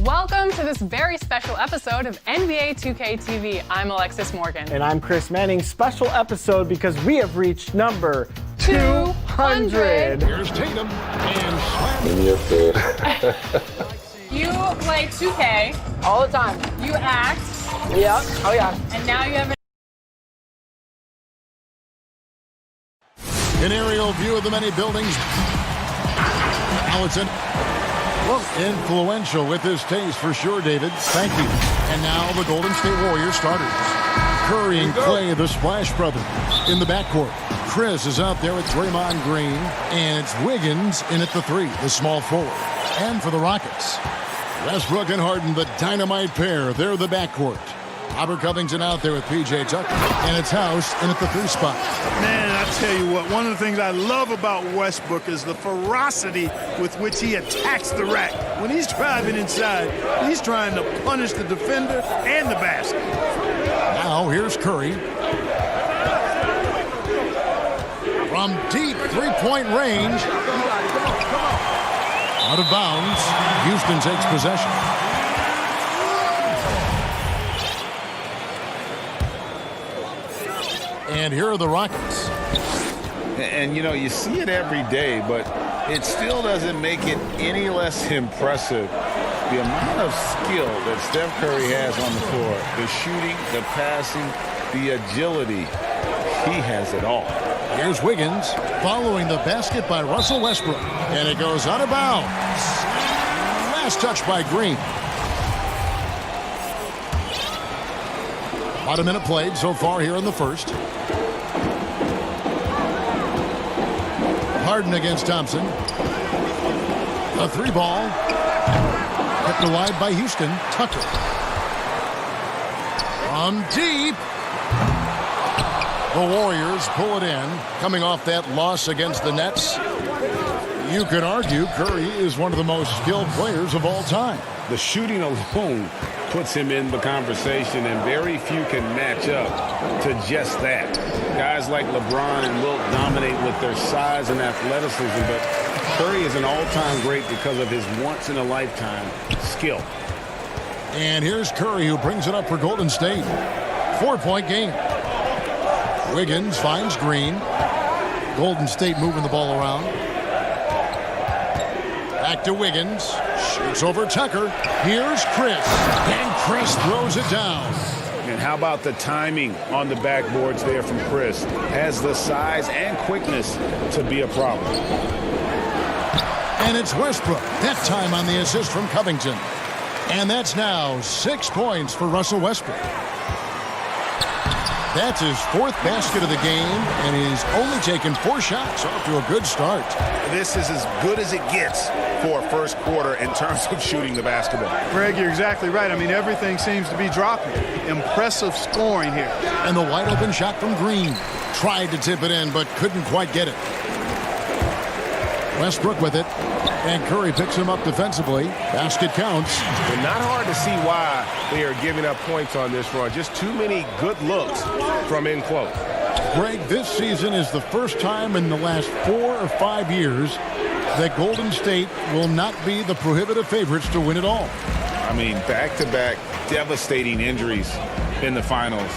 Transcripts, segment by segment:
Welcome to this very special episode of NBA 2K TV. I'm Alexis Morgan. And I'm Chris Manning. Special episode because we have reached number 200. Here's Tatum and Slam. In your face. You play 2K. All the time. You act. Yeah. Oh, yeah. And now you have An aerial view of the many buildings. Allison. Influential with his taste for sure, David. Thank you. And now the Golden State Warriors starters. Curry and Clay, the Splash Brothers, in the backcourt. Chris is out there with Draymond Green, and it's Wiggins in at the three, the small forward. And for the Rockets, Westbrook and Harden, the dynamite pair. They're the backcourt. Robert Covington out there with P.J. Tucker, and it's House in at the three spot. Man, I tell you what, one of the things I love about Westbrook is the ferocity with which he attacks the rack. When he's driving inside, he's trying to punish the defender and the basket. Now here's Curry. From deep three-point range. Out of bounds. Houston takes possession. And here are the Rockets. And, you know, you see it every day, but it still doesn't make it any less impressive. The amount of skill that Steph Curry has on the floor, the shooting, the passing, the agility, he has it all. Here's Wiggins following the basket by Russell Westbrook. And it goes out of bounds. Last touch by Green. About a minute played so far here in the first. Harden against Thompson. A three ball. Kept wide by Houston. Tucker. From deep. The Warriors pull it in. Coming off that loss against the Nets. You could argue Curry is one of the most skilled players of all time. The shooting alone puts him in the conversation, and very few can match up to just that. Guys like LeBron and Wilt dominate with their size and athleticism, but Curry is an all-time great because of his once-in-a-lifetime skill. And here's Curry, who brings it up for Golden State. 4-point game. Wiggins finds Green. Golden State moving the ball around. Back to Wiggins. Shoots over Tucker. Here's Chris. And Chris throws it down. And how about the timing on the backboards there from Chris? Has the size and quickness to be a problem. And it's Westbrook. That time on the assist from Covington. And that's now 6 points for Russell Westbrook. That's his fourth basket of the game, and he's only taken 4 shots. Off to a good start. This is as good as it gets for a first quarter in terms of shooting the basketball. Greg, you're exactly right. I mean, everything seems to be dropping. Impressive scoring here. And the wide open shot from Green. Tried to tip it in, but couldn't quite get it. Westbrook with it. And Curry picks him up defensively. Basket counts. And not hard to see why they are giving up points on this run. Just too many good looks from in close. Greg, this season is the first time in the last 4 or 5 years that Golden State will not be the prohibitive favorites to win it all. I mean, back-to-back devastating injuries in the finals.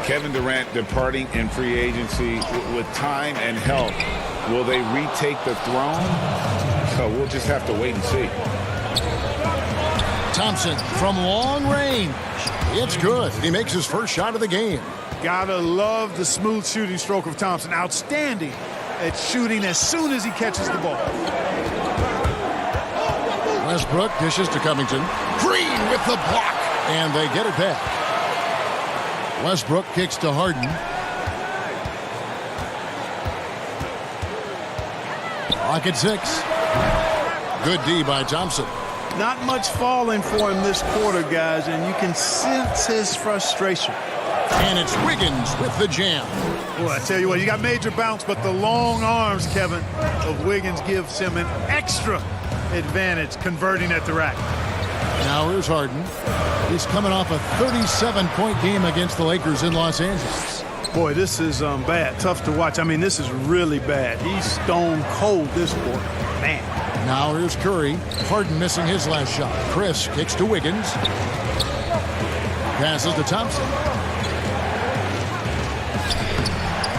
Kevin Durant departing in free agency with time and health. Will they retake the throne? So we'll just have to wait and see. Thompson from long range. It's good. He makes his first shot of the game. Gotta love the smooth shooting stroke of Thompson. Outstanding at shooting as soon as he catches the ball. Westbrook dishes to Covington. Green with the block. And they get it back. Westbrook kicks to Harden. Clock at 6. Good D by Thompson. Not much falling for him this quarter, guys, and you can sense his frustration. And it's Wiggins with the jam. Well, I tell you what, you got major bounce, but the long arms, Kevin, of Wiggins gives him an extra advantage converting at the rack. Now here's Harden. He's coming off a 37-point game against the Lakers in Los Angeles. Boy, this is bad. Tough to watch. I mean, this is really bad. He's stone cold this quarter. Man. Now here's Curry. Harden missing his last shot. Chris kicks to Wiggins. Passes to Thompson.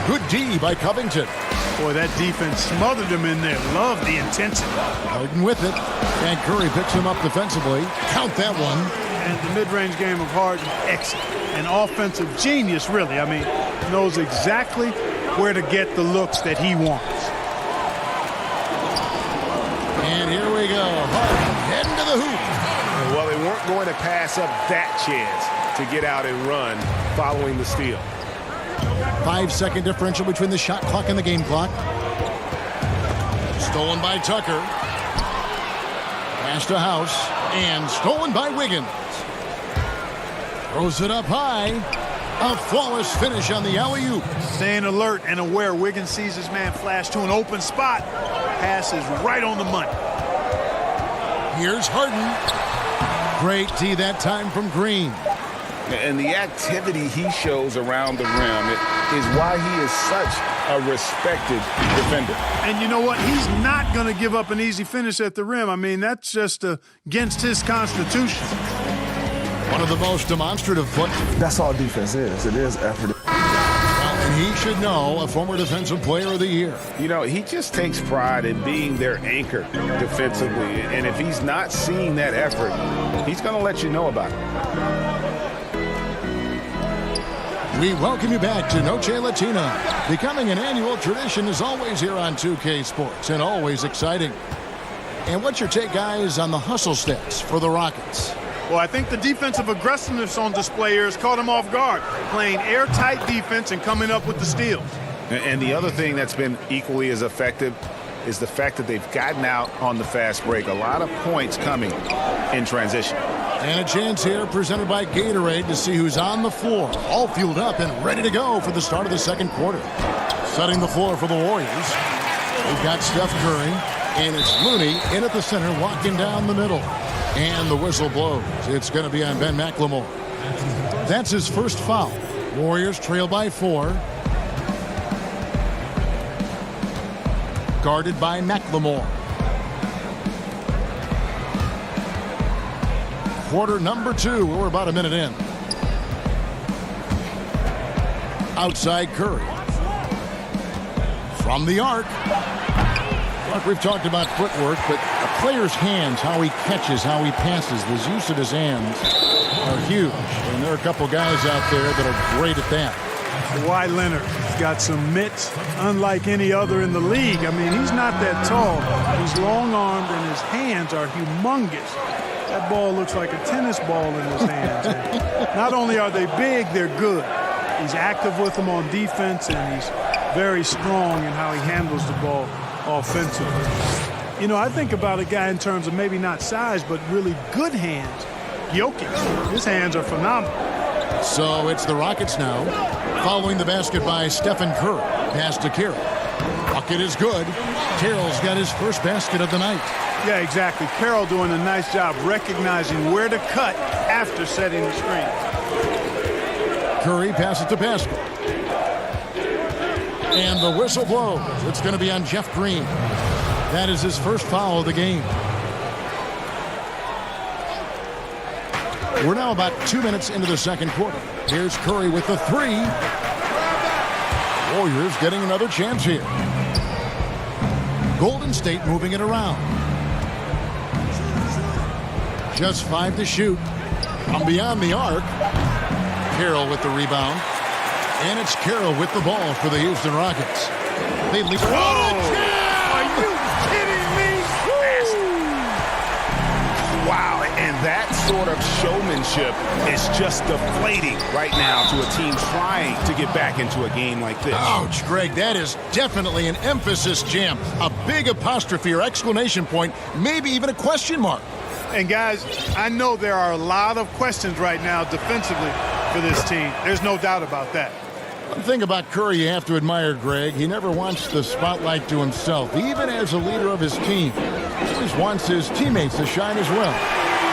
Good D by Covington. Boy, that defense smothered him in there. Love the intensity. Harden with it. And Curry picks him up defensively. Count that one. And the mid-range game of Harden, excellent. An offensive genius, really. I mean, knows exactly where to get the looks that he wants. And here we go. Harden heading to the hoop. Well, they weren't going to pass up that chance to get out and run following the steal. 5-second differential between the shot clock and the game clock. Stolen by Tucker. Pass to House. And stolen by Wiggins. Throws it up high. A flawless finish on the alley-oop. Staying alert and aware. Wiggins sees his man flash to an open spot. Pass is right on the money. Here's Harden. Great D that time from Green. And the activity he shows around the rim is why he is such a respected defender. And you know what? He's not going to give up an easy finish at the rim. I mean, that's just against his constitution. One of the most demonstrative foot. That's all defense is. It is effort. And he should know, a former defensive player of the year. You know, he just takes pride in being their anchor defensively. And if he's not seeing that effort, he's going to let you know about it. We welcome you back to Noche Latina. Becoming an annual tradition is always here on 2K Sports and always exciting. And what's your take, guys, on the hustle stats for the Rockets? Well, I think the defensive aggressiveness on display here has caught him off guard, playing airtight defense and coming up with the steals. And the other thing that's been equally as effective is the fact that they've gotten out on the fast break. A lot of points coming in transition. And a chance here presented by Gatorade to see who's on the floor, all fueled up and ready to go for the start of the second quarter. Setting the floor for the Warriors. We've got Steph Curry, and it's Looney in at the center, walking down the middle. And the whistle blows. It's going to be on Ben McLemore. That's his first foul. Warriors trail by 4. Guarded by McLemore. Quarter number 2. We're about a minute in. Outside Curry. From the arc. Look, we've talked about footwork, but a player's hands, how he catches, how he passes, the use of his hands are huge. And there are a couple guys out there that are great at that. Kawhi Leonard has got some mitts unlike any other in the league. I mean, he's not that tall. He's long-armed, and his hands are humongous. That ball looks like a tennis ball in his hands. Not only are they big, they're good. He's active with them on defense, and he's very strong in how he handles the ball offensively. You know, I think about a guy in terms of maybe not size, but really good hands. Jokic, his hands are phenomenal. So it's the Rockets now, following the basket by Stephen Curry. Pass to Carroll. Bucket is good. Carroll's got his first basket of the night. Yeah, exactly. Carroll doing a nice job recognizing where to cut after setting the screen. Curry passes to Pascal. And the whistle blows. It's going to be on Jeff Green. That is his first foul of the game. We're now about 2 minutes into the second quarter. Here's Curry with the 3. Warriors getting another chance here. Golden State moving it around. Just 5 to shoot. From beyond the arc. Carroll with the rebound. And it's Carroll with the ball for the Houston Rockets. They lead. Are you kidding me? Wow, and that sort of showmanship is just deflating right now to a team trying to get back into a game like this. Ouch, Greg, that is definitely an emphasis jam. A big apostrophe or exclamation point, maybe even a question mark. And guys, I know there are a lot of questions right now defensively for this team. There's no doubt about that. One thing about Curry you have to admire, Greg, he never wants the spotlight to himself, even as a leader of his team. He always wants his teammates to shine as well.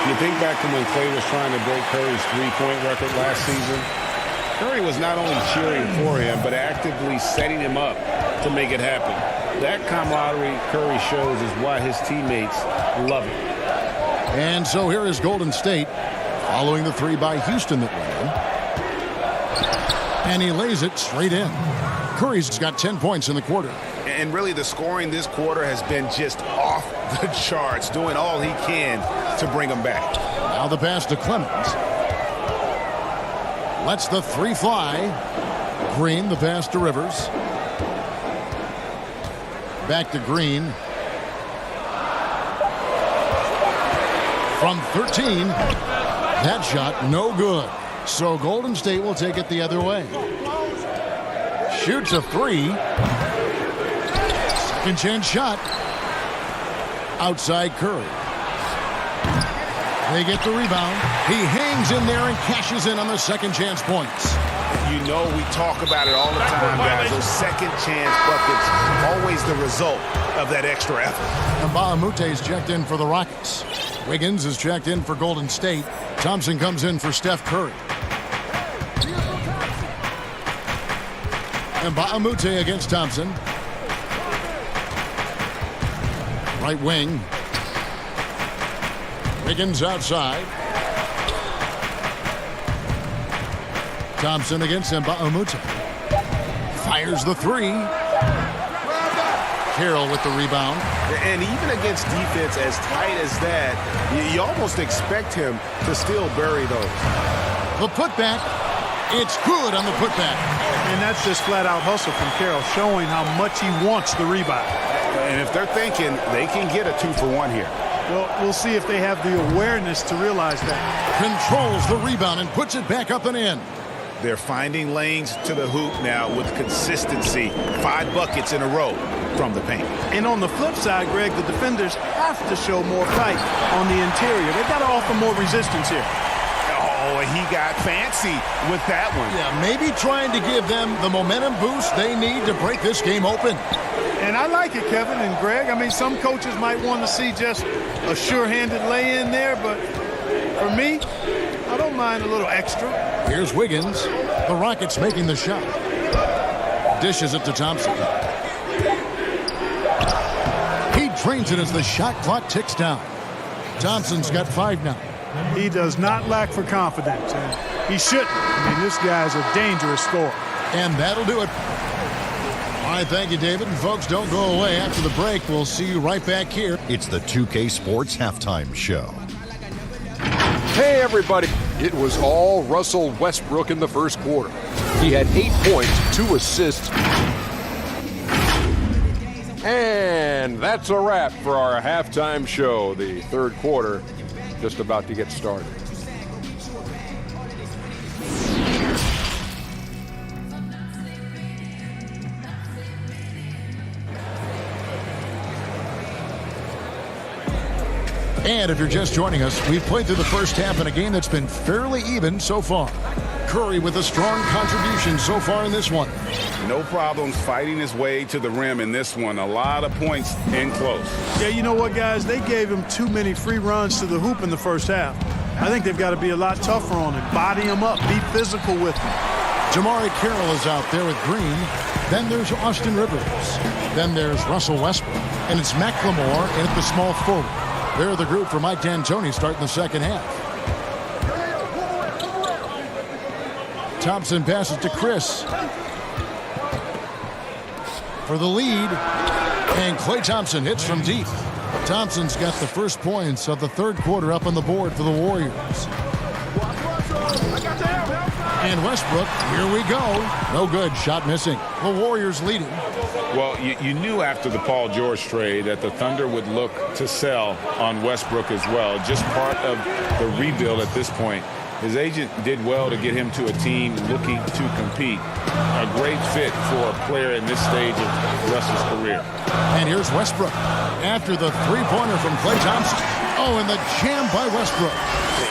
You think back to when Clay was trying to break Curry's three-point record last season? Curry was not only cheering for him, but actively setting him up to make it happen. That camaraderie Curry shows is why his teammates love it. And so here is Golden State following the three by Houston that went in. And he lays it straight in. Curry's got 10 points in the quarter. And really the scoring this quarter has been just off the charts, doing all he can to bring them back. Now the pass to Clemens. Lets the three fly. Green, the pass to Rivers. Back to Green. From 13. That shot no good. So Golden State will take it the other way. Shoots a three. Second chance shot. Outside Curry. They get the rebound. He hangs in there and cashes in on the second chance points. You know we talk about it all the time, guys. Those second chance buckets, always the result of that extra effort. And Mbah-a-Moute checked in for the Rockets. Wiggins is checked in for Golden State. Thompson comes in for Steph Curry. And Mbah-a-Moute against Thompson. Right wing. Wiggins outside. Thompson against Mbah-a-Moute. Fires the three. Carroll with the rebound. And even against defense as tight as that, you almost expect him to still bury those. The putback. It's good on the putback. And that's just flat-out hustle from Carroll, showing how much he wants the rebound. And if they're thinking they can get a 2-for-1 here. Well, we'll see if they have the awareness to realize that. Controls the rebound and puts it back up and in. They're finding lanes to the hoop now with consistency. 5 buckets in a row from the paint. And on the flip side, Greg, the defenders have to show more fight on the interior. They've got to offer more resistance here. Oh, he got fancy with that one. Yeah, maybe trying to give them the momentum boost they need to break this game open. And I like it, Kevin and Greg. I mean, some coaches might want to see just a sure-handed lay-in there, but for me, I don't mind a little extra. Here's Wiggins. The Rockets making the shot. Dishes it to Thompson. He drains it as the shot clock ticks down. Thompson's got 5 now. He does not lack for confidence, and he shouldn't. I mean, this guy's a dangerous scorer. And that'll do it. All right, thank you, David. And folks, don't go away. After the break, we'll see you right back here. It's the 2K Sports Halftime Show. Hey, everybody. It was all Russell Westbrook in the first quarter. He had 8 points, 2 assists. And that's a wrap for our halftime show. The third quarter just about to get started. And if you're just joining us, we've played through the first half in a game that's been fairly even so far. Curry with a strong contribution so far in this one. No problems fighting his way to the rim in this one. A lot of points in close. Yeah, you know what, guys? They gave him too many free runs to the hoop in the first half. I think they've got to be a lot tougher on him. Body him up. Be physical with him. Jamari Carroll is out there with Green. Then there's Austin Rivers. Then there's Russell Westbrook. And it's McLemore at the small forward. They're the group for Mike D'Antoni starting the second half. Thompson passes to Chris for the lead. And Klay Thompson hits from deep. Thompson's got the first points of the third quarter up on the board for the Warriors. And Westbrook, here we go. No good, shot missing. The Warriors leading. Well, you knew after the Paul George trade that the Thunder would look to sell on Westbrook as well. Just part of the rebuild at this point. His agent did well to get him to a team looking to compete. A great fit for a player in this stage of Russ's career. And here's Westbrook after the three-pointer from Klay Thompson. Oh, and the jam by Westbrook.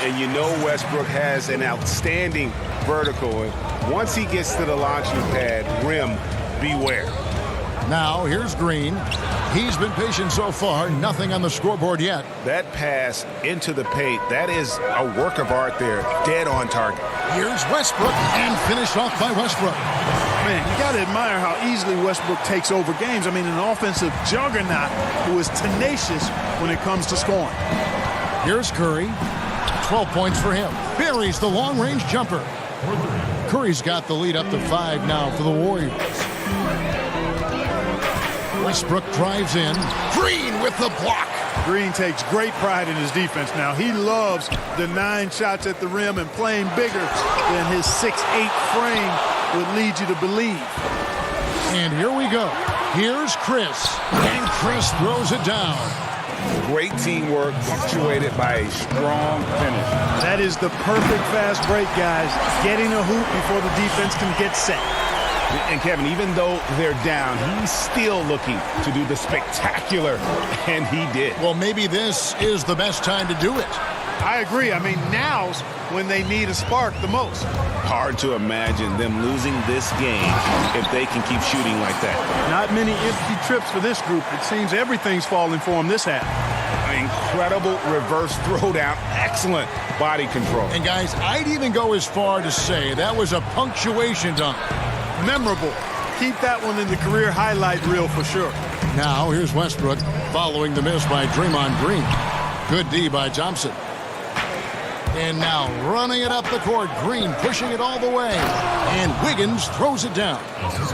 And you know Westbrook has an outstanding vertical. And once he gets to the launching pad, rim, beware. Now, here's Green. He's been patient so far. Nothing on the scoreboard yet. That pass into the paint, that is a work of art there. Dead on target. Here's Westbrook, and finished off by Westbrook. Man, you got to admire how easily Westbrook takes over games. I mean, an offensive juggernaut who is tenacious when it comes to scoring. Here's Curry. 12 points for him. Buries the long-range jumper. Curry's got the lead up to 5 now for the Warriors. Westbrook drives in. Green with the block. Green takes great pride in his defense now. He loves denying shots at the rim and playing bigger than his 6'8" frame would lead you to believe. And here we go. Here's Chris. And Chris throws it down. Great teamwork punctuated by a strong finish. That is the perfect fast break, guys. Getting a hoop before the defense can get set. And Kevin, even though they're down, he's still looking to do the spectacular, and he did. Well, maybe this is the best time to do it. I agree. I mean, now's when they need a spark the most. Hard to imagine them losing this game if they can keep shooting like that. Not many empty trips for this group. It seems everything's falling for them this half. An incredible reverse throwdown. Excellent body control. And guys, I'd even go as far to say that was a punctuation dunk. Memorable. Keep that one in the career highlight reel for sure. Now here's Westbrook following the miss by Draymond Green. Good D by Thompson. And now running it up the court. Green pushing it all the way. And Wiggins throws it down.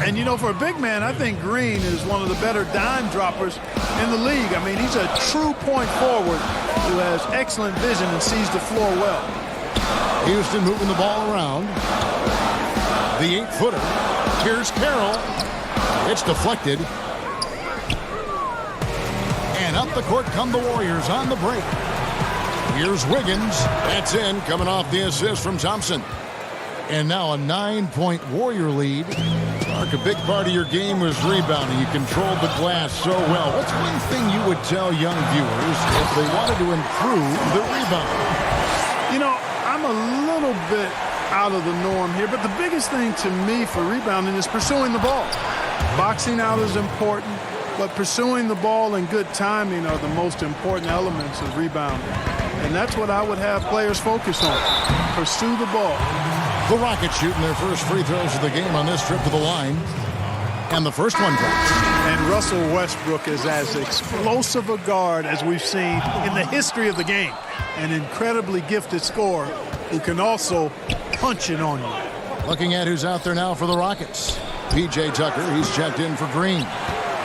And you know, for a big man, I think Green is one of the better dime droppers in the league. I mean, he's a true point forward who has excellent vision and sees the floor well. Houston moving the ball around. The 8-footer. Here's Carroll. It's deflected. And up the court come the Warriors on the break. Here's Wiggins. That's in, coming off the assist from Thompson. And now a 9-point Warrior lead. Mark, a big part of your game was rebounding. You controlled the glass so well. What's one thing you would tell young viewers if they wanted to improve the rebound? You know, I'm a little bit out of the norm here, but the biggest thing to me for rebounding is pursuing the ball. Boxing out is important, but pursuing the ball and good timing are the most important elements of rebounding. And that's what I would have players focus on. Pursue the ball. The Rockets shooting their first free throws of the game on this trip to the line. And the first one drops. And Russell Westbrook is as explosive a guard as we've seen in the history of the game. An incredibly gifted scorer who can also punch it on you. Looking at who's out there now for the Rockets. P.J. Tucker, he's checked in for Green.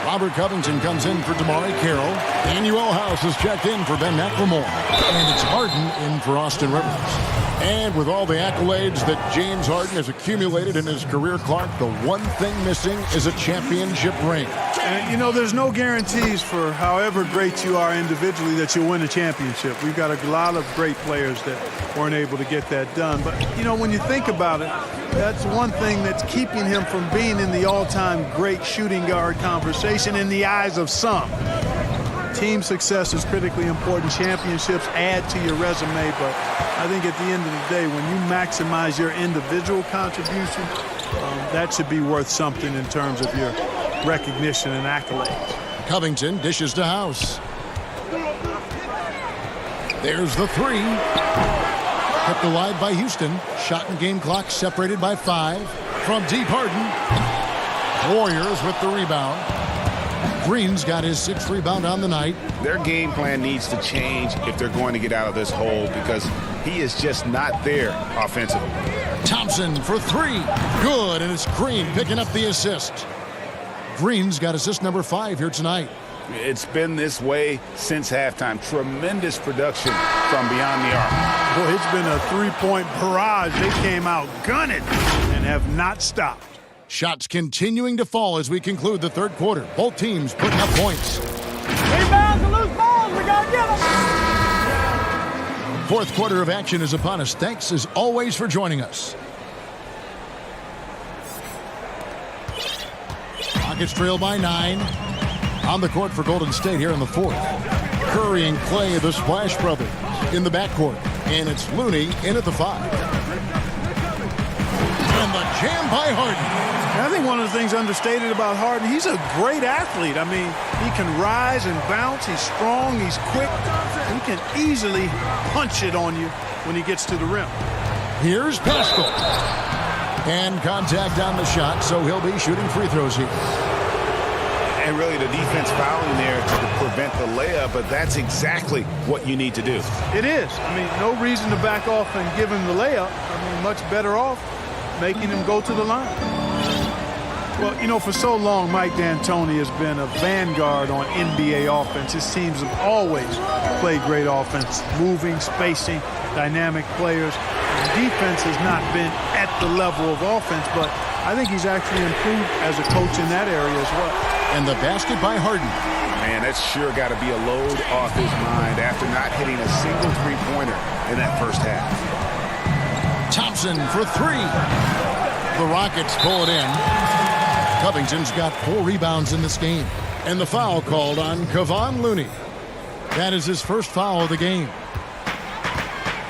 Robert Covington comes in for Damari Carroll. Daniel House is checked in for Ben McLemore. And it's Harden in for Austin Rivers. And with all the accolades that James Harden has accumulated in his career, Clark, the one thing missing is a championship ring. And, you know, there's no guarantees for however great you are individually that you'll win a championship. We've got a lot of great players that weren't able to get that done. But, you know, when you think about it, that's one thing that's keeping him from being in the all-time great shooting guard conversation in the eyes of some. Team success is critically important. Championships add to your resume, but I think at the end of the day, when you maximize your individual contribution, that should be worth something in terms of your recognition and accolades. Covington dishes to House. There's the three. Kept alive by Houston. Shot and game clock separated by 5. From deep, Harden. Warriors with the rebound. Green's got his 6th rebound on the night. Their game plan needs to change if they're going to get out of this hole because he is just not there offensively. Thompson for 3. Good, and it's Green picking up the assist. Green's got assist number 5 here tonight. It's been this way since halftime. Tremendous production from beyond the arc. Boy, it's been a three-point barrage. They came out gunning and have not stopped. Shots continuing to fall as we conclude the third quarter. Both teams putting up points. Rebounds and loose balls. We got to get them. Fourth quarter of action is upon us. Thanks as always for joining us. Rockets trail by 9. On the court for Golden State here in the fourth. Curry and Clay, the Splash Brothers, in the backcourt. And it's Looney in at the 5. And the jam by Harden. I think one of the things understated about Harden, he's a great athlete. I mean, he can rise and bounce. He's strong. He's quick. He can easily punch it on you when he gets to the rim. Here's Pascal. And contact on the shot, so he'll be shooting free throws here. And really the defense fouling there to prevent the layup, but that's exactly what you need to do. It is. I mean, no reason to back off and give him the layup. I mean, much better off making him go to the line. Well, you know, for so long, Mike D'Antoni has been a vanguard on NBA offense. His teams have always played great offense, moving, spacing, dynamic players. The defense has not been at the level of offense, but I think he's actually improved as a coach in that area as well. And the basket by Harden. Man, that's sure got to be a load off his mind after not hitting a single three-pointer in that first half. Thompson for three. The Rockets pull it in. Covington's got 4 rebounds in this game. And the foul called on Kevon Looney. That is his first foul of the game.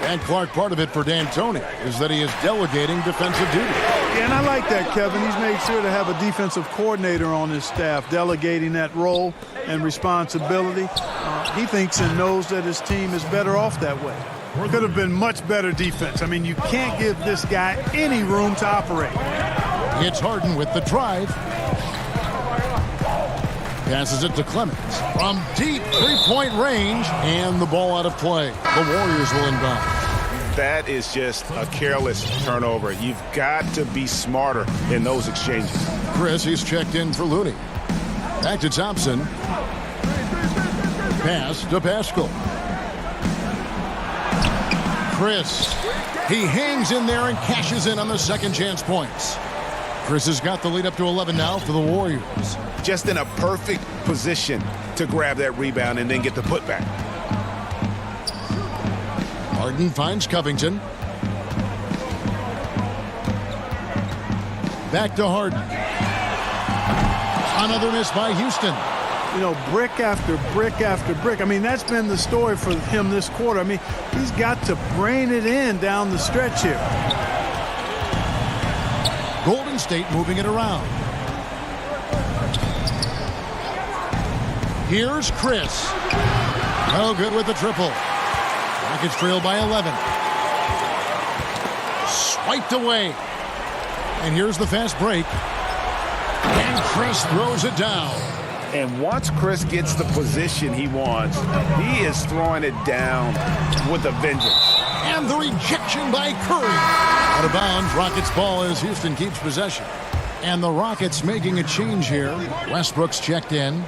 And Clark, part of it for D'Antoni is that he is delegating defensive duty. Yeah, and I like that, Kevin. He's made sure to have a defensive coordinator on his staff, delegating that role and responsibility. He thinks and knows that his team is better off that way. Could have been much better defense. I mean, you can't give this guy any room to operate. It's Harden with the drive. Passes it to Clemens from deep three-point range, and the ball out of play. The Warriors will inbound. That is just a careless turnover. You've got to be smarter in those exchanges. Chris, he's checked in for Looney. Back to Thompson. Pass to Pascal. Chris, he hangs in there and cashes in on the second chance points. Chris has got the lead up to 11 now for the Warriors. Just in a perfect position to grab that rebound and then get the putback. Harden finds Covington. Back to Harden. Another miss by Houston. You know, brick after brick after brick. I mean, that's been the story for him this quarter. I mean, he's got to brain it in down the stretch here. Golden State moving it around. Here's Chris. No good with the triple. Rockets trail by 11. Swiped away. And here's the fast break. And Chris throws it down. And once Chris gets the position he wants, he is throwing it down with a vengeance. And the rejection by Curry. Out of bounds, Rockets ball as Houston keeps possession. And the Rockets making a change here. Westbrook's checked in.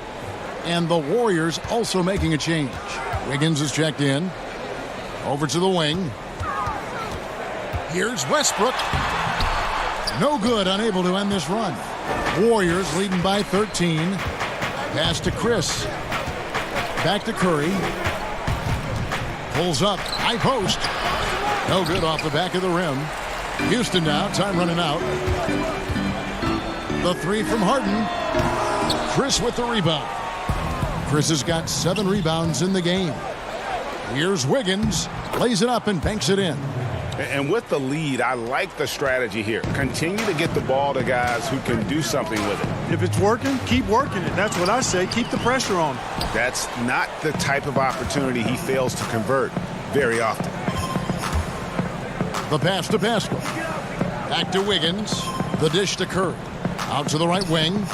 And the Warriors also making a change. Wiggins is checked in. Over to the wing. Here's Westbrook. No good, unable to end this run. Warriors leading by 13. Pass to Chris. Back to Curry. Pulls up. High post. No good off the back of the rim. Houston now. Time running out. The three from Harden. Chris with the rebound. Chris has got 7 rebounds in the game. Here's Wiggins. Lays it up and banks it in. And with the lead, I like the strategy here. Continue to get the ball to guys who can do something with it. If it's working, keep working it. That's what I say. Keep the pressure on. That's not the type of opportunity he fails to convert very often. The pass to Pascal. Back to Wiggins. The dish to Curry. Out to the right wing.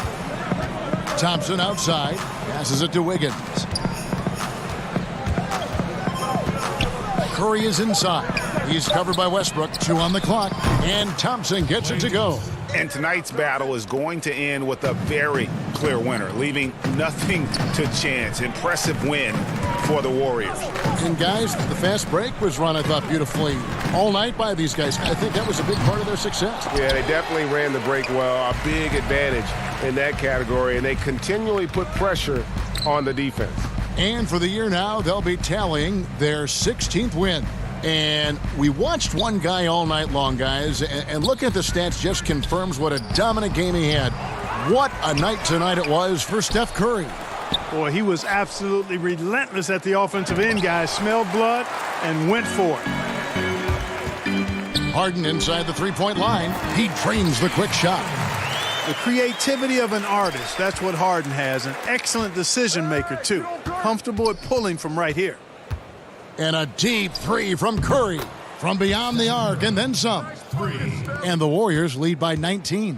Thompson outside. Passes it to Wiggins. Curry is inside. He's covered by Westbrook. 2 on the clock. And Thompson gets it to go. And tonight's battle is going to end with a very clear winner, leaving nothing to chance. Impressive win for the Warriors. And guys, the fast break was run, I thought, beautifully all night by these guys. I think that was a big part of their success. Yeah, they definitely ran the break well. A big advantage in that category, and they continually put pressure on the defense. And for the year now, they'll be tallying their 16th win. And we watched one guy all night long, guys, and looking at the stats just confirms what a dominant game he had. What a night tonight it was for Steph Curry. Boy, he was absolutely relentless at the offensive end, guys. Smelled blood and went for it. Harden inside the three-point line. He trains the quick shot. The creativity of an artist, that's what Harden has. An excellent decision maker, too. Comfortable at pulling from right here. And a deep 3 from Curry. from beyond the arc and then some. And the Warriors lead by 19.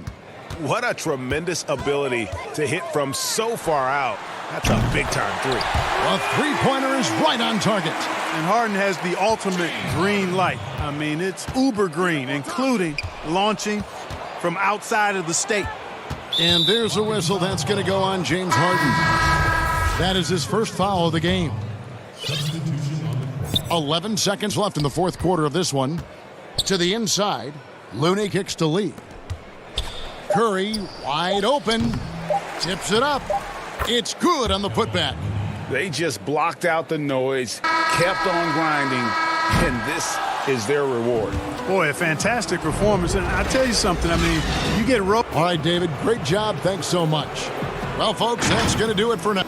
What a tremendous ability to hit from so far out. That's a big-time three. The three-pointer is right on target. And Harden has the ultimate green light. I mean, it's uber green, including launching from outside of the state. And there's a whistle that's going to go on James Harden. That is his first foul of the game. 11 seconds left in the fourth quarter of this one. To the inside, Looney kicks to Lee. Curry wide open, tips it up. It's good on the putback. They just blocked out the noise, kept on grinding, and this is their reward. Boy, a fantastic performance. And I tell you something, I mean, you get roped. All right, David, great job. Thanks so much. Well, folks, that's going to do it for now.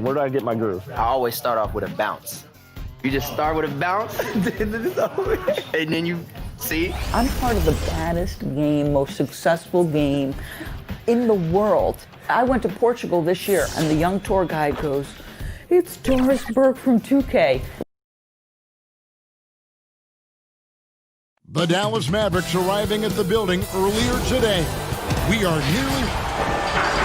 Where do I get my groove? I always start off with a bounce. You just start with a bounce, and then you see. I'm part of the baddest game, most successful game in the world. I went to Portugal this year, and the young tour guide goes, "It's Doris Burke from 2K." The Dallas Mavericks arriving at the building earlier today. We are nearly...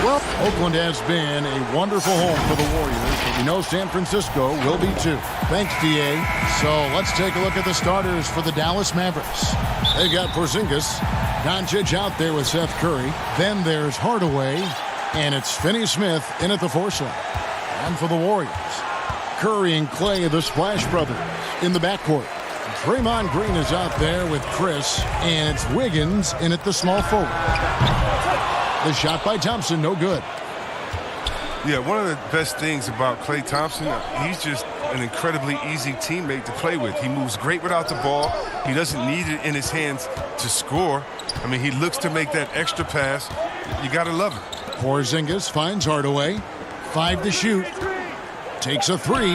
Well, Oakland has been a wonderful home for the Warriors, but we know San Francisco will be too. Thanks, D.A. So let's take a look at the starters for the Dallas Mavericks. They've got Porzingis, Doncic out there with Seth Curry. Then there's Hardaway, and it's Finney-Smith in at the 4 slot. And for the Warriors, Curry and Clay, the Splash Brothers, in the backcourt. Draymond Green is out there with Chris, and it's Wiggins in at the small forward. The shot by Thompson, no good. Yeah, one of the best things about Klay Thompson, he's just an incredibly easy teammate to play with. He moves great without the ball. He doesn't need it in his hands to score. I mean, he looks to make that extra pass. You got to love it. Porzingis finds Hardaway. 5 to shoot. Takes a 3.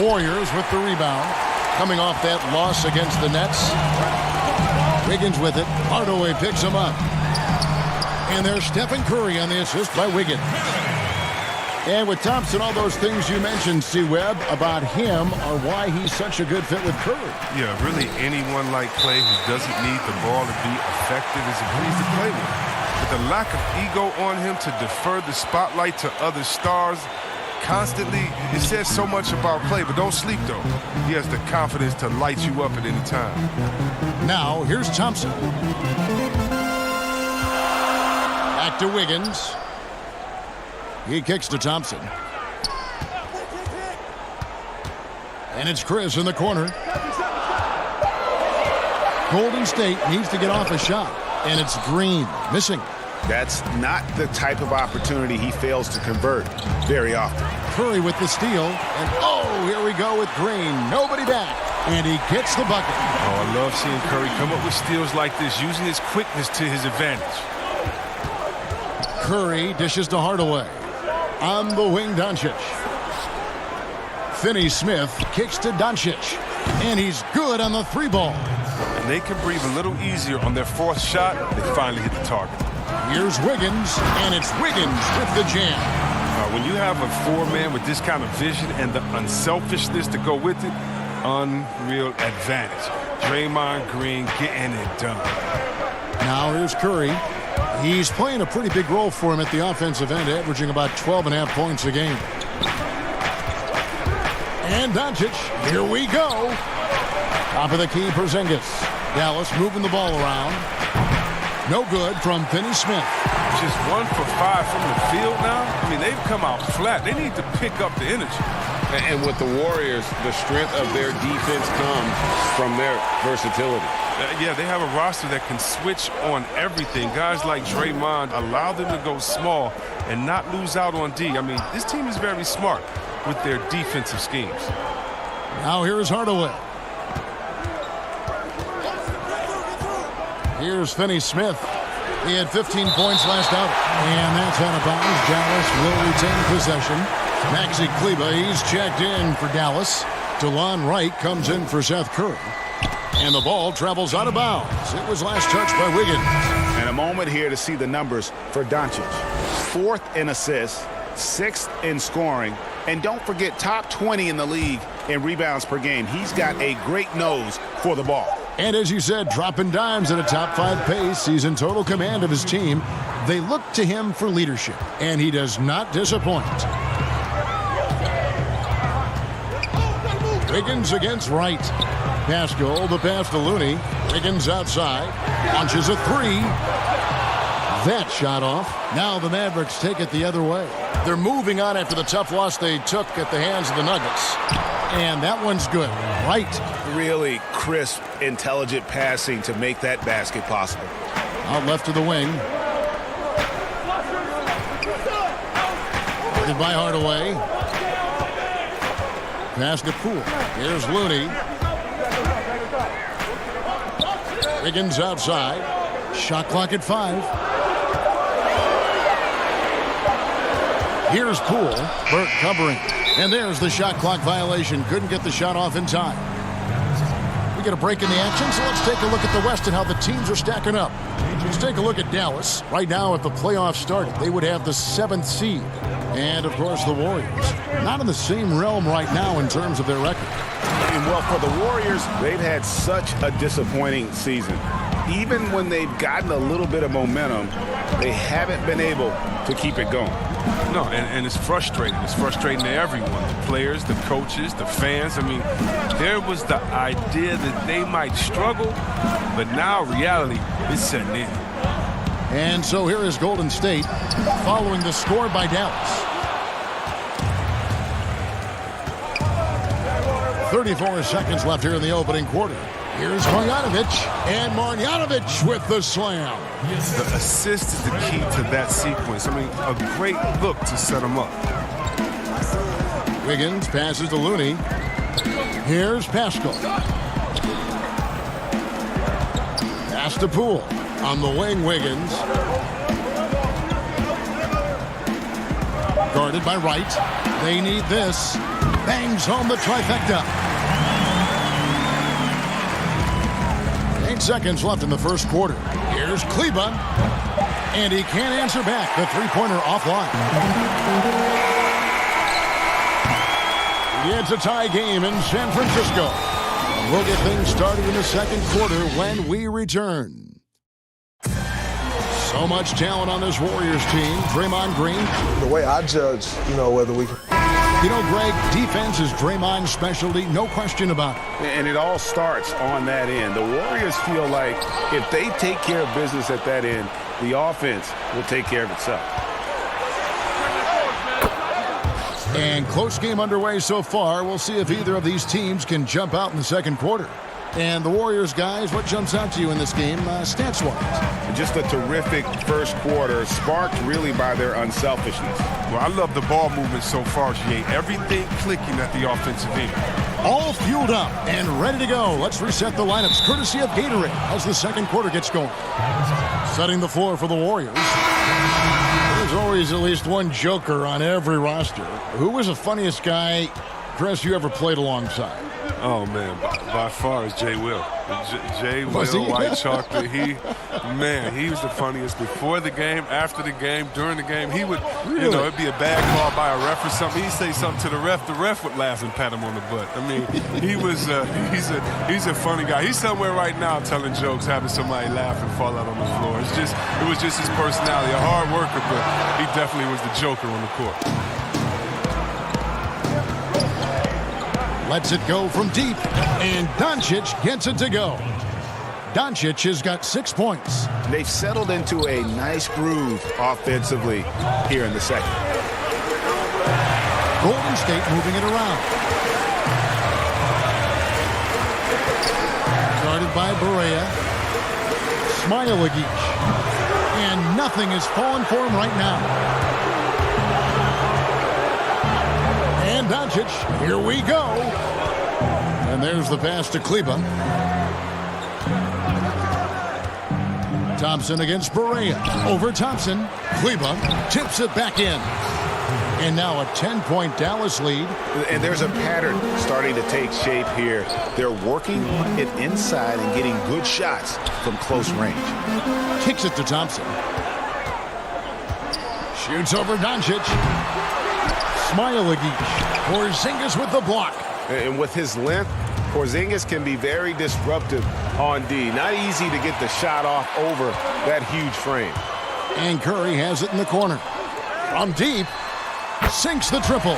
Warriors with the rebound. Coming off that loss against the Nets. Wiggins with it. Hardaway picks him up. And there's Stephen Curry on the assist by Wiggins. And with Thompson, all those things you mentioned, C-Webb, about him are why he's such a good fit with Curry. Yeah, really anyone like Klay who doesn't need the ball to be effective is a breeze to play with. But the lack of ego on him to defer the spotlight to other stars constantly, it says so much about Klay, but don't sleep, though. He has the confidence to light you up at any time. Now, here's Thompson. Back to Wiggins. He kicks to Thompson. And it's Chris in the corner. Golden State needs to get off a shot. And it's Green missing. That's not the type of opportunity he fails to convert very often. Curry with the steal. And oh, here we go with Green. Nobody back. And he gets the bucket. Oh, I love seeing Curry come up with steals like this, using his quickness to his advantage. Curry dishes to Hardaway. On the wing, Doncic. Finney-Smith kicks to Doncic. And he's good on the 3-ball. And they can breathe a little easier on their 4th shot. They finally hit the target. Here's Wiggins, and it's Wiggins with the jam. When you have a 4-man with this kind of vision and the unselfishness to go with it, unreal advantage. Draymond Green getting it done. Now here's Curry. He's playing a pretty big role for him at the offensive end, averaging about 12.5 points a game. And Doncic, here we go. Top of the key, Porzingis. Dallas moving the ball around. No good from Finney-Smith. Just 1 for 5 from the field now. I mean, they've come out flat. They need to pick up the energy. And with the Warriors, the strength of their defense comes from their versatility. Yeah, they have a roster that can switch on everything. Guys like Draymond allow them to go small and not lose out on D. I mean, this team is very smart with their defensive schemes. Now here's Hardaway. Here's Finney-Smith. He had 15 points last out. And that's out of bounds. Dallas will retain possession. Maxi Kleber, he's checked in for Dallas. DeLon Wright comes in for Seth Curry. And the ball travels out of bounds. It was last touched by Wiggins. And a moment here to see the numbers for Doncic. 4th in assists, 6th in scoring, and don't forget top 20 in the league in rebounds per game. He's got a great nose for the ball. And as you said, dropping dimes at a top 5 pace. He's in total command of his team. They look to him for leadership, and he does not disappoint. Wiggins against Wright. Pascal, the pass to Looney. Wiggins outside. Launches a 3. That shot off. Now the Mavericks take it the other way. They're moving on after the tough loss they took at the hands of the Nuggets. And that one's good. Right. Really crisp, intelligent passing to make that basket possible. Out left to the wing. Guarded by Hardaway. Pass to Poole. Here's Looney. Wiggins outside. Shot clock at 5. Here's Poole. Burke covering. And there's the shot clock violation. Couldn't get the shot off in time. We get a break in the action, so let's take a look at the West and how the teams are stacking up. Let's take a look at Dallas. Right now, if the playoffs started, they would have the 7th seed. And, of course, the Warriors. Not in the same realm right now in terms of their record. And well, for the Warriors, they've had such a disappointing season. Even when they've gotten a little bit of momentum, they haven't been able to keep it going. No, and it's frustrating. It's frustrating to everyone, the players, the coaches, the fans. I mean, there was the idea that they might struggle, but now reality is setting in. And so here is Golden State following the score by Dallas. 34 seconds left here in the opening quarter. Here's Marjanovic, and Marjanovic with the slam. The assist is the key to that sequence. I mean, a great look to set him up. Wiggins passes to Looney. Here's Pascal. Pass to Poole. On the wing, Wiggins. Guarded by Wright. They need this. Bangs home the trifecta. 8 seconds left in the first quarter. Here's Kleba. And he can't answer back. The three-pointer offline. It's a tie game in San Francisco. We'll get things started in the second quarter when we return. So much talent on this Warriors team. Draymond Green. The way I judge, whether we can. You know, Greg, defense is Draymond's specialty, no question about it. And it all starts on that end. The Warriors feel like if they take care of business at that end, the offense will take care of itself. And close game underway so far. We'll see if either of these teams can jump out in the second quarter. And the Warriors, guys, what jumps out to you in this game, stats-wise? Just a terrific first quarter, sparked really by their unselfishness. Well, I love the ball movement so far, Jay. Everything clicking at the offensive end. All fueled up and ready to go. Let's reset the lineups, courtesy of Gatorade, as the second quarter gets going. Setting the floor for the Warriors. There's always at least one joker on every roster. Who was the funniest guy, Chris, you ever played alongside? Oh, man, by far is Jay Will. Jay Will, White Chocolate, he was the funniest before the game, after the game, during the game. He would, it'd be a bad call by a ref or something. He'd say something to the ref would laugh and pat him on the butt. I mean, he was, he's a funny guy. He's somewhere right now telling jokes, having somebody laugh and fall out on the floor. It was just his personality, a hard worker, but he definitely was the joker on the court. Lets it go from deep, and Doncic gets it to go. Doncic has got 6 points. They've settled into a nice groove offensively here in the second. Golden State moving it around. Guarded by Barea. Smailagic. And nothing is falling for him right now. And Doncic, here we go. And there's the pass to Kleba. Thompson against Barea. Over Thompson. Kleba tips it back in. And now a 10-point Dallas lead. And there's a pattern starting to take shape here. They're working it inside and getting good shots from close range. Kicks it to Thompson. Shoots over Doncic. Smailagic. Porzingis with the block. And with his length, Porzingis can be very disruptive on D. Not easy to get the shot off over that huge frame. And Curry has it in the corner. From deep, sinks the triple.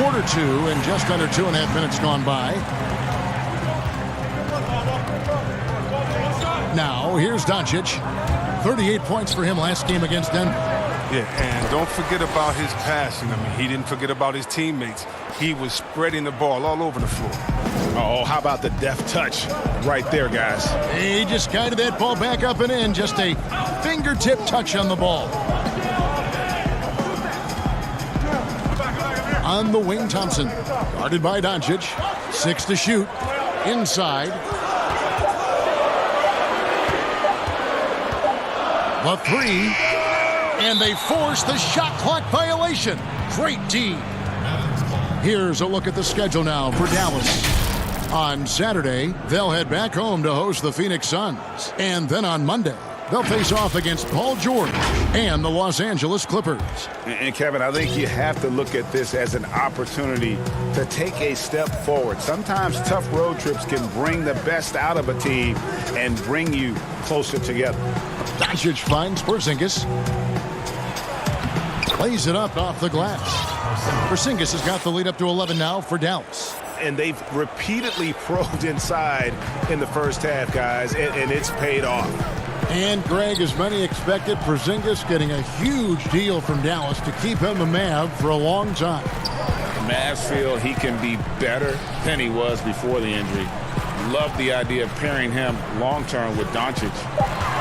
Quarter two, and just under 2.5 minutes gone by. Now, here's Doncic. 38 points for him last game against Denver. Yeah, and don't forget about his passing. I mean, he didn't forget about his teammates. He was spreading the ball all over the floor. Oh, how about the deft touch right there, guys? He just guided that ball back up and in. Just a fingertip touch on the ball. On the wing, Thompson. Guarded by Doncic. 6 to shoot. Inside. The three. And they force the shot clock violation. Great D. Here's a look at the schedule now for Dallas. On Saturday, they'll head back home to host the Phoenix Suns. And then on Monday, they'll face off against Paul George and the Los Angeles Clippers. And Kevin, I think you have to look at this as an opportunity to take a step forward. Sometimes tough road trips can bring the best out of a team and bring you closer together. Doncic finds Porzingis. Plays it up off the glass. Porzingis has got the lead up to 11 now for Dallas. And they've repeatedly probed inside in the first half, guys, and it's paid off. And Greg, as many expected, Porzingis getting a huge deal from Dallas to keep him a Mav for a long time. The Mavs feel he can be better than he was before the injury. Love the idea of pairing him long-term with Doncic.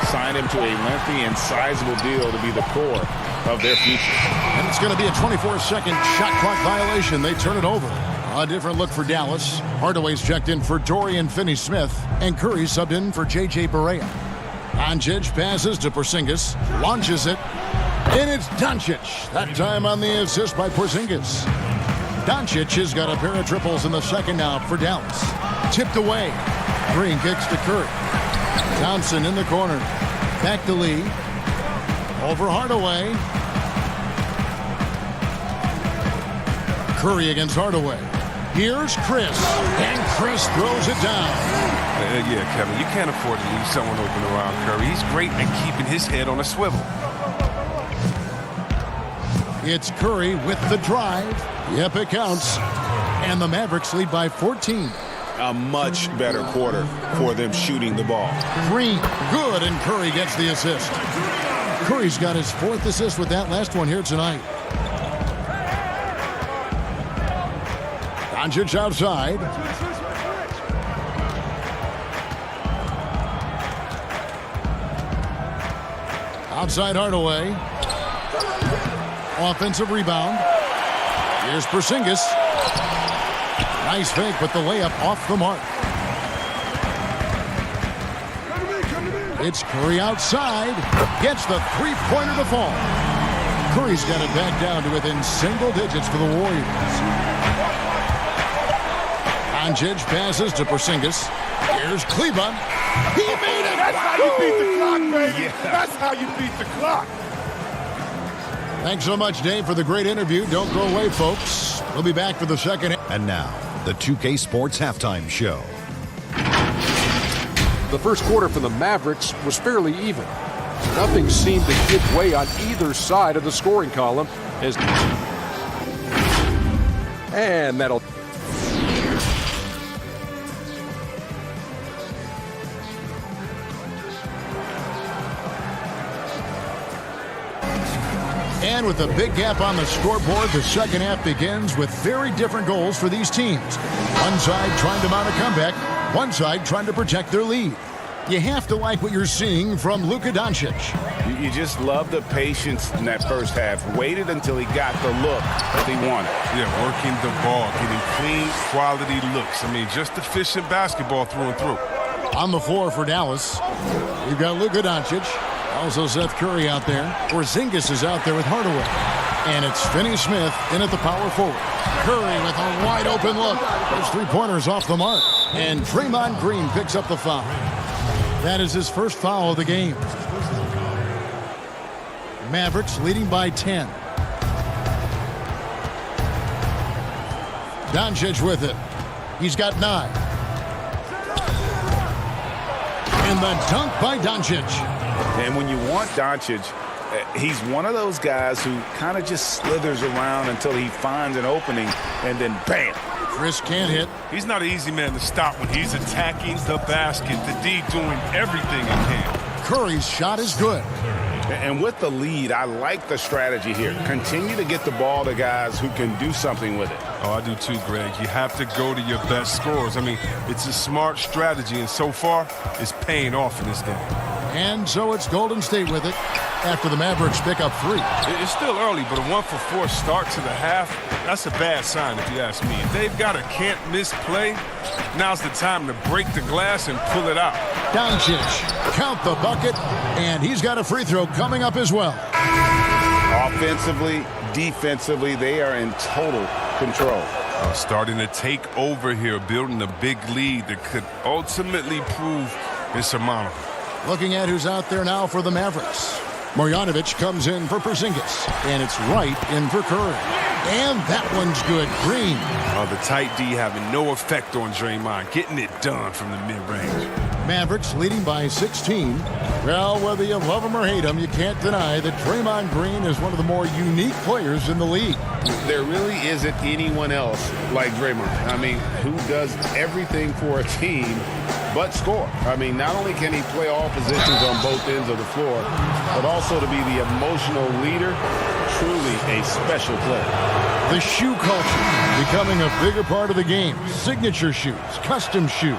Signed him to a lengthy and sizable deal to be the core of their future. And it's going to be a 24-second shot clock violation. They turn it over. A different look for Dallas. Hardaway's checked in for Dorian Finney-Smith, and Curry subbed in for J.J. Barea. Doncic passes to Porzingis, launches it, and it's Doncic. That time on the assist by Porzingis. Doncic has got a pair of triples in the second now for Dallas. Tipped away. Green kicks to Curry. Thompson in the corner. Back to Lee. Over Hardaway. Curry against Hardaway. Here's Chris, and Chris throws it down. Yeah, Kevin, you can't afford to leave someone open around Curry. He's great at keeping his head on a swivel. It's Curry with the drive. Yep, it counts. And the Mavericks lead by 14. A much better quarter for them shooting the ball. Green, good, and Curry gets the assist. Curry's got his fourth assist with that last one here tonight. Doncic outside. Outside Hardaway. Offensive rebound. Here's Porzingis. Nice fake, but the layup off the mark. It's Curry outside. Gets the three-pointer to fall. Curry's got it back down to within single digits for the Warriors. Doncic passes to Porzingis. Here's Kleba. He made it! That's how you beat the clock, baby! Yeah. That's how you beat the clock! Thanks so much, Dave, for the great interview. Don't go away, folks. We'll be back for the second. And now, the 2K Sports Halftime Show. The first quarter for the Mavericks was fairly even. Nothing seemed to give way on either side of the scoring column. And that'll... And with a big gap on the scoreboard, the second half begins with very different goals for these teams. One side trying to mount a comeback, one side trying to protect their lead. You have to like what you're seeing from Luka Doncic. You just love the patience in that first half. Waited until he got the look that he wanted. Yeah, working the ball, getting clean, quality looks. I mean, just efficient basketball through and through. On the floor for Dallas, we've got Luka Doncic. Also Seth Curry out there. Porzingis is out there with Hardaway. And it's Finney-Smith in at the power forward. Curry with a wide open look. Those three-pointers off the mark. And Draymond Green picks up the foul. That is his first foul of the game. Mavericks leading by 10. Doncic with it. He's got 9. And the dunk by Doncic. And when you want Doncic, he's one of those guys who kind of just slithers around until he finds an opening, and then bam. Chris can't hit. He's not an easy man to stop when he's attacking the basket. The D doing everything he can. Curry's shot is good. And with the lead, I like the strategy here. Continue to get the ball to guys who can do something with it. Oh, I do too, Greg. You have to go to your best scorers. I mean, it's a smart strategy, and so far, it's paying off in this game. And so it's Golden State with it after the Mavericks pick up 3. It's still early, but a 1-for-4 start to the half, that's a bad sign if you ask me. If they've got a can't-miss play, now's the time to break the glass and pull it out. Doncic, count the bucket, and he's got a free throw coming up as well. Offensively, defensively, they are in total control. Starting to take over here, building a big lead that could ultimately prove insurmountable. Looking at who's out there now for the Mavericks. Marjanovic comes in for Porzingis, and it's Wright in for Curry. And that one's good. Green. The tight D having no effect on Draymond, getting it done from the mid-range. Mavericks leading by 16. Well, whether you love him or hate him, you can't deny that Draymond Green is one of the more unique players in the league. There really isn't anyone else like Draymond. I mean, who does everything for a team but score. I mean, not only can he play all positions on both ends of the floor, but also to be the emotional leader, truly a special player. The shoe culture becoming a bigger part of the game. Signature shoes, custom shoes,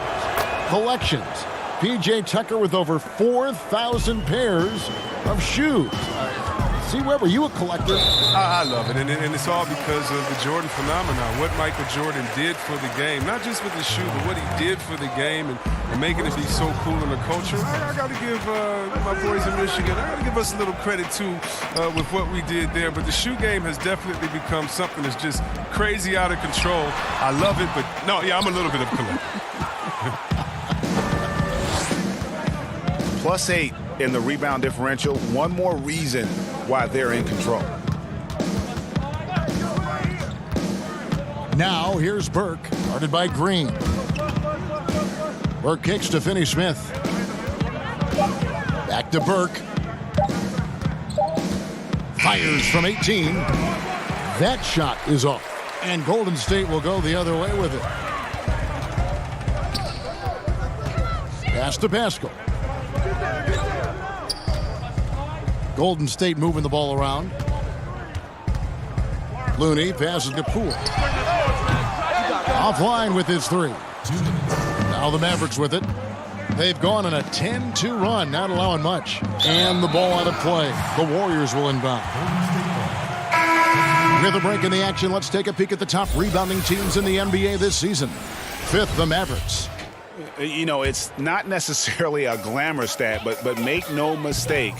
collections. P.J. Tucker with over 4,000 pairs of shoes. See, Webb, are you a collector? I love it, and it's all because of the Jordan phenomenon. What Michael Jordan did for the game, not just with the shoe, but what he did for the game and making it be so cool in the culture. I got to give my boys in Michigan, I got to give us a little credit, too, with what we did there. But the shoe game has definitely become something that's just crazy out of control. I love it, but no, yeah, I'm a little bit of a collector. +8 in the rebound differential. One more reason why they're in control. Now here's Burke, guarded by Green. Burke kicks to Finney-Smith. Back to Burke. Fires from 18. That shot is off. And Golden State will go the other way with it. Pass to Pascal. Golden State moving the ball around. Looney passes to Poole. Offline with his three. Now the Mavericks with it. They've gone on a 10-2 run, not allowing much. And the ball out of play. The Warriors will inbound. With a break in the action, let's take a peek at the top rebounding teams in the NBA this season. Fifth, the Mavericks. You know, it's not necessarily a glamour stat, but make no mistake,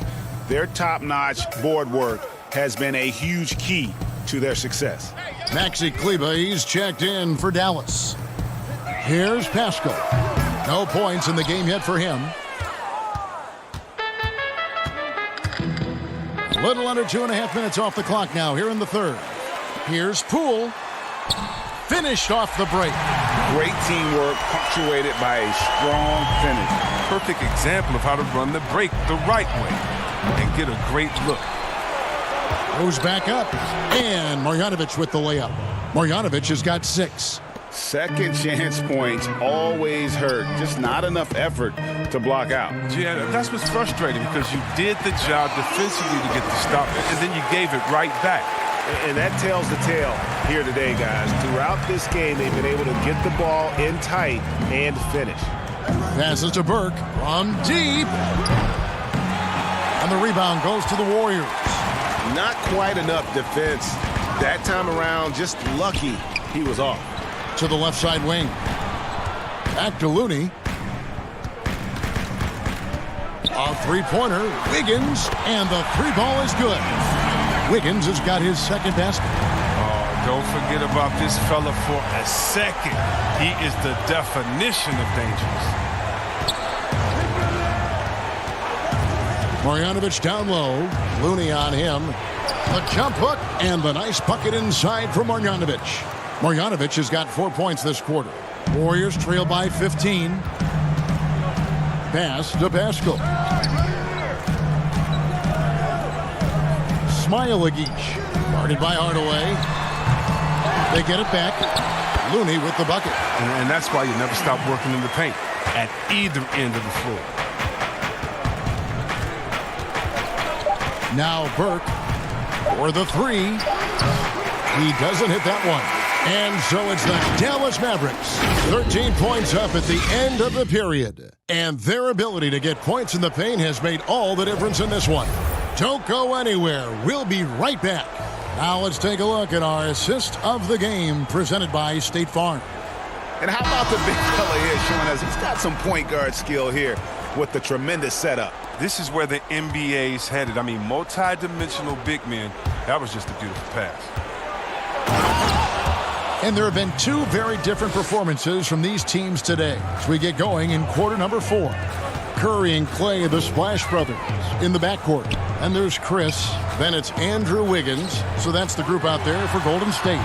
their top-notch board work has been a huge key to their success. Maxi Kleber, he's checked in for Dallas. Here's Pascal. No points in the game yet for him. A little under 2.5 minutes off the clock now here in the third. Here's Poole. Finished off the break. Great teamwork punctuated by a strong finish. Perfect example of how to run the break the right way and get a great look. Goes back up. And Marjanovic with the layup. Marjanovic has got 6. Second chance points always hurt. Just not enough effort to block out. Yeah, that's what's frustrating because you did the job defensively to get the stop, and then you gave it right back. And that tells the tale here today, guys. Throughout this game, they've been able to get the ball in tight and finish. Passes to Burke from deep. And the rebound goes to the Warriors. Not quite enough defense. That time around, just lucky he was off. To the left side wing. Back to Looney. A three-pointer. Wiggins. And the three ball is good. Wiggins has got his second basket. Oh, don't forget about this fella for a second. He is the definition of dangerous. Marjanovic down low. Looney on him. The jump hook and the nice bucket inside from Marjanovic. Marjanovic has got 4 points this quarter. Warriors trail by 15. Pass to Pascal. Smailagic, guarded by Hardaway. They get it back. Looney with the bucket. And that's why you never stop working in the paint at either end of the floor. Now Burke for the three. He doesn't hit that one. And so it's the Dallas Mavericks. 13 points up at the end of the period. And their ability to get points in the paint has made all the difference in this one. Don't go anywhere. We'll be right back. Now let's take a look at our assist of the game presented by State Farm. And how about the big fella here showing us he's got some point guard skill here with the tremendous setup. This is where the NBA's headed. I mean, multi-dimensional big men. That was just a beautiful pass. And there have been two very different performances from these teams today as we get going in quarter number 4. Curry and Clay, the Splash Brothers, in the backcourt. And there's Chris. Then it's Andrew Wiggins. So that's the group out there for Golden State.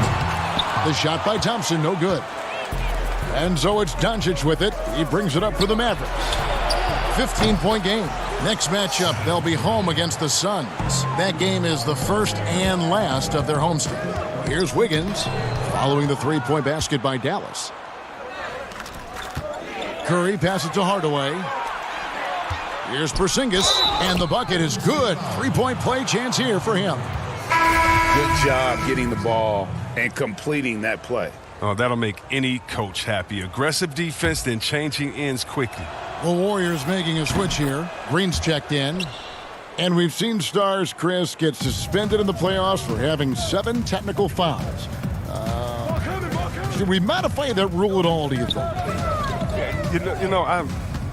The shot by Thompson, no good. And so it's Doncic with it. He brings it up for the Mavericks. 15-point game. Next matchup, they'll be home against the Suns. That game is the first and last of their homestand. Here's Wiggins following the three-point basket by Dallas. Curry passes to Hardaway. Here's Porzingis, and the bucket is good. Three-point play chance here for him. Good job getting the ball and completing that play. Oh, that'll make any coach happy. Aggressive defense, then changing ends quickly. The Warriors making a switch here. Green's checked in. And we've seen stars, Chris, get suspended in the playoffs for having 7 technical fouls. Should we modify that rule at all, do you think?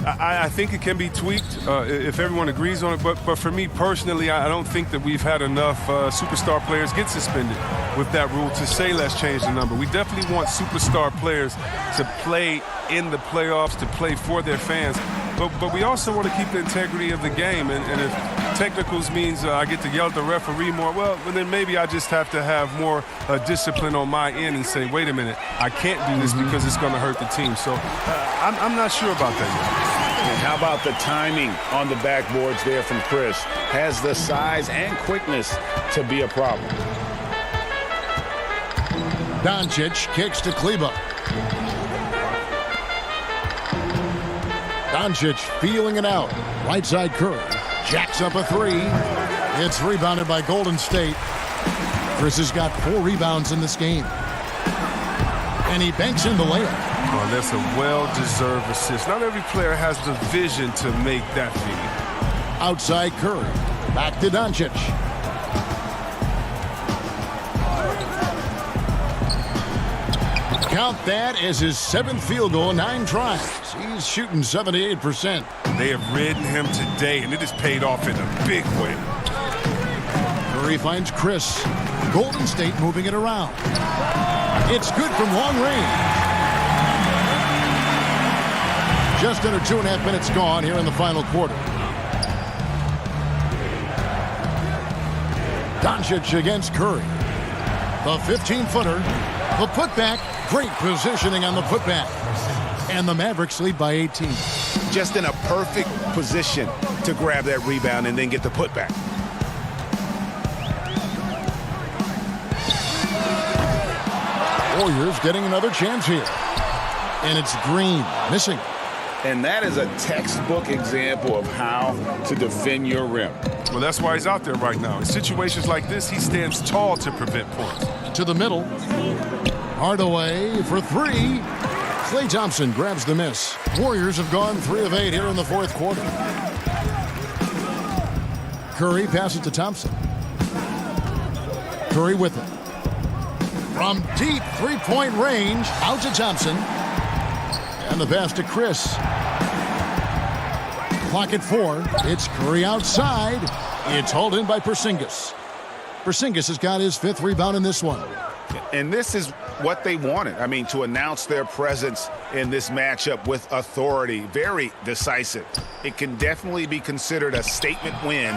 I think it can be tweaked if everyone agrees on it. But for me personally, I don't think that we've had enough superstar players get suspended with that rule to say let's change the number. We definitely want superstar players to play in the playoffs, to play for their fans. But we also want to keep the integrity of the game. And if technicals means I get to yell at the referee more, well, then maybe I just have to have more discipline on my end and say, wait a minute, I can't do this because it's going to hurt the team. So I'm not sure about that yet. And how about the timing on the backboards there from Chris? Has the size and quickness to be a problem. Doncic kicks to Kleba. Doncic feeling it out. Right side Curry. Jacks up a 3. It's rebounded by Golden State. Chris has got 4 rebounds in this game. And he banks in the layup. Oh, that's a well-deserved assist. Not every player has the vision to make that feed. Outside Curry. Back to Doncic. Count that as his 7th field goal, 9 tries. He's shooting 78%. They have ridden him today, and it has paid off in a big way. Curry finds Chris. Golden State moving it around. It's good from long range. Just under 2.5 minutes gone here in the final quarter. Doncic against Curry. The 15-footer. The putback. Great positioning on the putback. And the Mavericks lead by 18. Just in a perfect position to grab that rebound and then get the putback. Warriors getting another chance here. And it's Green missing. And that is a textbook example of how to defend your rim. Well, that's why he's out there right now. In situations like this, he stands tall to prevent points. To the middle. Hardaway for 3. Klay Thompson grabs the miss. Warriors have gone 3 of 8 here in the 4th quarter. Curry passes to Thompson. Curry with it. From deep 3-point range, out to Thompson. And the pass to Chris. Clock at 4. It's Curry outside. It's hauled in by Porzingis. Porzingis has got his 5th rebound in this one. And this is what they wanted. I mean, to announce their presence in this matchup with authority. Very decisive. It can definitely be considered a statement win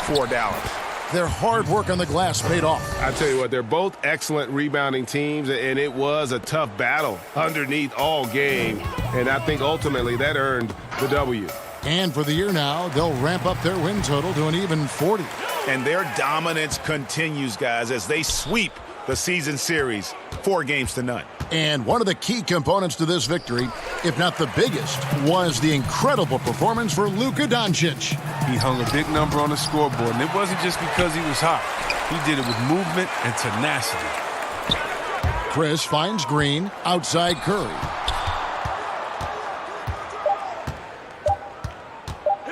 for Dallas. Their hard work on the glass paid off. I tell you what, they're both excellent rebounding teams, and it was a tough battle underneath all game. And I think ultimately that earned the W. And for the year now, they'll ramp up their win total to an even 40. And their dominance continues, guys, as they sweep the season series 4-0. And one of the key components to this victory, if not the biggest, was the incredible performance for Luka Doncic. He hung a big number on the scoreboard, and it wasn't just because he was hot. He did it with movement and tenacity. Chris finds Green outside Curry.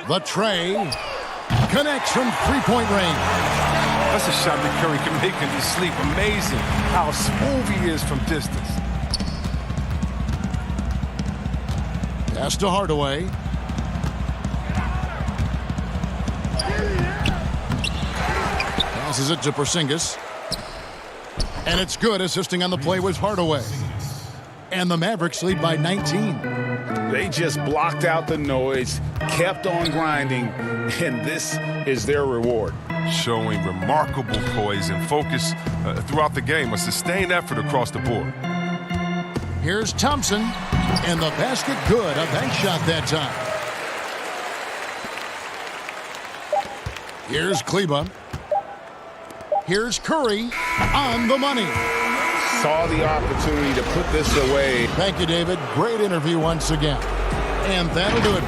The tray connects from 3-point range. That's a shot that Curry can make in his sleep. Amazing how smooth he is from distance. Pass to Hardaway. Passes it to Porzingis. And it's good. Assisting on the play was Hardaway. And the Mavericks lead by 19. They just blocked out the noise, kept on grinding, and this is their reward. Showing remarkable poise and focus throughout the game, a sustained effort across the board. Here's Thompson, and the basket good. A bank shot that time. Here's Kleba. Here's Curry on the money. Saw the opportunity to put this away. Thank you, David. Great interview once again. And that'll do it.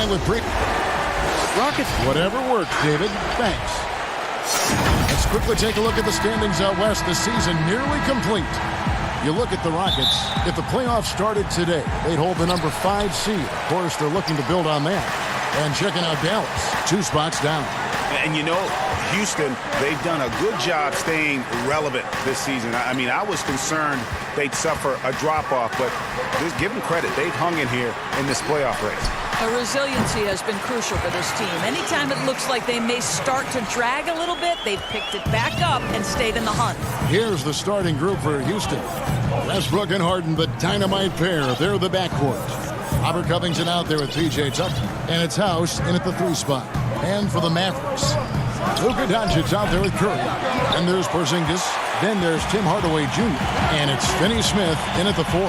playing with Rockets. Whatever works, David. Thanks. Let's quickly take a look at the standings out west. The season nearly complete. You look at the Rockets. If the playoffs started today, they'd hold the number 5 seed. Of course, they're looking to build on that. And checking out Dallas, 2 spots down. And you know, Houston, they've done a good job staying relevant this season. I mean, I was concerned they'd suffer a drop-off, but just give them credit. They've hung in here in this playoff race. Resiliency has been crucial for this team. Anytime it looks like they may start to drag a little bit, they've picked it back up and stayed in the hunt. Here's the starting group for Houston. Westbrook and Harden, the dynamite pair. They're the backcourt. Robert Covington out there with P.J. Tucker. And it's House in at the 3 spot. And for the Mavericks, Luka Doncic out there with Curry. And there's Porzingis. Then there's Tim Hardaway Jr. And it's Finney-Smith in at the 4.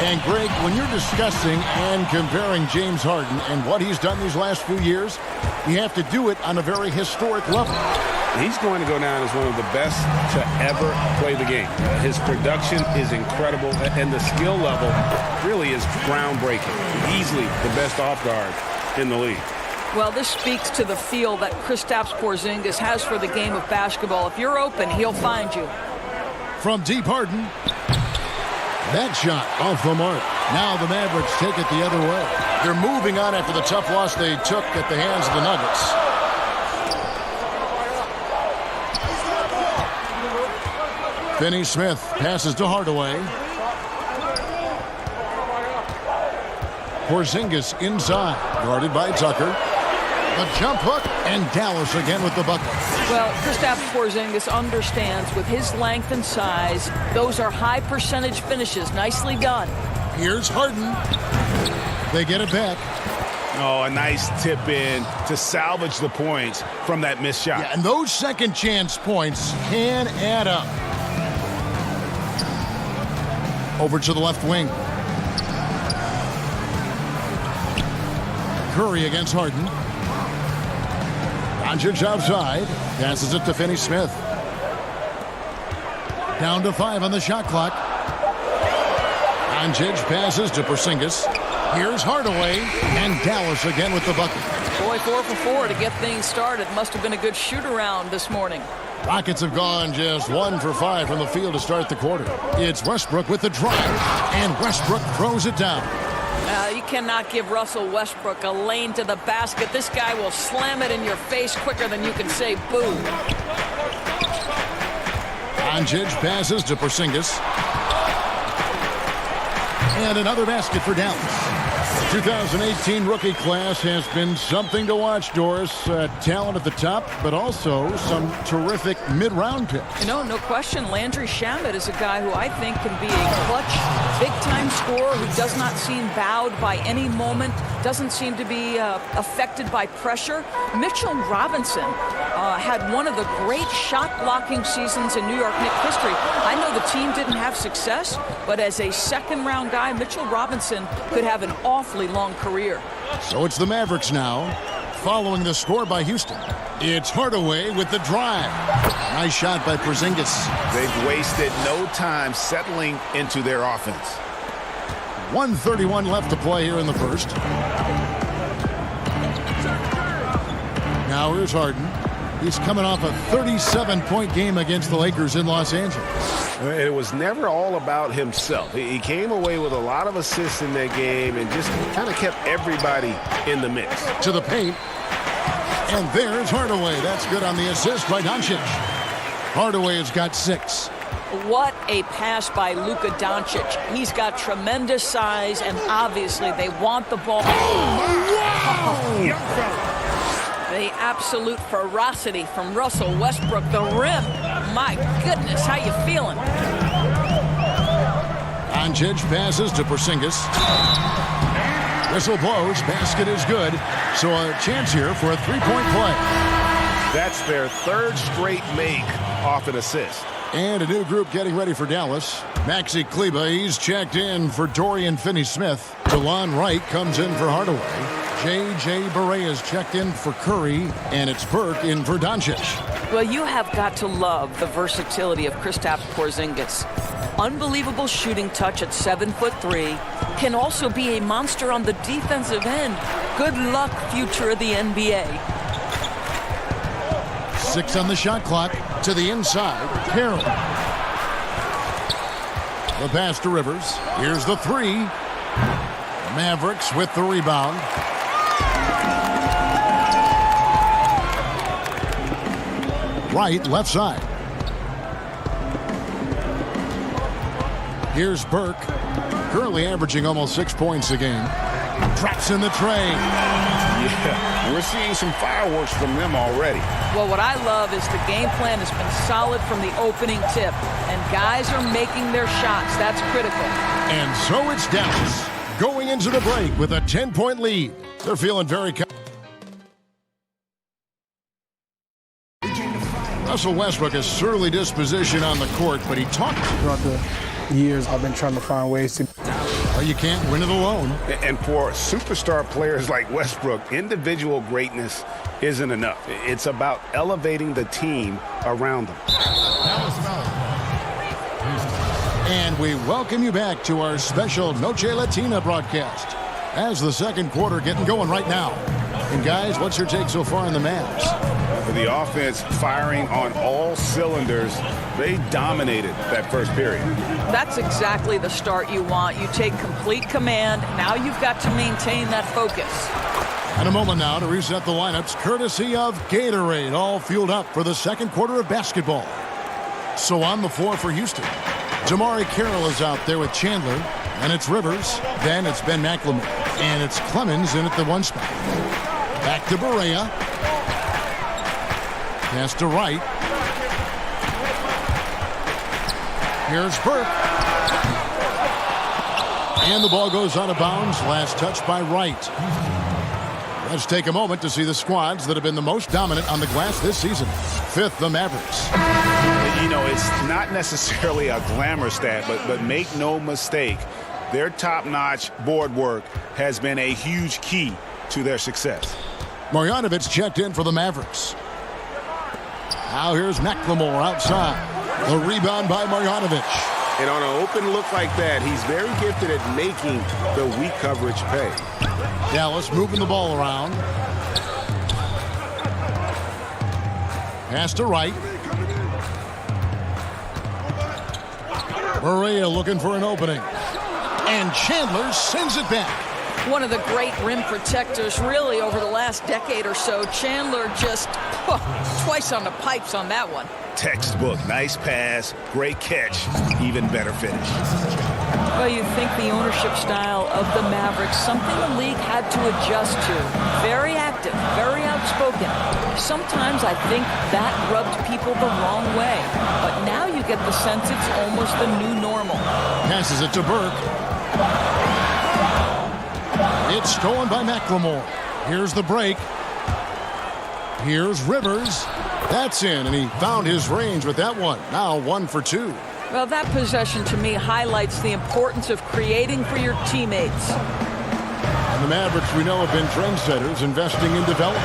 And, Greg, when you're discussing and comparing James Harden and what he's done these last few years, you have to do it on a very historic level. He's going to go down as one of the best to ever play the game. His production is incredible, and the skill level really is groundbreaking. Easily the best off guard in the league. Well, this speaks to the feel that Kristaps Porzingis has for the game of basketball. If you're open, he'll find you. From deep, Harden. That shot off the mark. Now the Mavericks take it the other way. They're moving on after the tough loss they took at the hands of the Nuggets. Finney-Smith passes to Hardaway. Porzingis inside, guarded by Tucker. A jump hook, and Dallas again with the bucket. Well, Kristaps Porzingis understands with his length and size, those are high percentage finishes. Nicely done. Here's Harden. They get it back. Oh, a nice tip in to salvage the points from that missed shot. Yeah, and those second chance points can add up. Over to the left wing. Curry against Harden. Doncic outside. Passes it to Finney-Smith. Down to 5 on the shot clock. Doncic passes to Porzingis. Here's Hardaway. And Dallas again with the bucket. Boy, 4 for 4 to get things started. Must have been a good shoot-around this morning. Rockets have gone just 1 for 5 from the field to start the quarter. It's Westbrook with the drive. And Westbrook throws it down. You cannot give Russell Westbrook a lane to the basket. This guy will slam it in your face quicker than you can say boo. Doncic passes to Porzingis. And another basket for Dallas. 2018 rookie class has been something to watch, Doris. Talent at the top, but also some terrific mid-round picks. You know, no question, Landry Shamet is a guy who I think can be a clutch, big-time scorer who does not seem bowed by any moment, doesn't seem to be affected by pressure. Mitchell Robinson had one of the great shot-blocking seasons in New York Knicks history. I know the team didn't have success, but as a second-round guy, Mitchell Robinson could have an awfully long career. So it's the Mavericks now, following the score by Houston. It's Hardaway with the drive. Nice shot by Porzingis. They've wasted no time settling into their offense. 1:31 left to play here in the first. Now here's Harden. He's coming off a 37-point game against the Lakers in Los Angeles. It was never all about himself. He came away with a lot of assists in that game and just kind of kept everybody in the mix. To the paint. And there's Hardaway. That's good on the assist by Doncic. Hardaway has got 6. What a pass by Luka Doncic. He's got tremendous size, and obviously they want the ball. The absolute ferocity from Russell Westbrook. The rim. My goodness, how you feeling? Doncic passes to Porzingis. Whistle blows. Basket is good. So a chance here for a three-point play. That's their 3rd straight make off an assist. And a new group getting ready for Dallas. Maxi Kleber, he's checked in for Dorian Finney-Smith. DeLon Wright comes in for Hardaway. J.J. Barea checked in for Curry, and it's Burke in for Doncic. Well, you have got to love the versatility of Kristaps Porzingis. Unbelievable shooting touch at 7'3", can also be a monster on the defensive end. Good luck, future of the NBA. 6 on the shot clock. To the inside, Carroll. The pass to Rivers. Here's the 3. Mavericks with the rebound. Right, left side. Here's Burke, currently averaging almost 6 points a game. Drops in the tray. Yeah, we're seeing some fireworks from them already. Well, what I love is the game plan has been solid from the opening tip, and guys are making their shots. That's critical. And so it's Dallas going into the break with a 10-point lead. They're feeling very Russell Westbrook has surly disposition on the court, but he talked. Throughout the years, I've been trying to find ways to. Well, you can't win it alone. And for superstar players like Westbrook, individual greatness isn't enough. It's about elevating the team around them. And we welcome you back to our special Noche Latina broadcast as the second quarter getting going right now. And guys, what's your take so far on the Mavs? The offense firing on all cylinders. They dominated that first period. That's exactly the start you want. You take complete command. Now you've got to maintain that focus. And a moment now to reset the lineups, courtesy of Gatorade, all fueled up for the second quarter of basketball. So on the floor for Houston, Jamari Carroll is out there with Chandler, and it's Rivers, then it's Ben McLemore, and it's Clemens in at the 1 spot. Back to Barea. Pass to Wright. Here's Burke. And the ball goes out of bounds. Last touch by Wright. Let's take a moment to see the squads that have been the most dominant on the glass this season. 5th, the Mavericks. You know, it's not necessarily a glamour stat, but make no mistake, their top-notch board work has been a huge key to their success. Marjanovic checked in for the Mavericks. Now here's McLemore outside. The rebound by Marjanovic. And on an open look like that, he's very gifted at making the weak coverage pay. Dallas moving the ball around. Pass to Wright. Barea looking for an opening. And Chandler sends it back. One of the great rim protectors really over the last decade or so. Chandler just twice on the pipes on that one. Textbook, nice pass, great catch, even better finish. Well, you think the ownership style of the Mavericks, something the league had to adjust to. Very active, very outspoken. Sometimes I think that rubbed people the wrong way. But now you get the sense it's almost the new normal. Passes it to Burke. It's stolen by McLemore. Here's the break. Here's Rivers. That's in, and he found his range with that one. Now 1 for 2. Well, that possession to me highlights the importance of creating for your teammates. And the Mavericks, we know, have been trendsetters, investing in development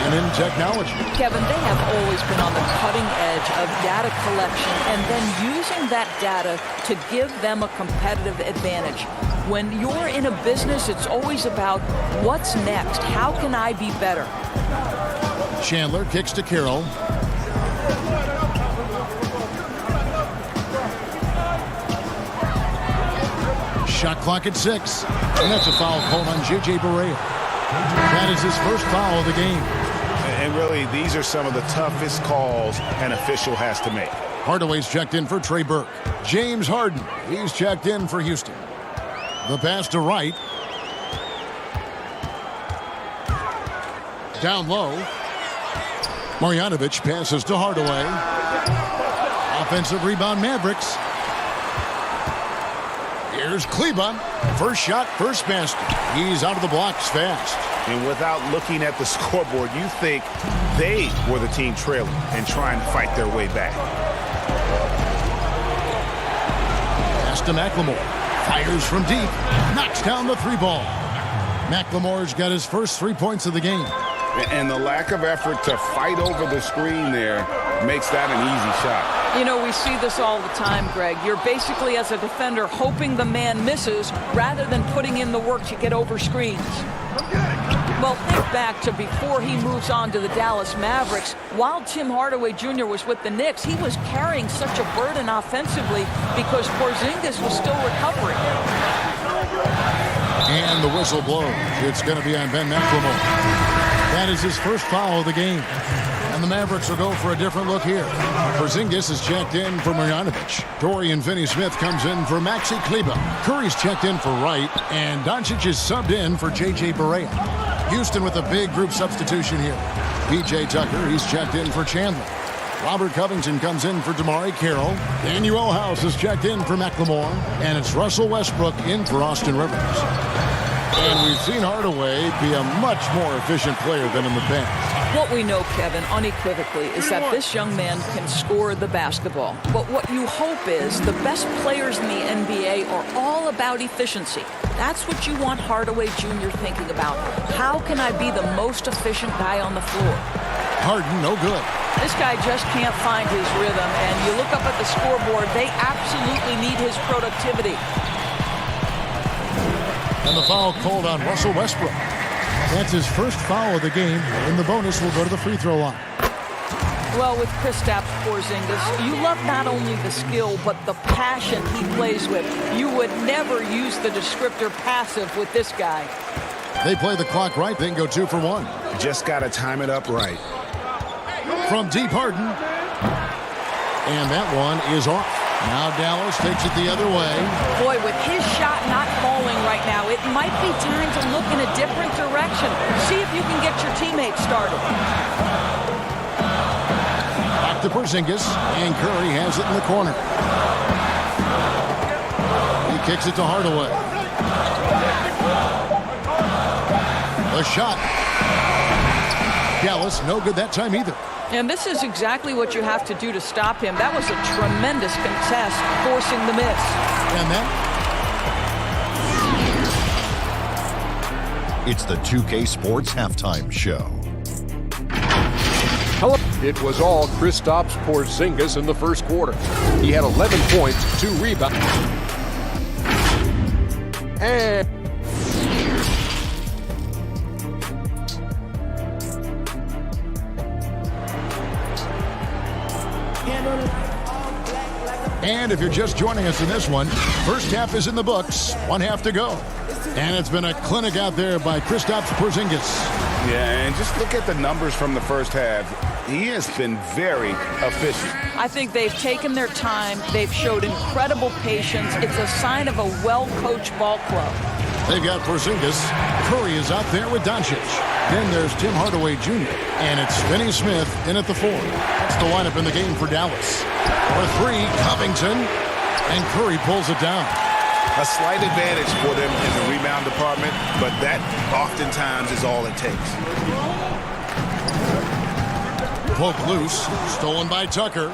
and in technology. Kevin, they have always been on the cutting edge of data collection and then using that data to give them a competitive advantage. When you're in a business, it's always about what's next? How can I be better? Chandler kicks to Carroll. Shot clock at 6. And that's a foul called on J.J. Barea. That is his first foul of the game. And really, these are some of the toughest calls an official has to make. Hardaway's checked in for Trey Burke. James Harden, he's checked in for Houston. The pass to Wright. Down low. Marjanovic passes to Hardaway. Offensive rebound, Mavericks. Here's Kleba. First shot, first basket. He's out of the blocks fast. And without looking at the scoreboard, you think they were the team trailing and trying to fight their way back. Pass to McLemore. Fires from deep. Knocks down the 3 ball. McLemore's got his first 3 points of the game. And the lack of effort to fight over the screen there makes that an easy shot. You know, we see this all the time, Greg. You're basically, as a defender, hoping the man misses rather than putting in the work to get over screens. Well, think back to before he moves on to the Dallas Mavericks. While Tim Hardaway Jr. was with the Knicks, he was carrying such a burden offensively because Porzingis was still recovering. And the whistle blows. It's going to be on Ben McLemore. That is his first foul of the game. And the Mavericks will go for a different look here. Porzingis is checked in for Marjanovic. Dorian Finney-Smith comes in for Maxi Kleber. Curry's checked in for Wright. And Doncic is subbed in for J.J. Barea. Houston with a big group substitution here. P.J. Tucker, he's checked in for Chandler. Robert Covington comes in for Damari Carroll. Daniel House is checked in for McLemore. And it's Russell Westbrook in for Austin Rivers. And we've seen Hardaway be a much more efficient player than in the past. What we know, Kevin, unequivocally, is that this young man can score the basketball. But what you hope is the best players in the NBA are all about efficiency. That's what you want Hardaway Jr. thinking about. How can I be the most efficient guy on the floor? Harden, no good. This guy just can't find his rhythm, and you look up at the scoreboard, they absolutely need his productivity. And the foul called on Russell Westbrook. That's his first foul of the game, and the bonus will go to the free throw line. Well, with Kristaps Porzingis, you love not only the skill, but the passion he plays with. You would never use the descriptor passive with this guy. They play the clock right, they can go 2 for 1. Just got to time it up right. From deep, Harden. And that one is off. Now Dallas takes it the other way. Boy, with his shot not falling right now, it might be time to look in a different direction. See if you can get your teammates started. Back to Porzingis, and Curry has it in the corner. He kicks it to Hardaway. The shot. Dallas, no good that time either. And this is exactly what you have to do to stop him. That was a tremendous contest, forcing the miss. And then it's the 2K Sports Halftime Show. Hello. It was all Kristaps Porzingis in the first quarter. He had 11 points, 2 rebounds. And And if you're just joining us in this one, first half is in the books, 1 half to go. And it's been a clinic out there by Kristaps Porzingis. Yeah, and just look at the numbers from the first half. He has been very efficient. I think they've taken their time. They've showed incredible patience. It's a sign of a well-coached ball club. They've got Porzingis. Curry is out there with Doncic. Then there's Tim Hardaway Jr. And it's Finney-Smith in at the 4. That's the lineup in the game for Dallas. For 3, Covington. And Curry pulls it down. A slight advantage for them in the rebound department, but that oftentimes is all it takes. Poke loose. Stolen by Tucker.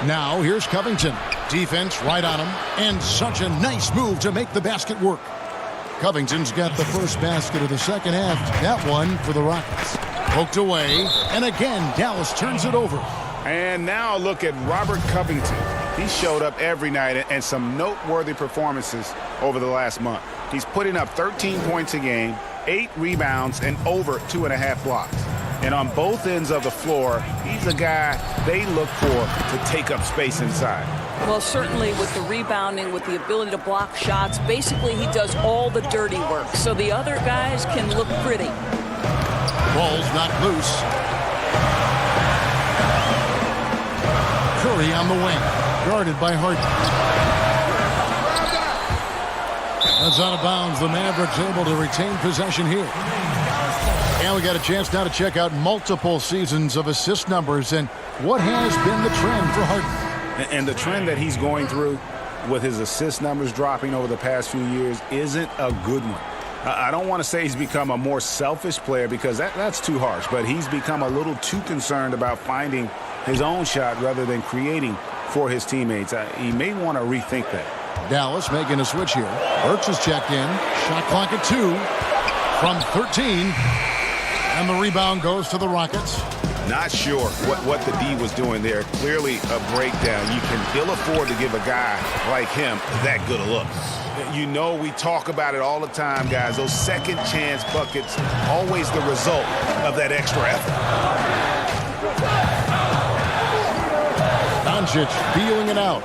Now here's Covington. Defense right on him. And such a nice move to make the basket work. Covington's got the first basket of the second half. That one for the Rockets. Poked away. And again, Dallas turns it over. And now look at Robert Covington. He showed up every night and some noteworthy performances over the last month. He's putting up 13 points a game, 8 rebounds, and over 2.5 blocks. And on both ends of the floor, he's a guy they look for to take up space inside. Well, certainly with the rebounding, with the ability to block shots, basically he does all the dirty work, so the other guys can look pretty. Ball's not loose. Curry on the wing, guarded by Harden. That's out of bounds. The Mavericks able to retain possession here. And we got a chance now to check out multiple seasons of assist numbers and what has been the trend for Harden. And the trend that he's going through with his assist numbers dropping over the past few years isn't a good one. I don't want to say he's become a more selfish player because that's too harsh, but he's become a little too concerned about finding his own shot rather than creating for his teammates. He may want to rethink that. Dallas making a switch here. Burks is checked in. Shot clock at 2 from 13. And the rebound goes to the Rockets. Not sure what the D was doing there. Clearly a breakdown. You can ill afford to give a guy like him that good a look. You know, we talk about it all the time, guys. Those second chance buckets, always the result of that extra effort. Doncic feeling it out.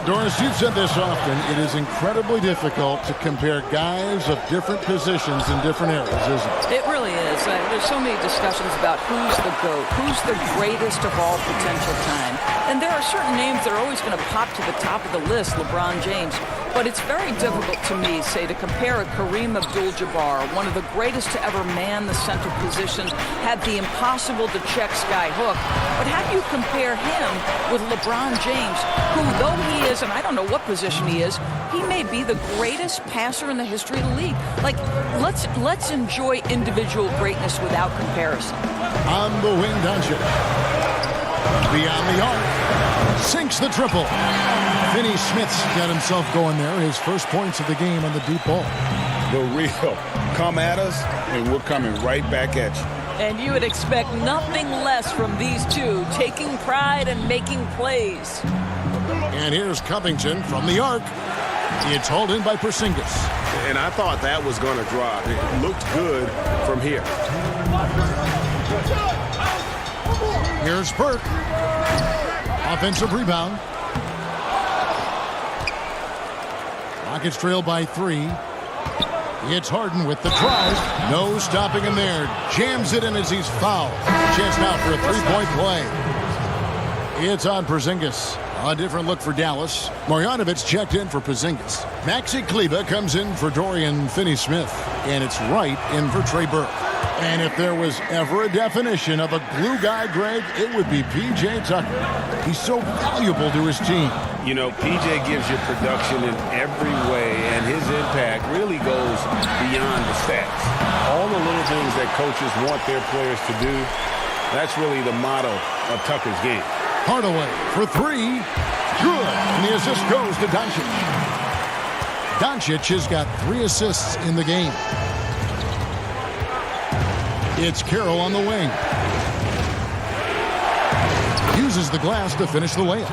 Doris, you've said this often, it is incredibly difficult to compare guys of different positions in different areas, isn't it? It really is. There's so many discussions about who's the GOAT, who's the greatest of all potential time. And there are certain names that are always going to pop to the top of the list, LeBron James. But it's very difficult to me, say, to compare a Kareem Abdul-Jabbar, one of the greatest to ever man the center position, had the impossible-to-check sky hook. But how do you compare him with LeBron James, who, though he is, and I don't know what position he is, he may be the greatest passer in the history of the league. Like, let's enjoy individual greatness without comparison. On the wing, Doncic. Beyond the arc. Sinks the triple. Finney Smith's got himself going there. His first points of the game on the deep ball. The real. Come at us, and we're coming right back at you. And you would expect nothing less from these two, taking pride and making plays. And here's Covington from the arc. It's hauled in by Porzingis. And I thought that was going to drop. It looked good from here. Here's Burke. Offensive rebound. Rockets trail by 3. It's Harden with the drive. No stopping him there. Jams it in as he's fouled. Chance now for a three-point play. It's on Porzingis. A different look for Dallas. Marjanovic checked in for Porzingis. Maxi Kleber comes in for Dorian Finney-Smith. And it's Wright in for Trey Burke. And if there was ever a definition of a glue guy, Greg, it would be P.J. Tucker. He's so valuable to his team. You know, P.J. gives you production in every way, and his impact really goes beyond the stats. All the little things that coaches want their players to do, that's really the motto of Tucker's game. Hardaway for 3. Good. And the assist goes to Doncic. Doncic has got 3 assists in the game. It's Carroll on the wing. Uses the glass to finish the layup.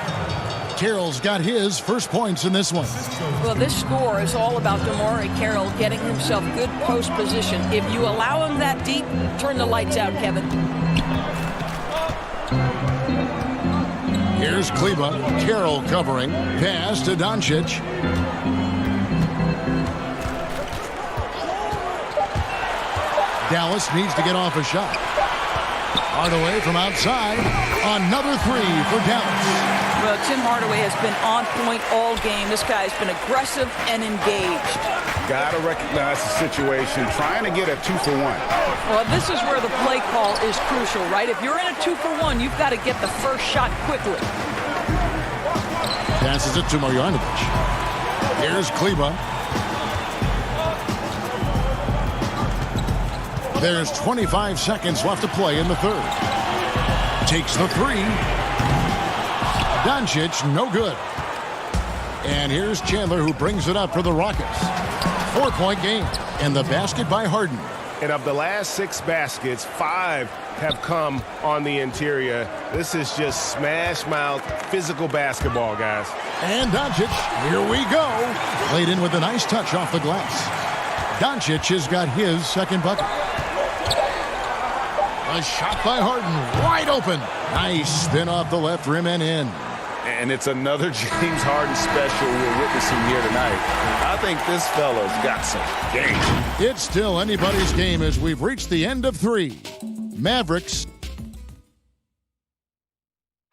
Carroll's got his first points in this one. Well, this score is all about DeMaurice Carroll getting himself good post position. If you allow him that deep, turn the lights out, Kevin. Here's Kleber. Carroll covering. Pass to Doncic. Dallas needs to get off a shot. Hardaway from outside. Another 3 for Dallas. Well, Tim Hardaway has been on point all game. This guy's been aggressive and engaged. Got to recognize the situation. Trying to get a 2-for-1. Well, this is where the play call is crucial, right? If you're in a 2-for-1, you've got to get the first shot quickly. Passes it to Marjanovic. Here's Kleber. There's 25 seconds left to play in the third. Takes the 3. Doncic, no good. And here's Chandler, who brings it up for the Rockets. 4-point game. And the basket by Harden. And of the last 6 baskets, 5 have come on the interior. This is just smash mouth physical basketball, guys. And Doncic, here we go. Played in with a nice touch off the glass. Doncic has got his second bucket. A shot by Harden, wide open. Nice spin off the left rim and in. And it's another James Harden special we're witnessing here tonight. I think this fella's got some game. It's still anybody's game as we've reached the end of 3. Mavericks.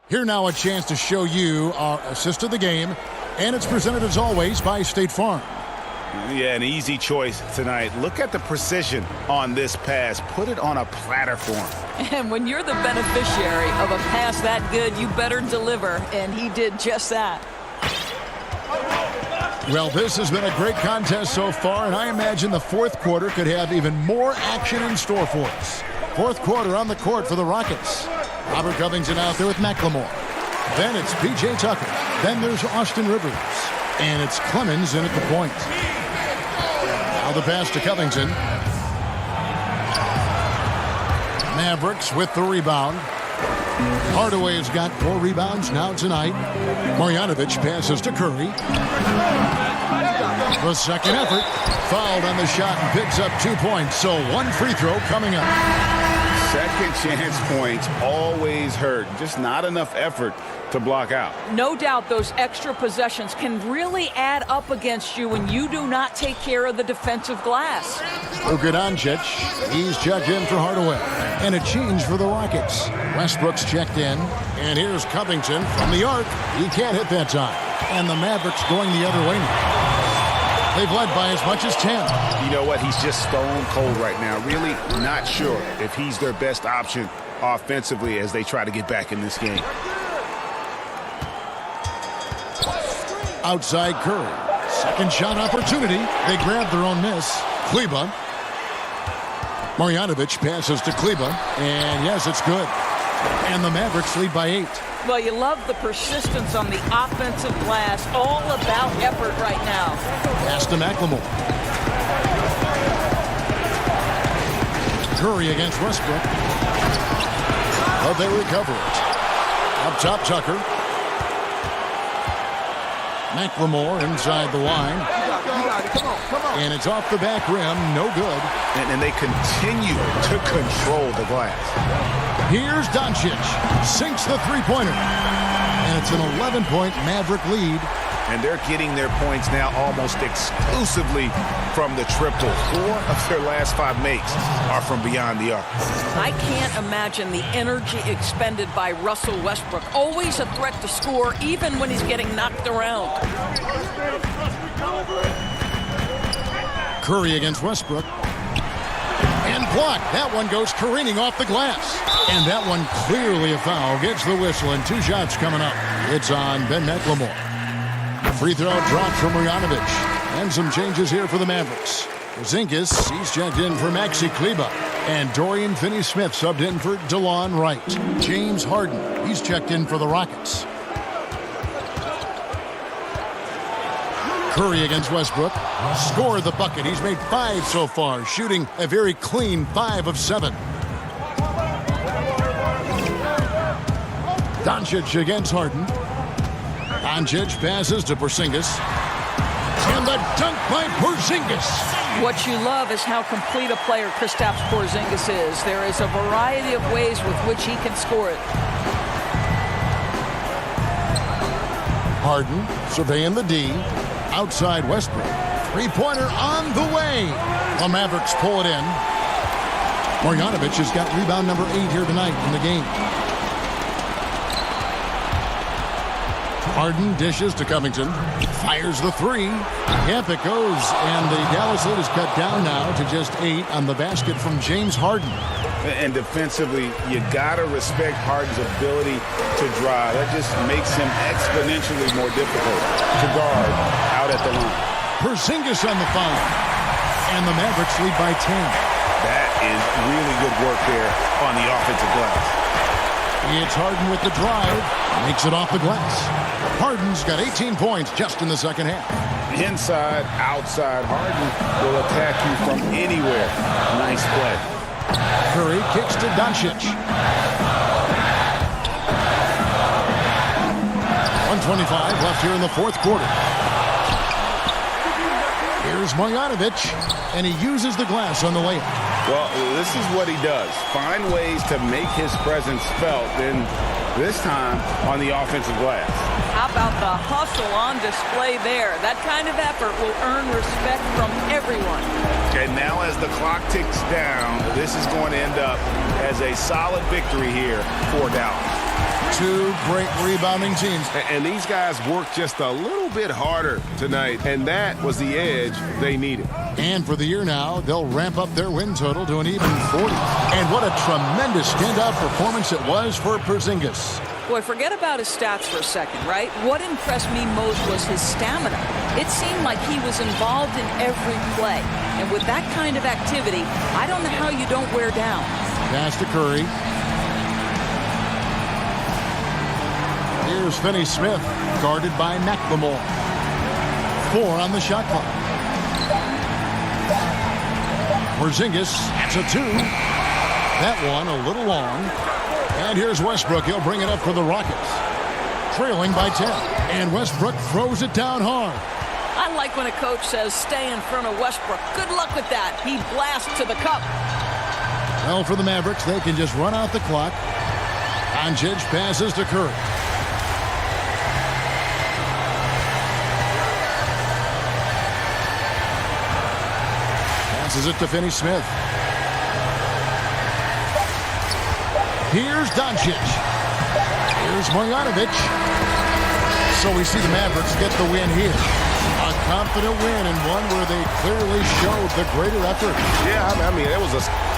Here now a chance to show you our assist of the game. And it's presented as always by State Farm. Yeah, an easy choice tonight. Look at the precision on this pass. Put it on a platter for him. And when you're the beneficiary of a pass that good, you better deliver. And he did just that. Well, this has been a great contest so far, and I imagine the fourth quarter could have even more action in store for us. Fourth quarter on the court for the Rockets. Robert Covington out there with McLemore. Then it's P.J. Tucker. Then there's Austin Rivers. And it's Clemens in at the point. Now the pass to Covington. Mavericks with the rebound. Hardaway's got 4 rebounds now tonight. Marjanovic passes to Curry. The second effort. Fouled on the shot and picks up 2 points. So 1 free throw coming up. Second chance points always hurt. Just not enough effort to block out. No doubt those extra possessions can really add up against you when you do not take care of the defensive glass. Luka Doncic, he's checked in for Hardaway. And a change for the Rockets. Westbrook's checked in. And here's Covington from the arc. He can't hit that time. And the Mavericks going the other way now. They've led by as much as 10. You know what? He's just stone cold right now. Really not sure if he's their best option offensively as they try to get back in this game. Outside Curry. Second shot opportunity. They grab their own miss. Kleba. Marjanovic passes to Kleba. And yes, it's good. And the Mavericks lead by 8. Well, you love the persistence on the offensive glass. All about effort right now. Pass to McLemore. Curry against Westbrook. But they recover it. Up top, Tucker. McLemore inside the line. And it's off the back rim. No good. And they continue to control the glass. Here's Doncic. Sinks the three-pointer. And it's an 11-point Maverick lead. And they're getting their points now almost exclusively from the triple. 4 of their last 5 makes are from beyond the arc. I can't imagine the energy expended by Russell Westbrook. Always a threat to score, even when he's getting knocked around. Curry against Westbrook. And blocked. That one goes careening off the glass. And that one clearly a foul. Gets the whistle and 2 shots coming up. It's on Ben McLemore. Free throw dropped from Marjanovic. And some changes here for the Mavericks. Porzingis, he's checked in for Maxi Kleba. And Dorian Finney-Smith subbed in for DeLon Wright. James Harden, he's checked in for the Rockets. Curry against Westbrook. Scored the bucket. He's made 5 so far, shooting a very clean 5 of 7. Doncic against Harden. Doncic passes to Porzingis. And the dunk by Porzingis. What you love is how complete a player Kristaps Porzingis is. There is a variety of ways with which he can score it. Harden surveying the D. Outside Westbrook. Three-pointer on the way. The Mavericks pull it in. Marjanovic has got rebound number 8 here tonight in the game. Harden dishes to Covington. Fires the 3. Yep, it goes. And the Dallas lead is cut down now to just 8 on the basket from James Harden. And defensively, you got to respect Harden's ability to drive. That just makes him exponentially more difficult to guard out at the line. Porzingis on the foul. And the Mavericks lead by 10. That is really good work there on the offensive glass. It's Harden with the drive. Makes it off the glass. Harden's got 18 points just in the second half. Inside, outside, Harden will attack you from anywhere. Nice play. Curry kicks to Doncic. 1:25 left here in the fourth quarter. Here's Marjanovic, and he uses the glass on the layup. Well, this is what he does. Find ways to make his presence felt, and this time on the offensive glass. How about the hustle on display there? That kind of effort will earn respect from everyone. And now as the clock ticks down, this is going to end up as a solid victory here for Dallas. 2 great rebounding teams. And these guys worked just a little bit harder tonight, and that was the edge they needed. And for the year now, they'll ramp up their win total to an even 40. And what a tremendous standout performance it was for Porzingis. Boy, forget about his stats for a second, right? What impressed me most was his stamina. It seemed like he was involved in every play. And with that kind of activity, I don't know how you don't wear down. Pass to Curry. Here's Finney-Smith, guarded by McLemore. 4 on the shot clock. Porzingis, it's a 2. That one a little long. And here's Westbrook. He'll bring it up for the Rockets. Trailing by 10. And Westbrook throws it down hard. I like when a coach says stay in front of Westbrook. Good luck with that. He blasts to the cup. Well, for the Mavericks, they can just run out the clock. Doncic passes to Curry. Passes it to Finney-Smith. Here's Doncic. Here's Marjanovic. So we see the Mavericks get the win here. A confident win and one where they clearly showed the greater effort. Yeah, I mean, it was a...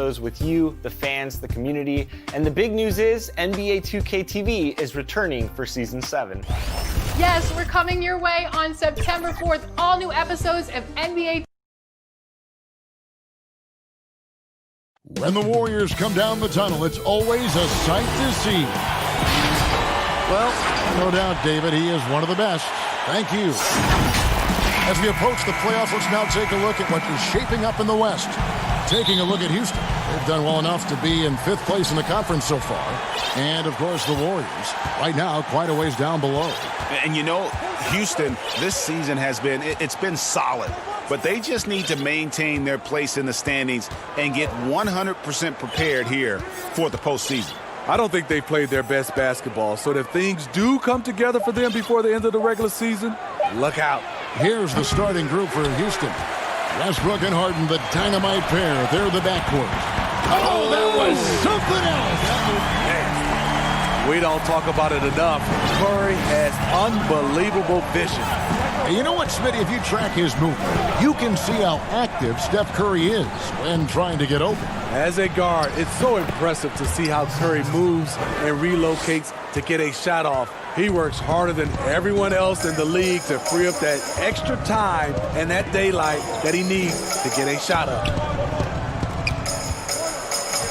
episodes with you, the fans, the community. And the big news is NBA 2K TV is returning for Season 7. Yes, we're coming your way on September 4th. All new episodes of NBA. When the Warriors come down the tunnel, it's always a sight to see. Well, no doubt, David, he is one of the best. Thank you. As we approach the playoffs, let's now take a look at what is shaping up in the West. Taking a look at Houston. They've done well enough to be in 5th place in the conference so far. And, of course, the Warriors. Right now, quite a ways down below. And, you know, Houston, this season has been, it's been solid. But they just need to maintain their place in the standings and get 100% prepared here for the postseason. I don't think they've played their best basketball, so if things do come together for them before the end of the regular season, look out. Here's the starting group for Houston. Westbrook and Harden, the dynamite pair. They're the backcourt. Oh, that was something else. We don't talk about it enough. Curry has unbelievable vision. You know what, Smitty? If you track his movement, you can see how active Steph Curry is when trying to get open. As a guard, it's so impressive to see how Curry moves and relocates to get a shot off. He works harder than everyone else in the league to free up that extra time and that daylight that he needs to get a shot up.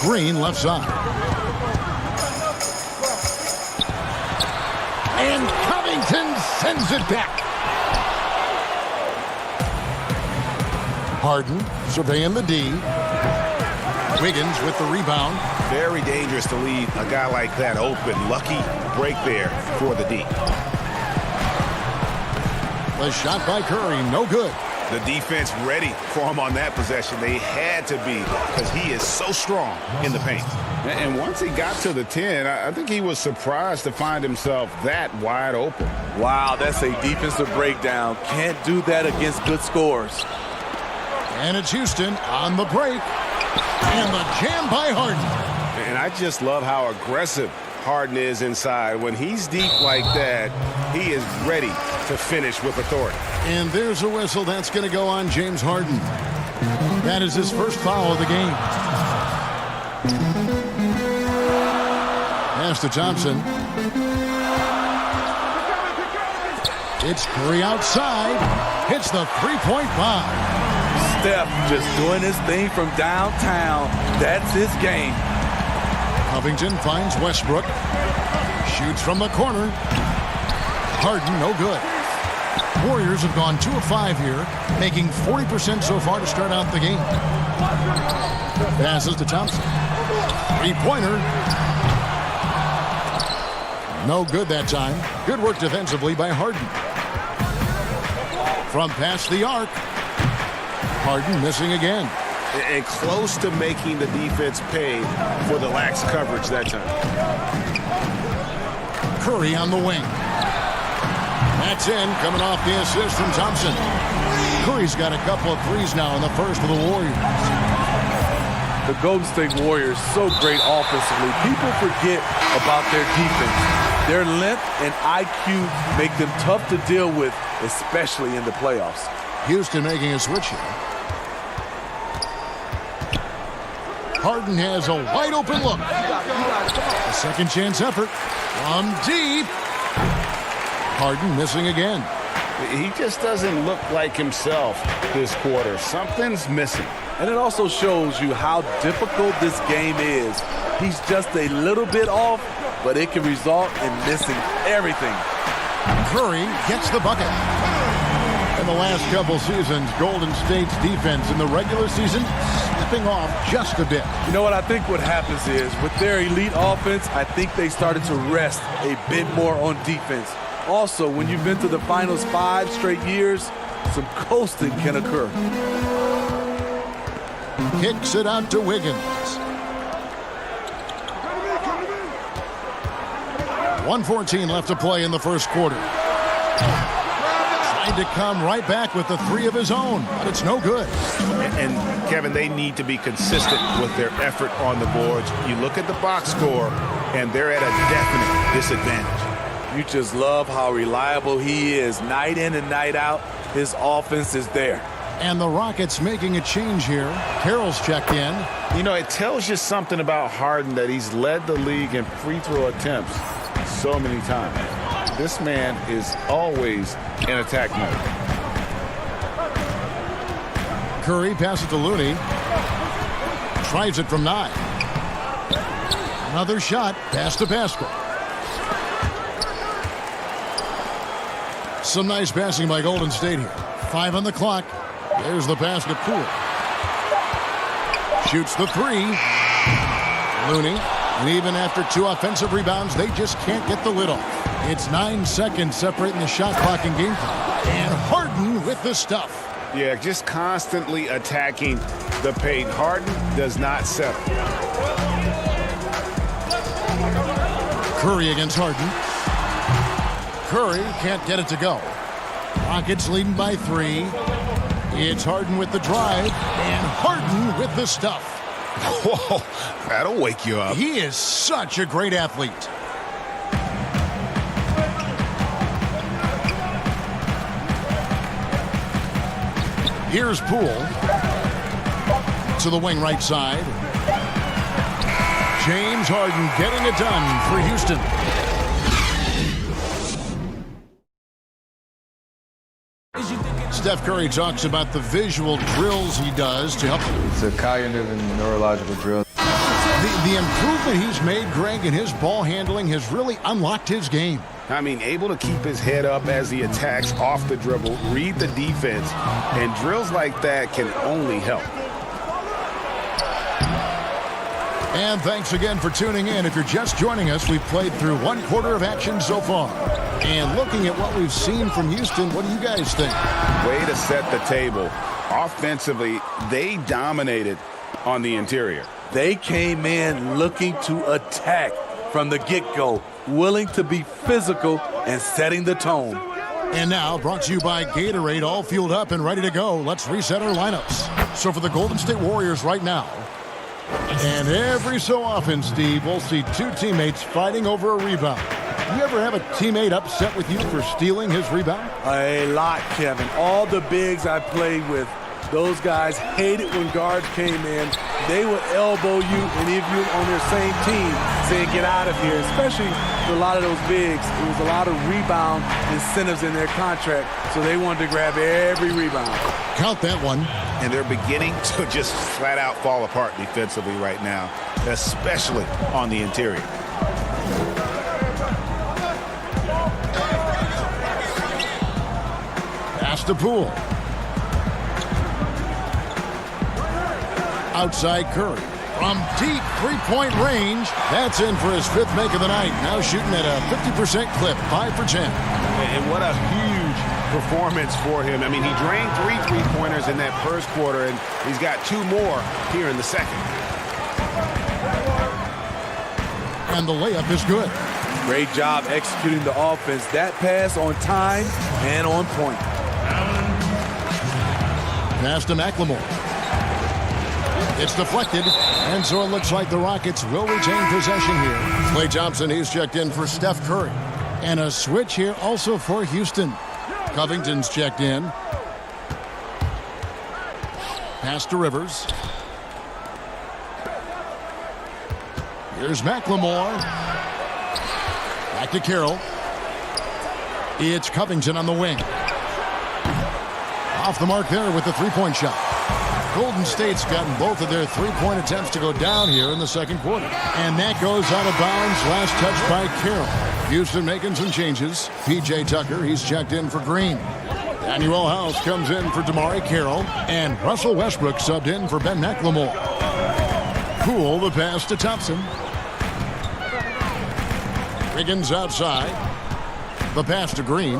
Green left side. And Covington sends it back. Harden surveying the D. Wiggins with the rebound. Very dangerous to leave a guy like that open. Lucky break there for the D. The shot by Curry, no good. The defense ready for him on that possession. They had to be because he is so strong in the paint. And once he got to the 10, I think he was surprised to find himself that wide open. Wow, that's a defensive breakdown. Can't do that against good scores. And it's Houston on the break. And the jam by Harden. And I just love how aggressive Harden is inside. When he's deep like that, he is ready to finish with authority. And there's a whistle that's going to go on James Harden. That is his first foul of the game. Pass to Thompson. It's Curry outside. Hits the three-point bomb. Steph just doing his thing from downtown. That's his game. Covington finds Westbrook. Shoots from the corner. Harden, no good. Warriors have gone 2 of 5 here, making 40% so far to start out the game. Passes to Thompson. Three-pointer. No good that time. Good work defensively by Harden. From past the arc. Harden missing again. And close to making the defense pay for the lax coverage that time. Curry on the wing. That's in, coming off the assist from Thompson. Curry's got a couple of threes now in the first for the Warriors. The Golden State Warriors so great offensively. People forget about their defense. Their length and IQ make them tough to deal with, especially in the playoffs. Houston making a switch here. Harden has a wide open look. A second chance effort from deep. Harden missing again. He just doesn't look like himself this quarter. Something's missing. And it also shows you how difficult this game is. He's just a little bit off, but it can result in missing everything. Curry gets the bucket. In the last couple seasons, Golden State's defense in the regular season slipping off just a bit. You know what I think what happens is with their elite offense, I think they started to rest a bit more on defense. Also, when you've been to the finals 5 straight years, some coasting can occur. Kicks it out to Wiggins. 1:14 left to play in the first quarter. Tried to come right back with the 3 of his own, but it's no good. And Kevin, they need to be consistent with their effort on the boards. You look at the box score, and they're at a definite disadvantage. You just love how reliable he is. Night in and night out, his offense is there. And the Rockets making a change here. Carroll's checked in. You know, it tells you something about Harden that he's led the league in free throw attempts so many times. This man is always in attack mode. Curry passes to Looney. Tries it from 9. Another shot. Pass to Pascal. Some nice passing by Golden State here. 5 on the clock. There's the pass to Poole. Shoots the 3. Looney. And even after 2 offensive rebounds, they just can't get the lid off. It's 9 seconds separating the shot clock and game clock. And Harden with the stuff. Yeah, just constantly attacking the paint. Harden does not settle. Curry against Harden. Curry can't get it to go. Rockets leading by 3. It's Harden with the drive, and Harden with the stuff. Whoa, that'll wake you up. He is such a great athlete. Here's Poole to the wing right side. James Harden getting it done for Houston. Steph Curry talks about the visual drills he does to help. It's a cognitive and neurological drill. The improvement he's made, Greg, in his ball handling has really unlocked his game. I mean, able to keep his head up as he attacks off the dribble, read the defense, and drills like that can only help. And thanks again for tuning in. If you're just joining us, we've played through 1 quarter of action so far. And looking at what we've seen from Houston, what do you guys think? Way to set the table. Offensively, they dominated on the interior. They came in looking to attack from the get-go, willing to be physical and setting the tone. And now, brought to you by Gatorade, all fueled up and ready to go. Let's reset our lineups. So for the Golden State Warriors right now, and every so often, Steve, we'll see 2 teammates fighting over a rebound. You ever have a teammate upset with you for stealing his rebound? A lot, Kevin. All the bigs I played with, those guys hated when guards came in. They would elbow you, and if you on their same team, saying get out of here, especially for a lot of those bigs. It was a lot of rebound incentives in their contract, so they wanted to grab every rebound. Count that one. And they're beginning to just flat out fall apart defensively right now, especially on the interior. Pass to Poole. Outside Curry. From deep three-point range. That's in for his 5th make of the night. Now shooting at a 50% clip, 5 for 10. And what a huge performance for him. I mean, he drained 3 three-pointers in that first quarter, and he's got 2 more here in the second. And the layup is good. Great job executing the offense. That pass on time and on point. Pass to McLemore. It's deflected, and so it looks like the Rockets will retain possession here. Klay Thompson, he's checked in for Steph Curry. And a switch here also for Houston. Covington's checked in. Pass to Rivers. Here's McLemore. Back to Carroll. It's Covington on the wing. Off the mark there with the 3-point shot. Golden State's gotten both of their 3-point attempts to go down here in the second quarter. And that goes out of bounds. Last touch by Carroll. Houston making some changes. P.J. Tucker, he's checked in for Green. Daniel House comes in for Damari Carroll. And Russell Westbrook subbed in for Ben McLemore. Poole, the pass to Thompson. Wiggins outside. The pass to Green.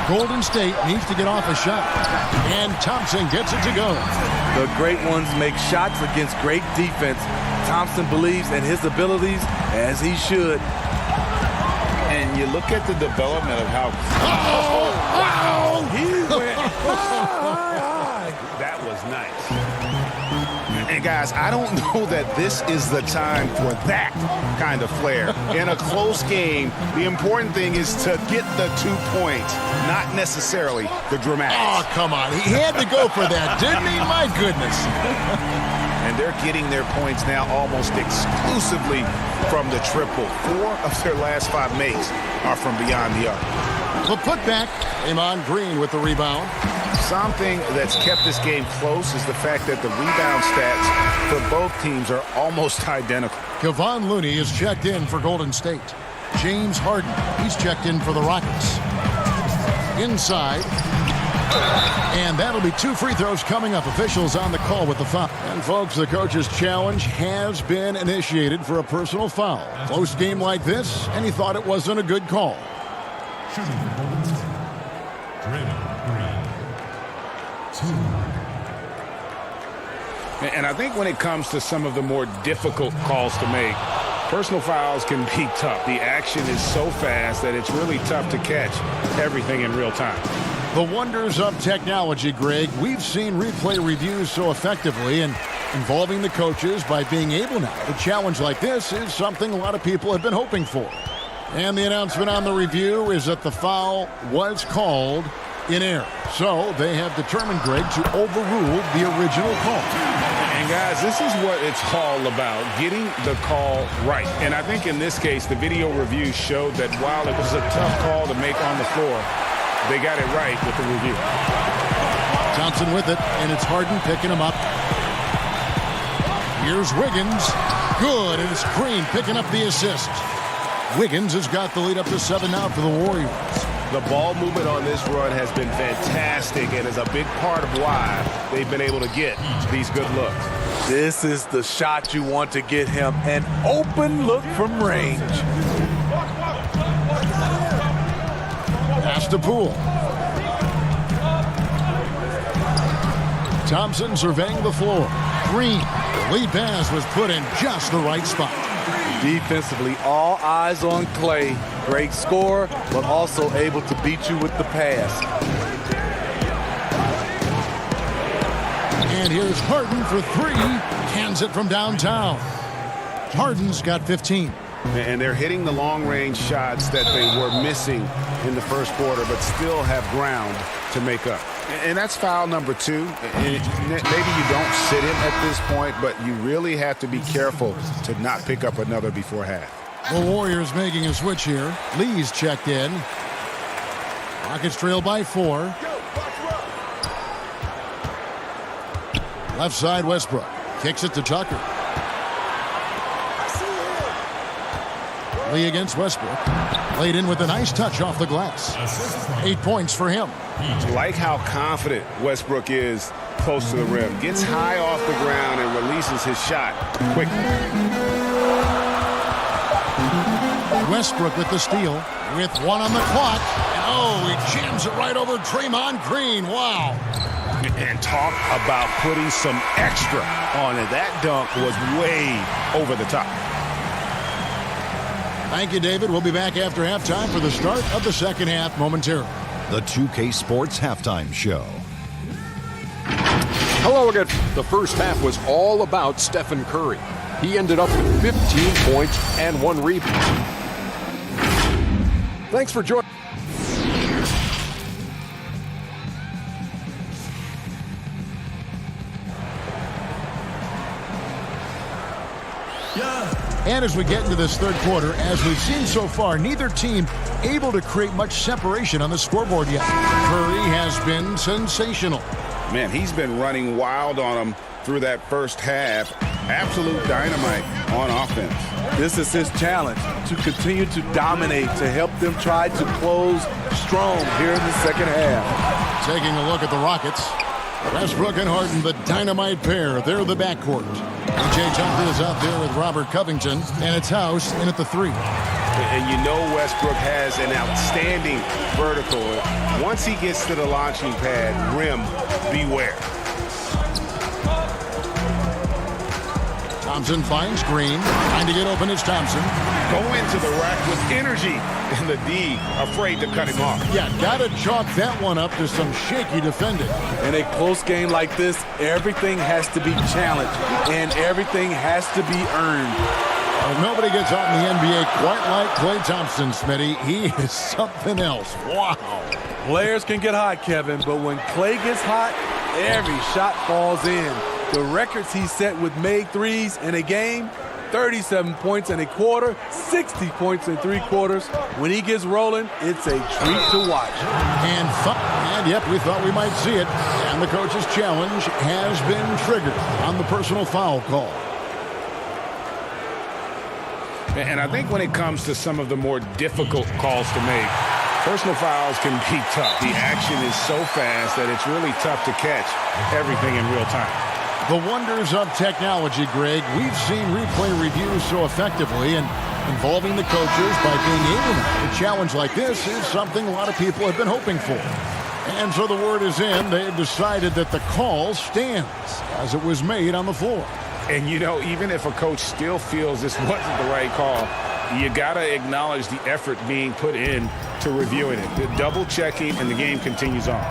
Golden State needs to get off a shot. And Thompson gets it to go. The great ones make shots against great defense. Thompson believes in his abilities, as he should. And you look at the development of how... He went high. That was nice. And guys, I don't know that this is the time for that kind of flair. In a close game, the important thing is to get the 2 points, not necessarily the dramatics. Oh, come on. He had to go for that, didn't he? My goodness. And they're getting their points now almost exclusively from the triple. 4 of their last 5 makes are from beyond the arc. The putback, Draymond Green with the rebound. Something that's kept this game close is the fact that the rebound stats for both teams are almost identical. Kevon Looney is checked in for Golden State. James Harden, he's checked in for the Rockets. Inside. And that'll be 2 free throws coming up. Officials on the call with the foul. And folks, the coach's challenge has been initiated for a personal foul. Close game like this, and he thought it wasn't a good call. And I think when it comes to some of the more difficult calls to make, personal fouls can be tough. The action is so fast that it's really tough to catch everything in real time. The wonders of technology, Greg. We've seen replay reviews so effectively, and involving the coaches by being able now to challenge like this is something a lot of people have been hoping for. And the announcement on the review is that the foul was called in error. So they have determined, Greg, to overrule the original call. And guys, this is what it's all about, getting the call right. And I think in this case, the video review showed that while it was a tough call to make on the floor, they got it right with the review. Johnson with it, and it's Harden picking him up. Here's Wiggins. Good, and it's Green picking up the assist. Wiggins has got the lead up to 7 now for the Warriors. The ball movement on this run has been fantastic and is a big part of why they've been able to get these good looks. This is the shot you want to get him, an open look from range. Pass to Poole. Thompson surveying the floor. Green. The lead pass was put in just the right spot. Defensively, all eyes on Clay. Great scorer, but also able to beat you with the pass. And here's Harden for 3. Cans it from downtown. Harden's got 15. And they're hitting the long-range shots that they were missing in the first quarter, but still have ground to make up. And that's foul number 2. And maybe you don't sit him at this point, but you really have to be careful to not pick up another before half. The Warriors making a switch here. Lee's checked in. Rockets trail by 4. Left side, Westbrook. Kicks it to Tucker. Lee against Westbrook. Laid in with a nice touch off the glass. 8 points for him. Like how confident Westbrook is close to the rim. Gets high off the ground and releases his shot quickly. Westbrook with the steal. With 1 on the clock. And he jams it right over Draymond Green. Wow. And talk about putting some extra on it. That dunk was way over the top. Thank you, David. We'll be back after halftime for the start of the second half momentarily. The 2K Sports Halftime Show. Hello again. The first half was all about Stephen Curry. He ended up with 15 points and 1 rebound. Thanks for joining. And as we get into this third quarter, as we've seen so far, neither team able to create much separation on the scoreboard yet. Curry has been sensational. Man, he's been running wild on them through that first half. Absolute dynamite on offense. This is his challenge, to continue to dominate, to help them try to close strong here in the second half. Taking a look at the Rockets. Westbrook and Harden, the dynamite pair. They're the backcourt. Jay Tucker is out there with Robert Covington, and it's House in at the 3. And you know Westbrook has an outstanding vertical. Once he gets to the launching pad, rim, beware. Thompson finds Green. Trying to get open is Thompson. Go into the rack with energy. And the D afraid to cut him off. Yeah, got to chalk that one up to some shaky defending. In a close game like this, everything has to be challenged, and everything has to be earned. Well, nobody gets out in the NBA quite like Klay Thompson, Smitty. He is something else. Wow. Players can get hot, Kevin, but when Klay gets hot, every shot falls in. The records he set with made threes in a game, 37 points in a quarter, 60 points in 3 quarters. When he gets rolling, it's a treat to watch. And yep, we thought we might see it. And the coach's challenge has been triggered on the personal foul call. And I think when it comes to some of the more difficult calls to make, personal fouls can be tough. The action is so fast that it's really tough to catch everything in real time. The wonders of technology, Greg. We've seen replay reviews so effectively, and involving the coaches by being able to challenge like this is something a lot of people have been hoping for. And so the word is in. They've decided that the call stands as it was made on the floor. And, you know, even if a coach still feels this wasn't the right call, you got to acknowledge the effort being put in to reviewing it. The double checking, and the game continues on.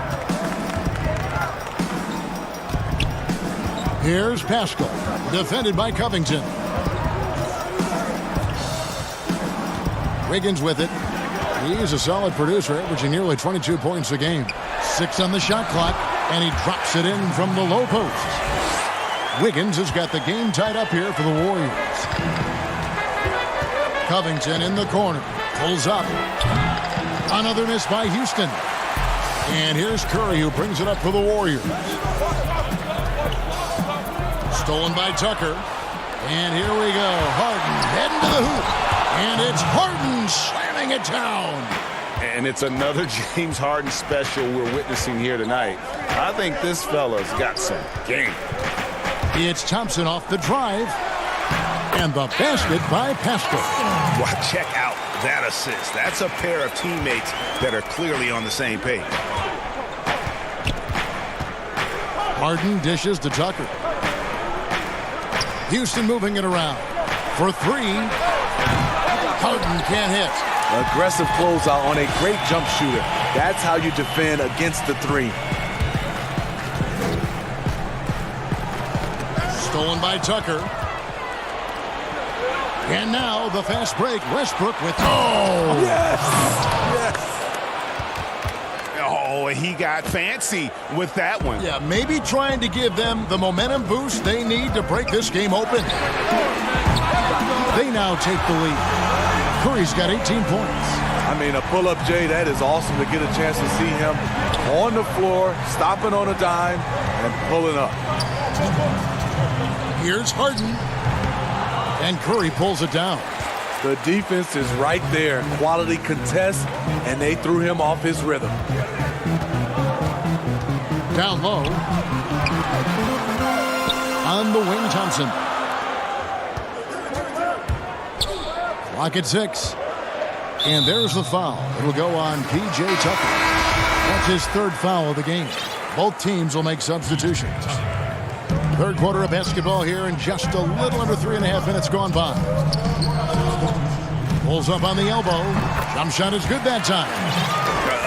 Here's Pascal, defended by Covington. Wiggins with it. He's a solid producer, averaging nearly 22 points a game. 6 on the shot clock, and he drops it in from the low post. Wiggins has got the game tied up here for the Warriors. Covington in the corner. Pulls up. Another miss by Houston. And here's Curry, who brings it up for the Warriors. Stolen by Tucker. And here we go. Harden heading to the hoop. And it's Harden slamming it down. And it's another James Harden special we're witnessing here tonight. I think this fella's got some game. It's Thompson off the drive. And the basket by Pascal. Well, check out that assist. That's a pair of teammates that are clearly on the same page. Harden dishes to Tucker. Houston moving it around. For 3. Harden can't hit. Aggressive closeout on a great jump shooter. That's how you defend against the 3. Stolen by Tucker. And now the fast break. Westbrook with... Oh! Yes! Yes! Oh, he got fancy with that one. Yeah, maybe trying to give them the momentum boost they need to break this game open. They now take the lead. Curry's got 18 points. I mean, a pull-up, Jay, that is awesome to get a chance to see him on the floor, stopping on a dime, and pulling up. Here's Harden. And Curry pulls it down. The defense is right there. Quality contest, and they threw him off his rhythm. Down low. On the wing, Thompson. Clock at 6. And there's the foul. It'll go on P.J. Tucker. That's his 3rd foul of the game. Both teams will make substitutions. 3rd quarter of basketball here, and just a little under 3.5 minutes gone by. Pulls up on the elbow. Jump shot is good that time.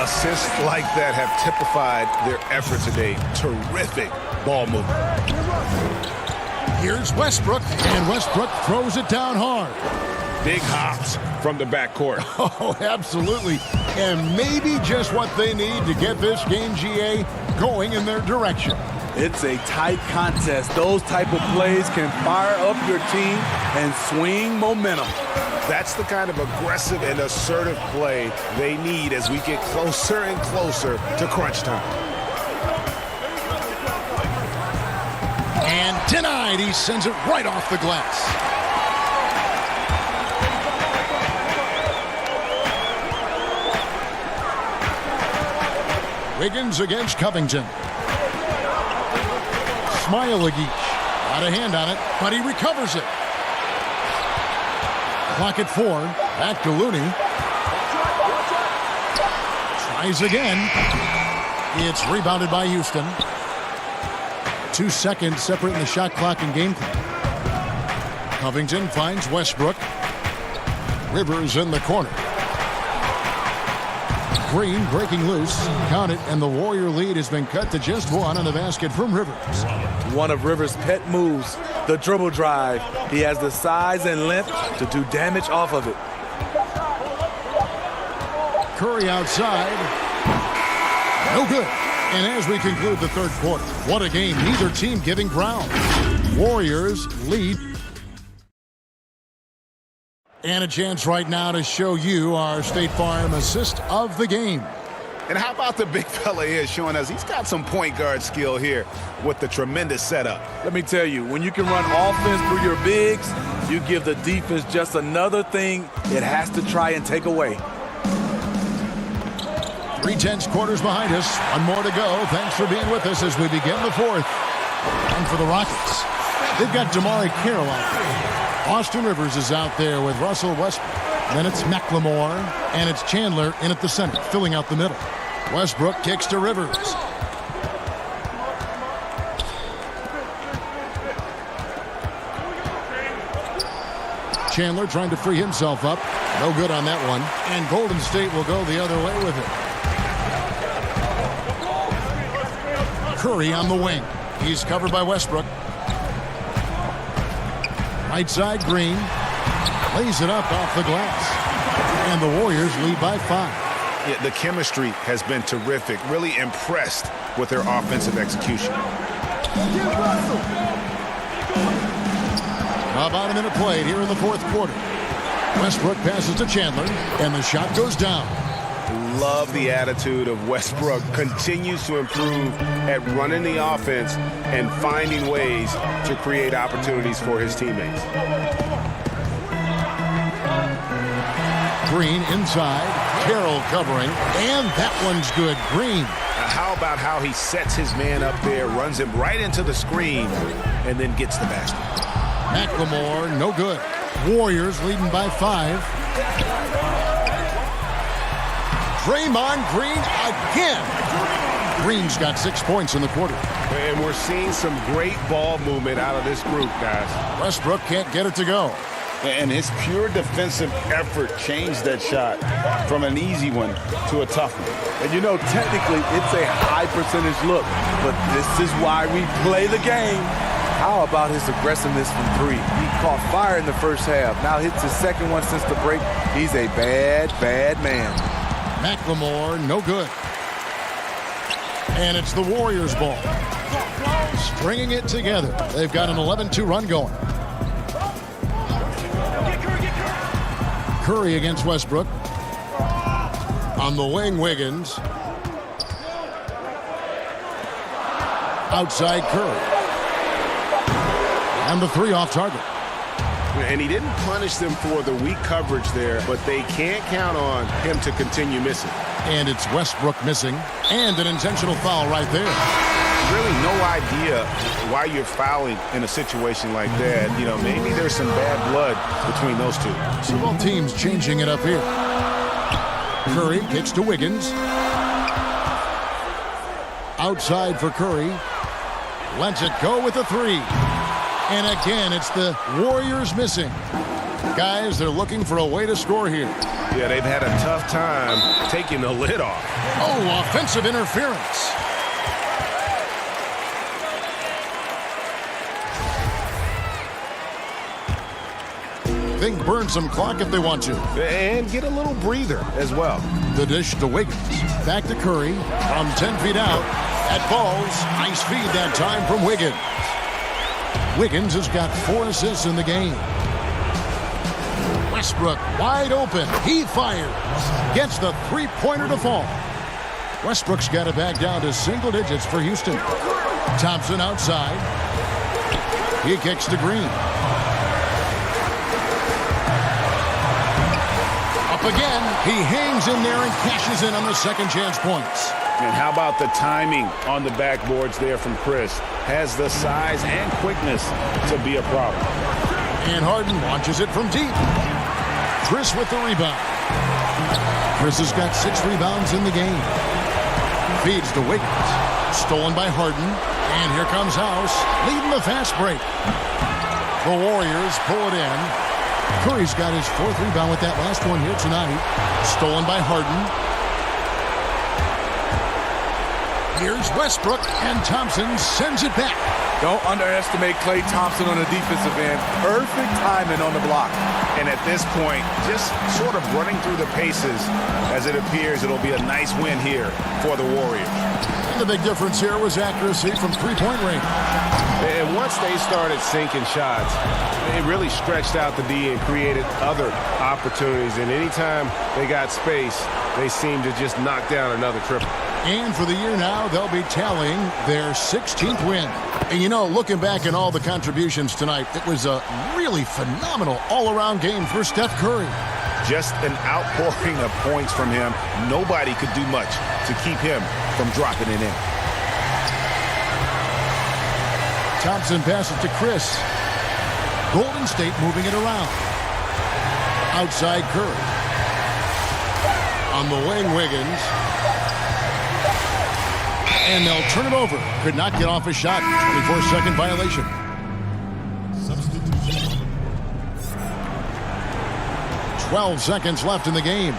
Assists like that have typified their effort today. Terrific ball movement. Here's Westbrook, and Westbrook throws it down hard. Big hops from the backcourt. Oh, absolutely. And maybe just what they need to get this game, GA, going in their direction. It's a tight contest. Those type of plays can fire up your team and swing momentum. That's the kind of aggressive and assertive play they need as we get closer and closer to crunch time. And denied. He sends it right off the glass. Wiggins against Covington. Smailagic. Got a hand on it, but he recovers it. Clock at 4. Back to Looney. Tries again. It's rebounded by Houston. 2 seconds separating the shot clock and game clock. Covington finds Westbrook. Rivers in the corner. Green breaking loose. Count it, and the Warrior lead has been cut to just one on the basket from Rivers. One of Rivers' pet moves, the dribble drive. He has the size and length to do damage off of it. Curry outside. No good. And as we conclude the third quarter, what a game. Neither team giving ground. Warriors lead. And a chance right now to show you our State Farm assist of the game. And how about the big fella here showing us he's got some point guard skill here with the tremendous setup. Let me tell you, when you can run offense through your bigs, you give the defense just another thing it has to try and take away. 3/10 quarters behind us. One more to go. Thanks for being with us as we begin the fourth. And for the Rockets, they've got Damari Carroll out there. Austin Rivers is out there with Russell Westbrook. Then it's McLemore, and it's Chandler in at the center, filling out the middle. Westbrook kicks to Rivers. Chandler trying to free himself up. No good on that one. And Golden State will go the other way with it. Curry on the wing. He's covered by Westbrook. Right side, Green. Lays it up off the glass. And the Warriors lead by 5. Yeah, the chemistry has been terrific. Really impressed with their offensive execution. About a minute played here in the fourth quarter. Westbrook passes to Chandler, and the shot goes down. Love the attitude of Westbrook. Continues to improve at running the offense and finding ways to create opportunities for his teammates. Green inside. Carroll covering. And that one's good. Green. How about how he sets his man up there, runs him right into the screen, and then gets the basket. McLemore, no good. Warriors leading by 5. Draymond Green again. Green's got 6 points in the quarter. And we're seeing some great ball movement out of this group, guys. Westbrook can't get it to go. And his pure defensive effort changed that shot from an easy one to a tough one. And you know, technically, it's a high percentage look, but this is why we play the game. How about his aggressiveness from 3? He caught fire in the first half. Now hits his second one since the break. He's a bad, bad man. McLemore, no good. And it's the Warriors' ball. Stringing it together. They've got an 11-2 run going. Curry against Westbrook. On the wing, Wiggins. Outside Curry. And the 3 off target. And he didn't punish them for the weak coverage there, but they can't count on him to continue missing. And it's Westbrook missing. And an intentional foul right there. Really no idea why you're fouling in a situation like that. You know, maybe there's some bad blood between those two. So both teams changing it up here. Curry kicks to Wiggins. Outside for Curry. Lets it go with a 3. And again, it's the Warriors missing. Guys, they're looking for a way to score here. Yeah, they've had a tough time taking the lid off. Oh, offensive interference. Think burn some clock if they want to. And get a little breather as well. The dish to Wiggins. Back to Curry. From 10 feet out. That falls. Nice feed that time from Wiggins. Wiggins has got 4 assists in the game. Westbrook wide open. He fires. Gets the 3-pointer to fall. Westbrook's got it back down to single digits for Houston. Thompson outside. He kicks to Green. Up again. He hangs in there and cashes in on the second chance points. And how about the timing on the backboards there from Chris? Has the size and quickness to be a problem. And Harden launches it from deep. Chris with the rebound. Chris has got 6 rebounds in the game. Feeds to Wiggins. Stolen by Harden. And here comes House, leading the fast break. The Warriors pull it in. Curry's got his 4th rebound with that last one here tonight. Stolen by Harden. Here's Westbrook, and Thompson sends it back. Don't underestimate Klay Thompson on the defensive end. Perfect timing on the block. And at this point, just sort of running through the paces as it appears it'll be a nice win here for the Warriors. And the big difference here was accuracy from three-point range. And once they started sinking shots, it really stretched out the D and created other opportunities. And anytime they got space, they seemed to just knock down another triple. And for the year now, they'll be tallying their 16th win. And, you know, looking back at all the contributions tonight, it was a really phenomenal all-around game for Steph Curry. Just an outpouring of points from him. Nobody could do much to keep him from dropping it in. Thompson passes to Chris. Golden State moving it around. Outside Curry. On the wing, Wiggins. And they'll turn it over. Could not get off a shot. 24-second violation. 12 seconds left in the game.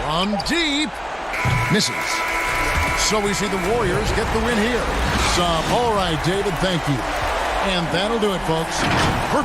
From deep. Misses. So we see the Warriors get the win here. All right, David, thank you. And that'll do it, folks. For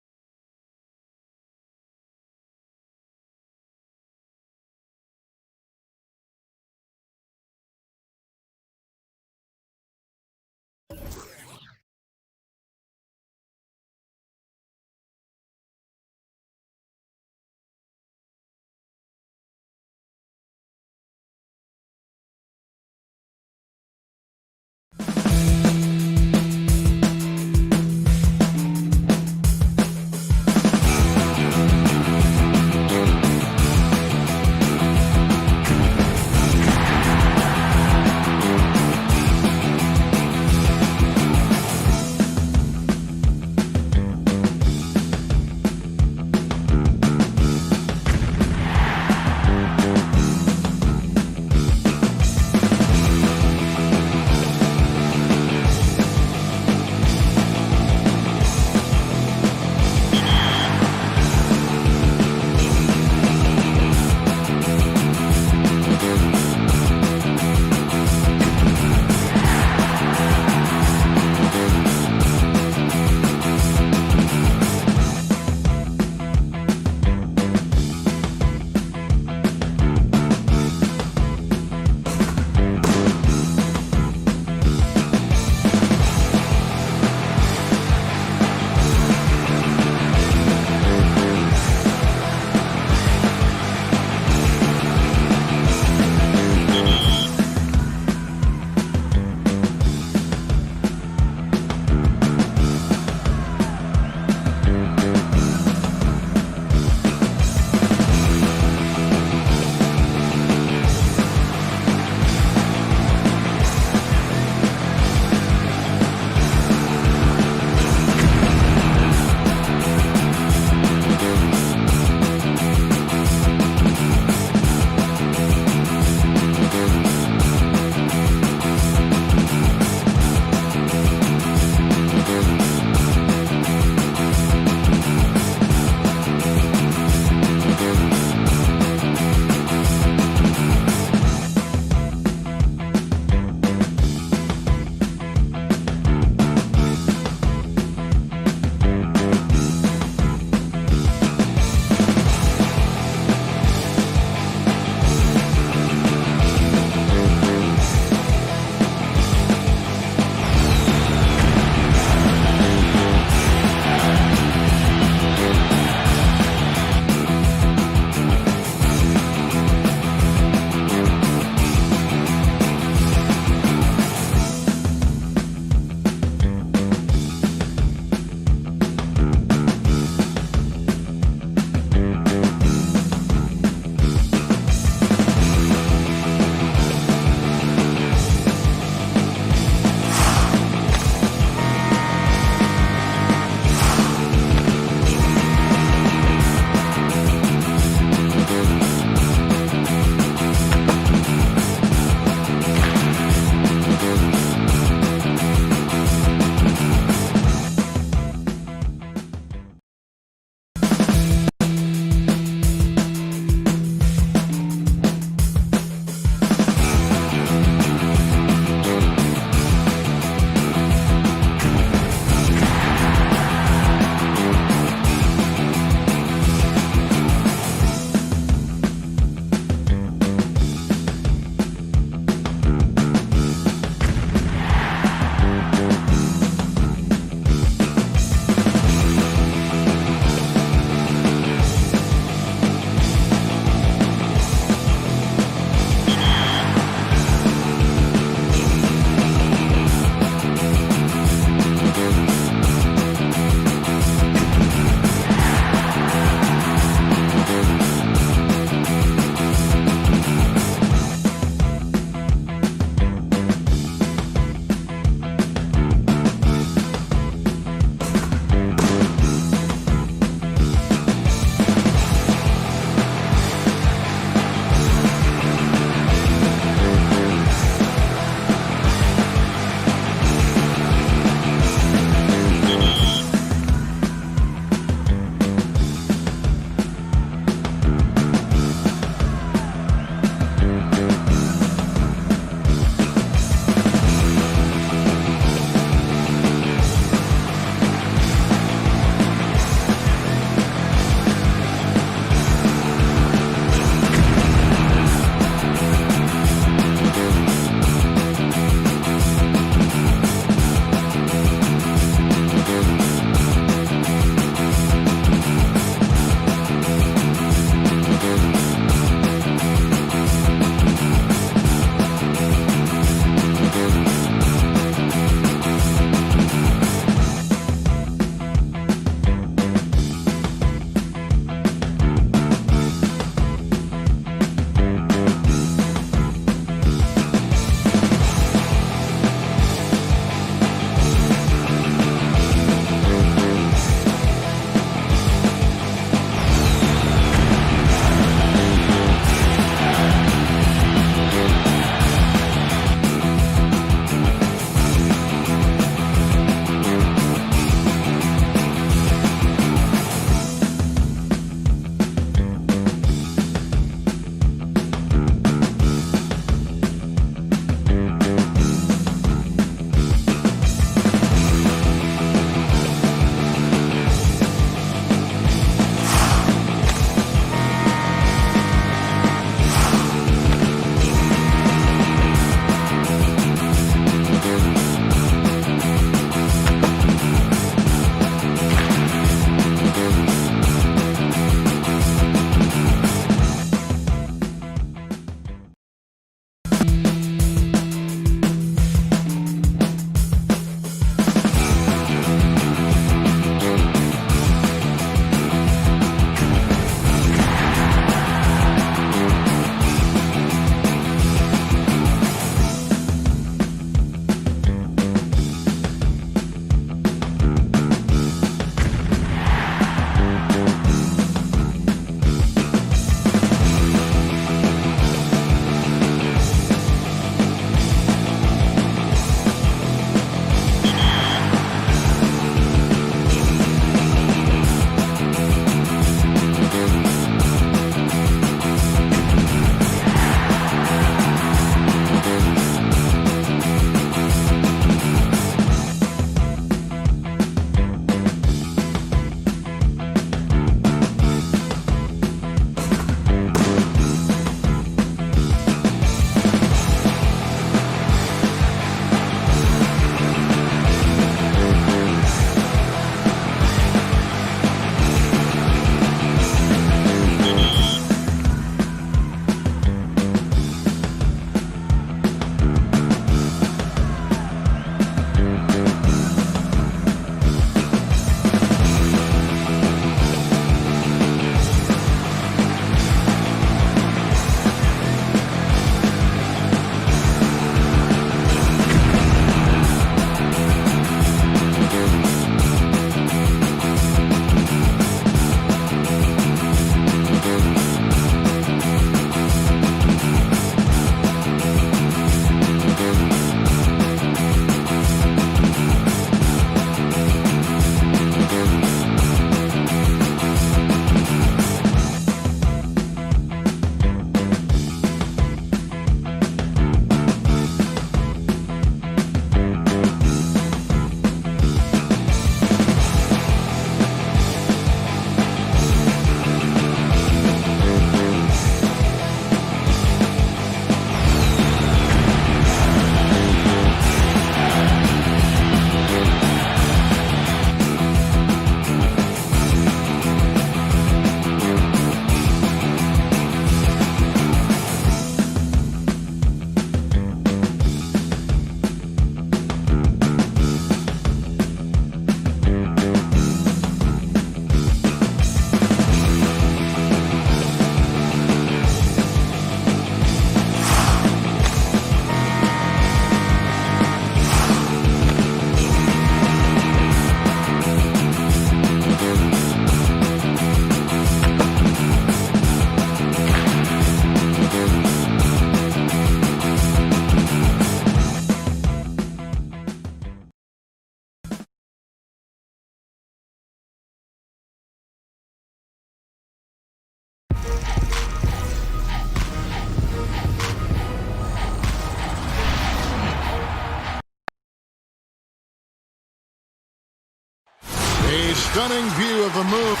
A stunning view of the move.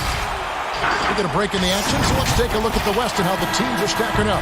We're going to break in the action, so let's take a look at the West and how the teams are stacking up.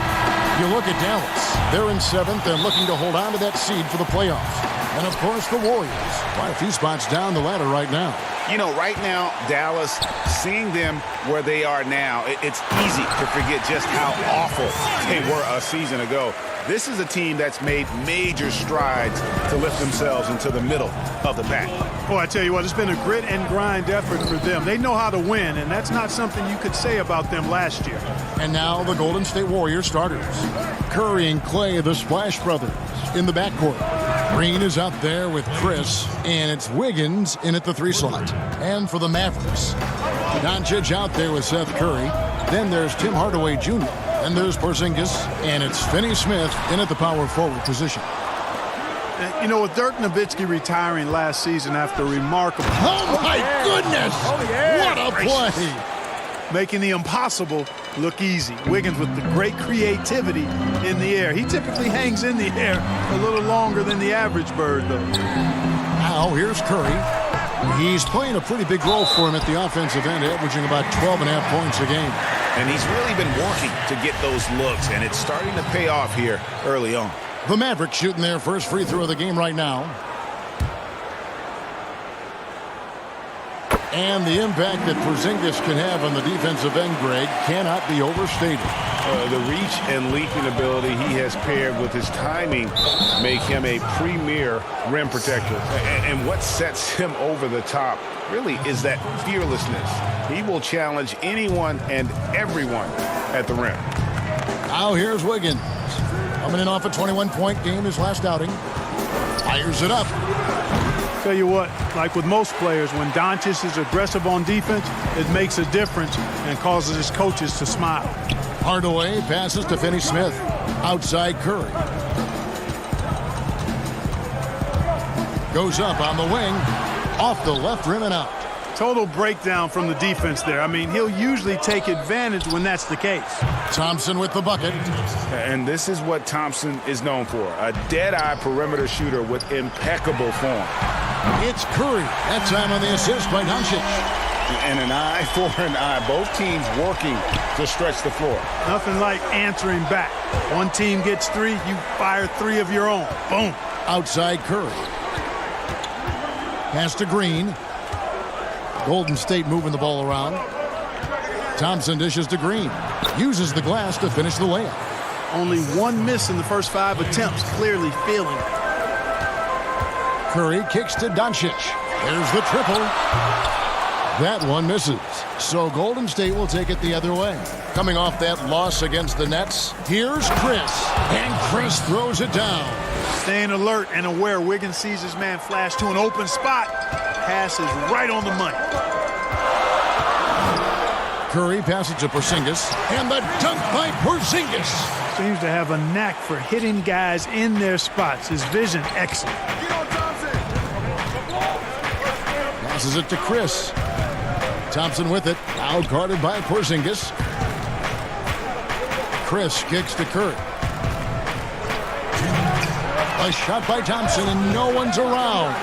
You look at Dallas. They're in 7th and looking to hold on to that seed for the playoffs. And, of course, the Warriors. Quite a few spots down the ladder right now. You know, right now, Dallas, seeing them where they are now, it's easy to forget just how awful they were a season ago. This is a team that's made major strides to lift themselves into the middle of the pack. Boy, I tell you what, it's been a grit and grind effort for them. They know how to win, and that's not something you could say about them last year. And now the Golden State Warriors starters. Curry and Clay, the Splash Brothers, in the backcourt. Green is out there with Chris, and it's Wiggins in at the 3 slot. And for the Mavericks, Doncic out there with Seth Curry. Then there's Tim Hardaway Jr. And there's Porzingis, and it's Finney Smith in at the power forward position. You know, with Dirk Nowitzki retiring last season after remarkable... Oh, my goodness! Oh, yeah! What a play! Making the impossible look easy. Wiggins with the great creativity in the air. He typically hangs in the air a little longer than the average bird, though. Now, here's Curry. He's playing a pretty big role for him at the offensive end, averaging about 12.5 points a game. And he's really been working to get those looks, and it's starting to pay off here early on. The Mavericks shooting their first free throw of the game right now. And the impact that Porzingis can have on the defensive end, Greg, cannot be overstated. The reach and leaping ability he has paired with his timing make him a premier rim protector. And what sets him over the top really is that fearlessness. He will challenge anyone and everyone at the rim. Now here's Wiggins. Coming in off a 21-point game his last outing. Fires it up. Tell you what, like with most players, when Doncic is aggressive on defense, it makes a difference and causes his coaches to smile. Hardaway passes to Finney Smith. Outside Curry. Goes up on the wing. Off the left rim and out. Total breakdown from the defense there. I mean, he'll usually take advantage when that's the case. Thompson with the bucket. And this is what Thompson is known for. A dead-eye perimeter shooter with impeccable form. It's Curry. That time on the assist by Doncic. And an eye for an eye. Both teams working to stretch the floor. Nothing like answering back. One team gets 3, you fire 3 of your own. Boom. Outside Curry. Pass to Green. Golden State moving the ball around. Thompson dishes to Green. Uses the glass to finish the layup. Only 1 miss in the first 5 attempts. Clearly feeling it. Curry kicks to Doncic. There's the triple. That one misses. So Golden State will take it the other way. Coming off that loss against the Nets, here's Chris. And Chris throws it down. Staying alert and aware. Wiggins sees his man flash to an open spot. Pass is right on the money. Curry passes to Porzingis. And the dunk by Porzingis. Seems to have a knack for hitting guys in their spots. His vision excellent. Passes it to Chris. Thompson with it. Now guarded by Porzingis. Chris kicks to Curry. A shot by Thompson, and no one's around.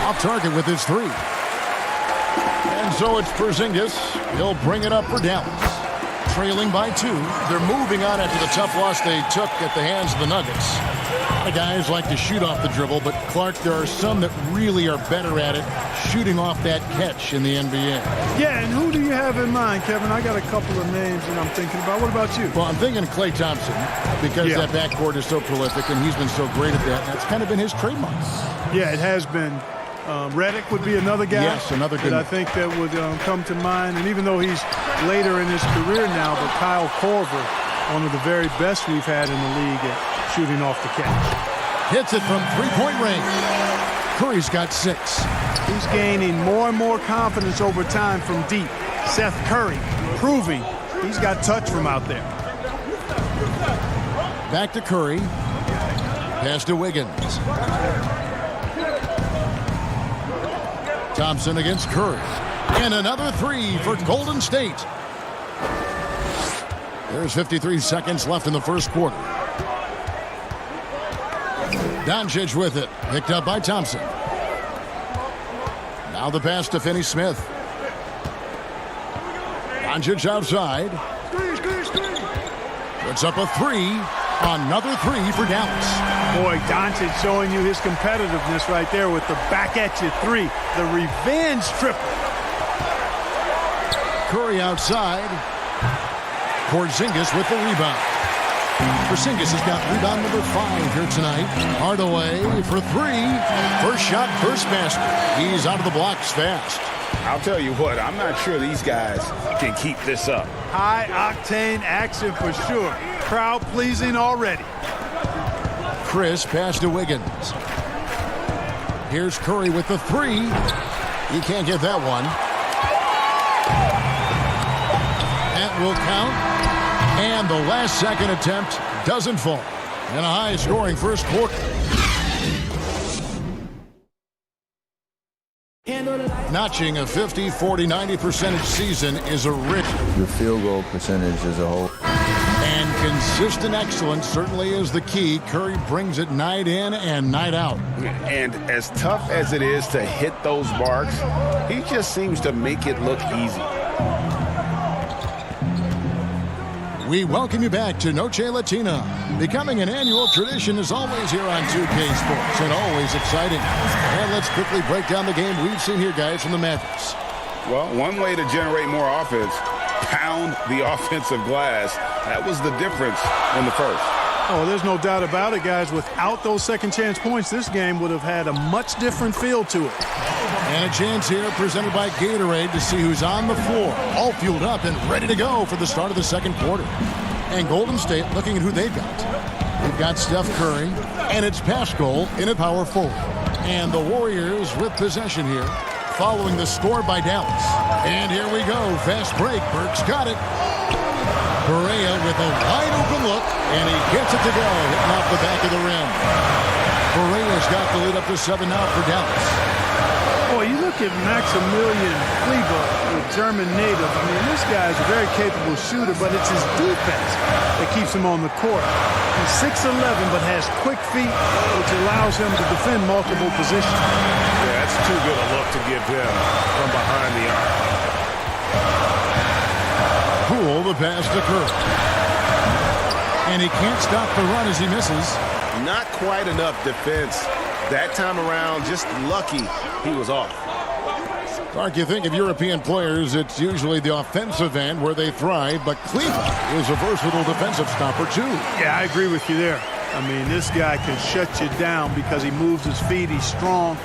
Off target with his 3. And so it's Porzingis. He'll bring it up for Dallas. Trailing by 2. They're moving on after the tough loss they took at the hands of the Nuggets. A lot of guys like to shoot off the dribble, but Clark, there are some that really are better at it, shooting off that catch in the NBA. Yeah, and who do you have in mind, Kevin? I got a couple of names that I'm thinking about. What about you? Well, I'm thinking Klay Thompson because that backcourt is so prolific, and he's been so great at that. That's kind of been his trademark. Yeah, it has been. Redick would be another guy. Yes, another good that I think that would come to mind. And even though he's later in his career now, but Kyle Korver, one of the very best we've had in the league at shooting off the catch. Hits it from 3-point range. Curry's got 6. He's gaining more and more confidence over time from deep. Seth Curry proving he's got touch from out there. Back to Curry. Pass to Wiggins. Thompson against Curry. And another 3 for Golden State. There's 53 seconds left in the first quarter. Doncic with it. Picked up by Thompson. Now the pass to Finney Smith. Doncic outside. Puts up a three. Another three for Dallas. Boy, Doncic showing you his competitiveness right there with the back-at-you three. The revenge triple. Curry outside. Porzingis with the rebound. Porzingis has got rebound number 5 here tonight. Hardaway for three. First shot, first basket. He's out of the blocks fast. I'll tell you what, I'm not sure these guys can keep this up. High-octane action for sure. Crowd pleasing already. Chris pass to Wiggins. Here's Curry with the three. He can't get that one. That will count. And the last second attempt doesn't fall. In a high-scoring first quarter. Notching a 50, 40, 90% season is a rich. The field goal percentage as a whole. And consistent excellence certainly is the key. Curry brings it night in and night out. And as tough as it is to hit those marks, he just seems to make it look easy. We welcome you back to Noche Latina. Becoming an annual tradition is always here on 2K Sports and always exciting. And let's quickly break down the game we've seen here, guys, from the Mavericks. Well, one way to generate more offense, pound the offensive glass. That was the difference in the first. Oh, there's no doubt about it, guys. Without those second chance points, this game would have had a much different feel to it. And a chance here presented by Gatorade to see who's on the floor, all fueled up and ready to go for the start of the second quarter. And Golden State looking at who they've got. They've got Steph Curry, and it's Pascal in at power forward. And the Warriors with possession here, following the score by Dallas. And here we go, fast break. Burke's got it. Barea with a wide open look, and he gets it to go, hitting off the back of the rim. Barea's got the lead up to 7 now for Dallas. Boy, you look at Maximilian Kleber, the German native. I mean, this guy is a very capable shooter, but it's his defense that keeps him on the court. He's 6'11", but has quick feet, which allows him to defend multiple positions. Yeah, that's too good a look to give him from behind the arc. Poole the pass to Curry. And he can't stop the run as he misses. Not quite enough defense. That time around, just lucky he was off. Clark, you think of European players, it's usually the offensive end where they thrive, but Cleveland is a versatile defensive stopper too. Yeah, I agree with you there. I mean, this guy can shut you down because he moves his feet, he's strong,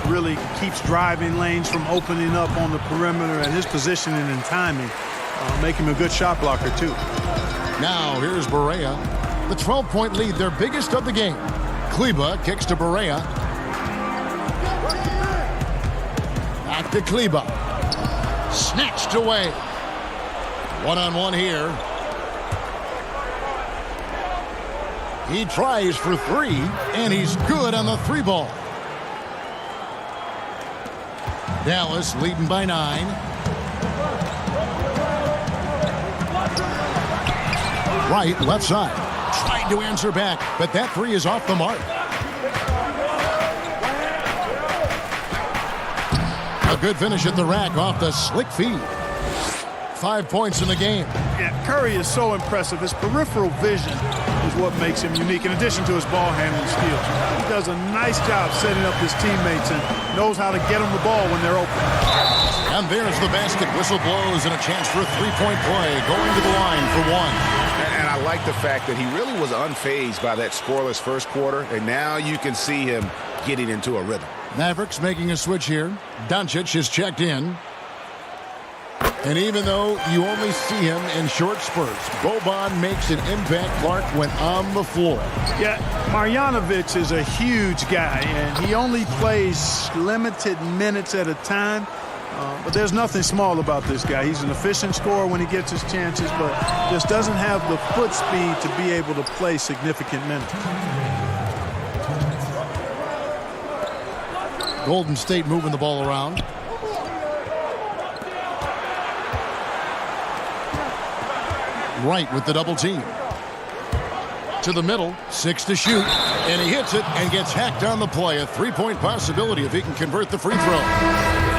really keeps driving lanes from opening up on the perimeter, and his positioning and timing make him a good shot blocker too. Now here's Barea. The 12-point lead, their biggest of the game. Kleber kicks to Barea. Back to Kleber. Snatched away. One-on-one here. He tries for three, and he's good on the three ball. Dallas leading by 9. Right, left side. Tried to answer back, but that three is off the mark. A good finish at the rack off the slick feed. 5 points in the game. Yeah, Curry is so impressive. His peripheral vision is what makes him unique, in addition to his ball handling skills. He does a nice job setting up his teammates and knows how to get them the ball when they're open. And there's the basket. Whistle blows and a chance for a three-point play. Going to the line for one. And I like the fact that he really was unfazed by that scoreless first quarter, and now you can see him getting into a rhythm. Mavericks making a switch here. Doncic is checked in. And even though you only see him in short spurts, Boban makes an impact, Clark, when on the floor. Yeah, Marjanovic is a huge guy, and he only plays limited minutes at a time. But there's nothing small about this guy. He's an efficient scorer when he gets his chances, but just doesn't have the foot speed to be able to play significant minutes. Golden State moving the ball around. Right with the double team. To the middle, 6 to shoot. And he hits it and gets hacked on the play. A three-point possibility if he can convert the free throw.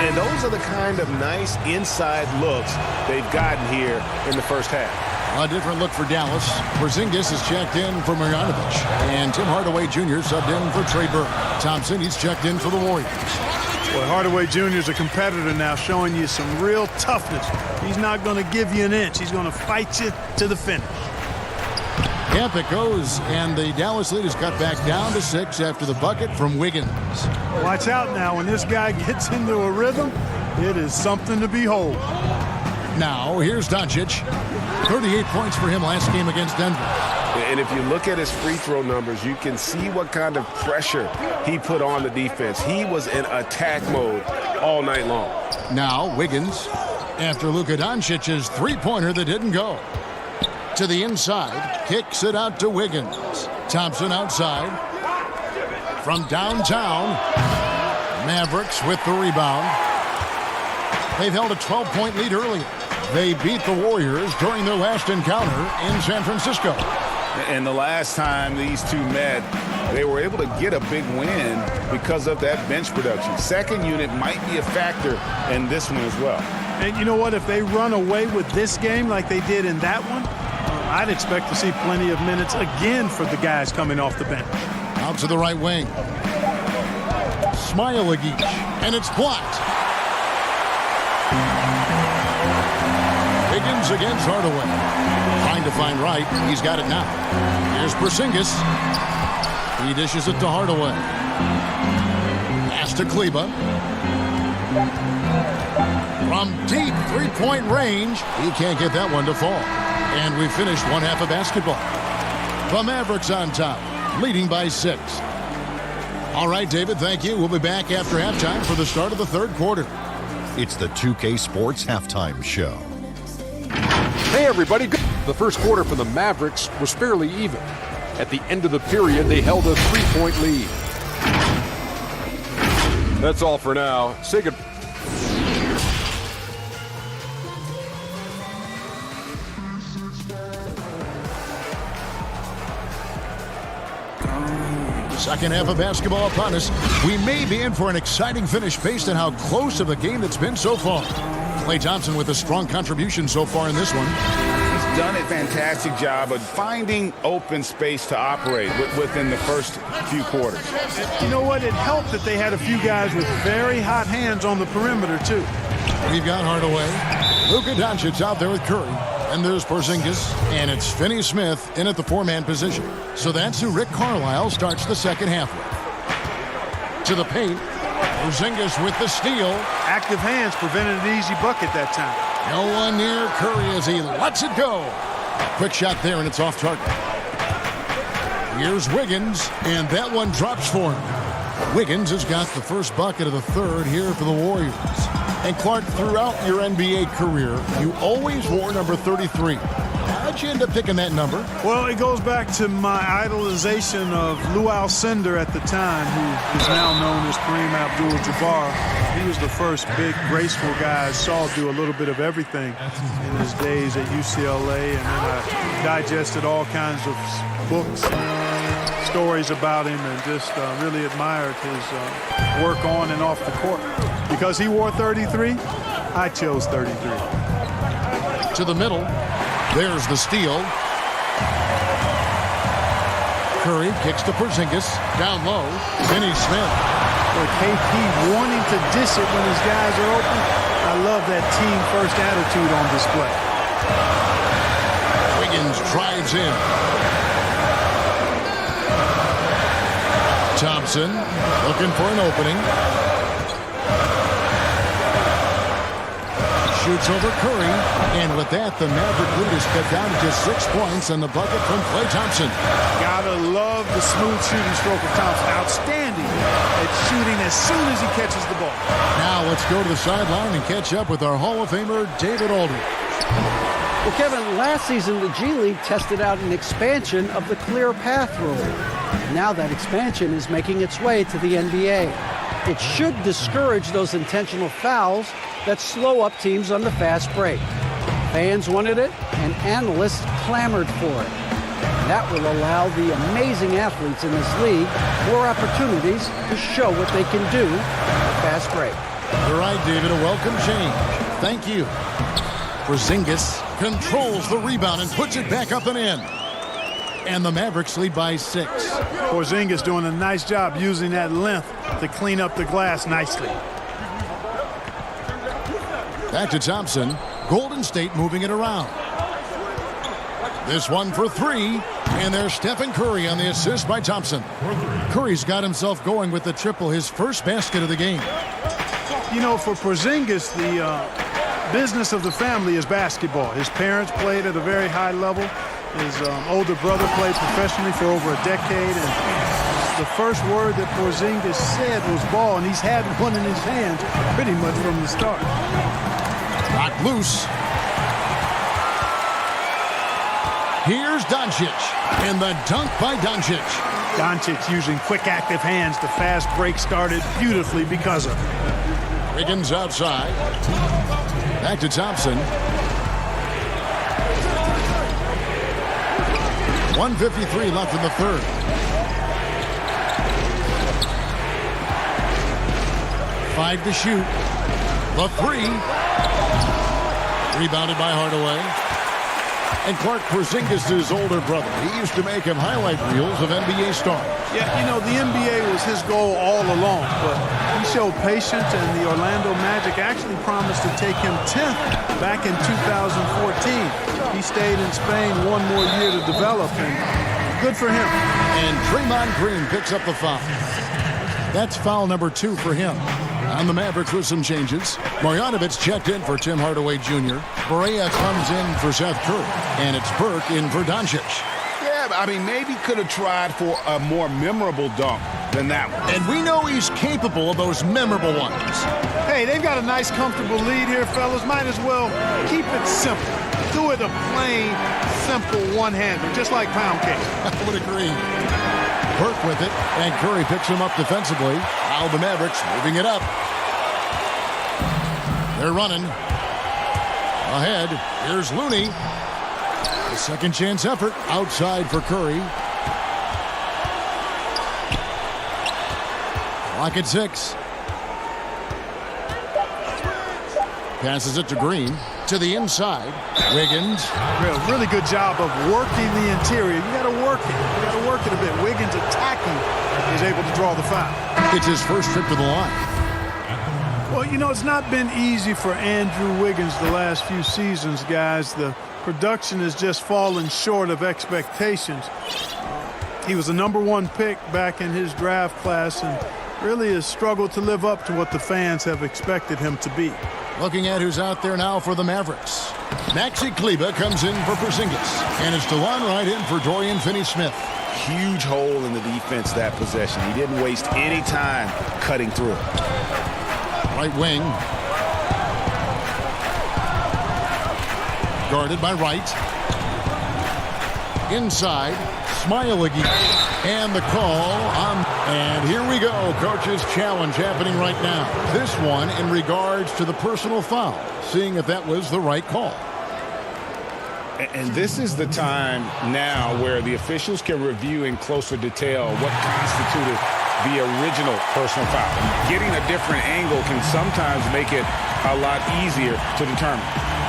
And those are the kind of nice inside looks they've gotten here in the first half. A different look for Dallas. Porzingis is checked in for Marjanovic. And Tim Hardaway Jr. subbed in for Trey Burke. Thompson, he's checked in for the Warriors. Well, Hardaway Jr. is a competitor now, showing you some real toughness. He's not going to give you an inch. He's going to fight you to the finish. Yep, it goes, and the Dallas lead is cut back down to 6 after the bucket from Wiggins. Watch out now. When this guy gets into a rhythm, it is something to behold. Now, here's Doncic. 38 points for him last game against Denver. And if you look at his free throw numbers, you can see what kind of pressure he put on the defense. He was in attack mode all night long. Now, Wiggins, after Luka Doncic's three-pointer that didn't go. To the inside, kicks it out to Wiggins. Thompson outside. From downtown, Mavericks with the rebound. They've held a 12-point lead earlier. They beat the Warriors during their last encounter in San Francisco. And the last time these two met, they were able to get a big win because of that bench production. Second unit might be a factor in this one as well. And you know what? If they run away with this game like they did in that one, I'd expect to see plenty of minutes again for the guys coming off the bench. Out to the right wing. Smailagic, and it's blocked. Higgins against Hardaway. Trying to find right. He's got it now. Here's Porzingis. He dishes it to Hardaway. Pass to Kleba. From deep three-point range, he can't get that one to fall. And we finished one half of basketball. The Mavericks on top, leading by 6. All right, David, thank you. We'll be back after halftime for the start of the third quarter. It's the 2K Sports Halftime Show. Hey, everybody. The first quarter for the Mavericks was fairly even. At the end of the period, they held a 3-point lead. That's all for now. Say good. Second half of basketball upon us. We may be in for an exciting finish based on how close of a game it's been so far. Klay Thompson with a strong contribution so far in this one. He's done a fantastic job of finding open space to operate within the first few quarters. You know what? It helped that they had a few guys with very hot hands on the perimeter, too. We've got Hardaway. Luka Doncic out there with Curry. And there's Porzingis. And it's Finney-Smith in at the 4-man position. So that's who Rick Carlisle starts the second half with. To the paint. Porzingis with the steal. Active hands prevented an easy bucket that time. No one near Curry as he lets it go. Quick shot there, and it's off target. Here's Wiggins, and that one drops for him. Wiggins has got the first bucket of the third here for the Warriors. And Clark, throughout your NBA career, you always wore number 33. How'd you end up picking that number? Well, it goes back to my idolization of Lou Alcindor at the time, who is now known as Kareem Abdul-Jabbar. He was the first big, graceful guy I saw do a little bit of everything in his days at UCLA. And then I digested all kinds of books and stories about him and just really admired his work on and off the court. Because he wore 33, I chose 33. To the middle. There's the steal. Curry kicks to Porzingis. Down low. Finney-Smith. Well, KP wanting to dish it when his guys are open. I love that team-first attitude on display. Wiggins drives in. Thompson looking for an opening. Shoots over Curry, and with that, the Maverick lead is cut down to just 6 points, and the bucket from Klay Thompson. Gotta love the smooth shooting stroke of Thompson. Outstanding at shooting as soon as he catches the ball. Now let's go to the sideline and catch up with our Hall of Famer, David Aldridge. Well, Kevin, last season the G League tested out an expansion of the clear path rule. Now that expansion is making its way to the NBA. It should discourage those intentional fouls that slow up teams on the fast break. Fans wanted it, and analysts clamored for it. That will allow the amazing athletes in this league more opportunities to show what they can do at fast break. All right, David, a welcome change. Thank you. Porzingis controls the rebound and puts it back up and in. And the Mavericks lead by 6. Porzingis doing a nice job using that length to clean up the glass nicely. Back to Thompson. Golden State moving it around. This one for 3. And there's Stephen Curry on the assist by Thompson. Curry's got himself going with the triple, his first basket of the game. You know, for Porzingis, the business of the family is basketball. His parents played at a very high level. His older brother played professionally for over a decade. And the first word that Porzingis said was ball, and he's had one in his hands pretty much from the start. Knocked loose. Here's Doncic, and the dunk by Doncic. Doncic using quick, active hands. The fast break started beautifully because of it. Wiggins outside. Back to Thompson. 1:53 left in the third. Five to shoot. The 3. Rebounded by Hardaway. And Clark Porzingis' older brother. He used to make him highlight reels of NBA stars. Yeah, you know, the NBA was his goal all along, but he showed patience, and the Orlando Magic actually promised to take him 10th back in 2014. He stayed in Spain one more year to develop, and good for him. And Draymond Green picks up the foul. That's foul number 2 for him. On the Mavericks with some changes. Marjanovic checked in for Tim Hardaway Jr. Barea comes in for Seth Curry. And it's Burke in for Doncic. Yeah, I mean, maybe could have tried for a more memorable dunk than that one. And we know he's capable of those memorable ones. Hey, they've got a nice, comfortable lead here, fellas. Might as well keep it simple. Do it a plain, simple one-hander, just like pound cake. I would agree. Burke with it, and Curry picks him up defensively. Now the Mavericks moving it up. They're running. Ahead, here's Looney. A second chance effort outside for Curry. Clock at 6. Passes it to Green. To the inside. Wiggins. Really good job of working the interior. You got to work it. You got to work it a bit. Wiggins attacking is able to draw the foul. It's his first trip to the line. Well, you know, it's not been easy for Andrew Wiggins the last few seasons, guys. The production has just fallen short of expectations. He was a #1 pick back in his draft class and really has struggled to live up to what the fans have expected him to be. Looking at who's out there now for the Mavericks. Maxi Kleber comes in for Porzingis. And it's DeLon Wright in for Dorian Finney-Smith. Huge hole in the defense that possession. He didn't waste any time cutting through it. Right wing. Guarded by Wright. Inside. Smile again. And the call on. And here we go. Coach's challenge happening right now. This one in regards to the personal foul. Seeing if that was the right call. And this is the time now where the officials can review in closer detail what constituted the original personal foul. Getting a different angle can sometimes make it a lot easier to determine.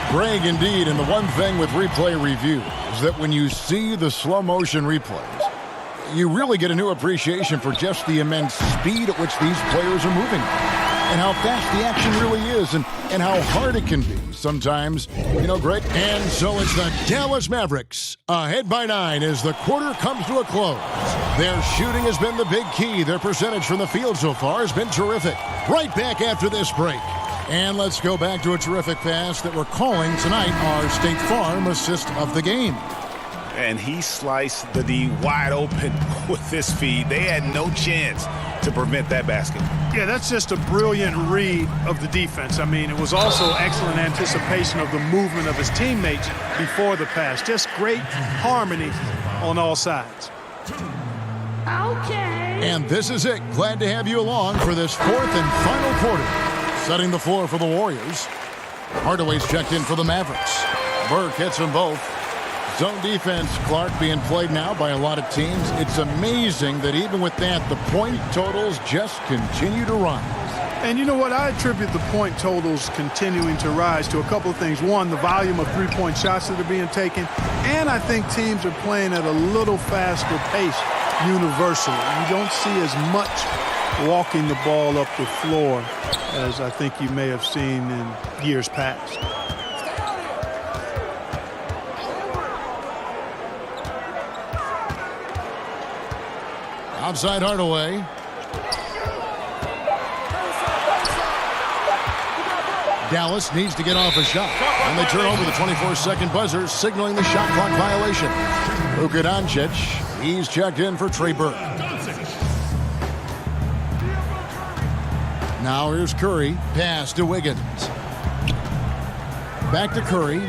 Greg, indeed, and the one thing with replay review is that when you see the slow motion replays, you really get a new appreciation for just the immense speed at which these players are moving and how fast the action really is and how hard it can be sometimes, you know, Greg. And so it's the Dallas Mavericks ahead by 9 as the quarter comes to a close. Their shooting has been the big key. Their percentage from the field so far has been terrific. Right back after this break. And let's go back to a terrific pass that we're calling tonight our State Farm assist of the game. And he sliced the D wide open with this feed. They had no chance to prevent that basket. Yeah, that's just a brilliant read of the defense. I mean, it was also excellent anticipation of the movement of his teammates before the pass. Just great harmony on all sides. Okay. And this is it. Glad to have you along for this fourth and final quarter. Setting the floor for the Warriors. Hardaway's checked in for the Mavericks. Burke hits them both. Zone defense, Clark, being played now by a lot of teams. It's amazing that even with that, the point totals just continue to rise. And you know what? I attribute the point totals continuing to rise to a couple of things. One, the volume of three-point shots that are being taken. And I think teams are playing at a little faster pace universally. You don't see as much walking the ball up the floor as I think you may have seen in years past. Outside Hardaway. Dallas needs to get off a shot. And they turn over the 24-second buzzer, signaling the shot clock violation. Luka Doncic, he's checked in for Trey Burke. Now here's Curry. Pass to Wiggins. Back to Curry.